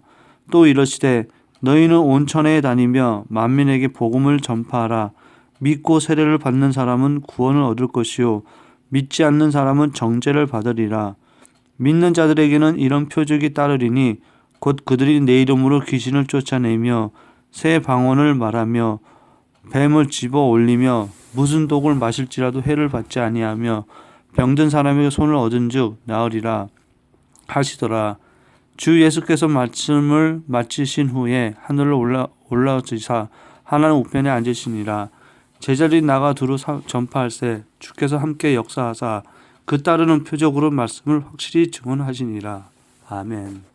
또 이르시되 너희는 온 천하에 다니며 만민에게 복음을 전파하라. 믿고 세례를 받는 사람은 구원을 얻을 것이요 믿지 않는 사람은 정죄를 받으리라. 믿는 자들에게는 이런 표적이 따르리니 곧 그들이 내 이름으로 귀신을 쫓아내며 새 방언을 말하며 뱀을 집어 올리며 무슨 독을 마실지라도 해를 받지 아니하며 병든 사람에게 손을 얻은즉 나으리라 하시더라. 주 예수께서 말씀을 마치신 후에 하늘로 올라오시사 하나님 우편에 앉으시니라. 제자들이 나가 두루 전파할세 주께서 함께 역사하사 그 따르는 표적으로 말씀을 확실히 증언하시니라. 아멘.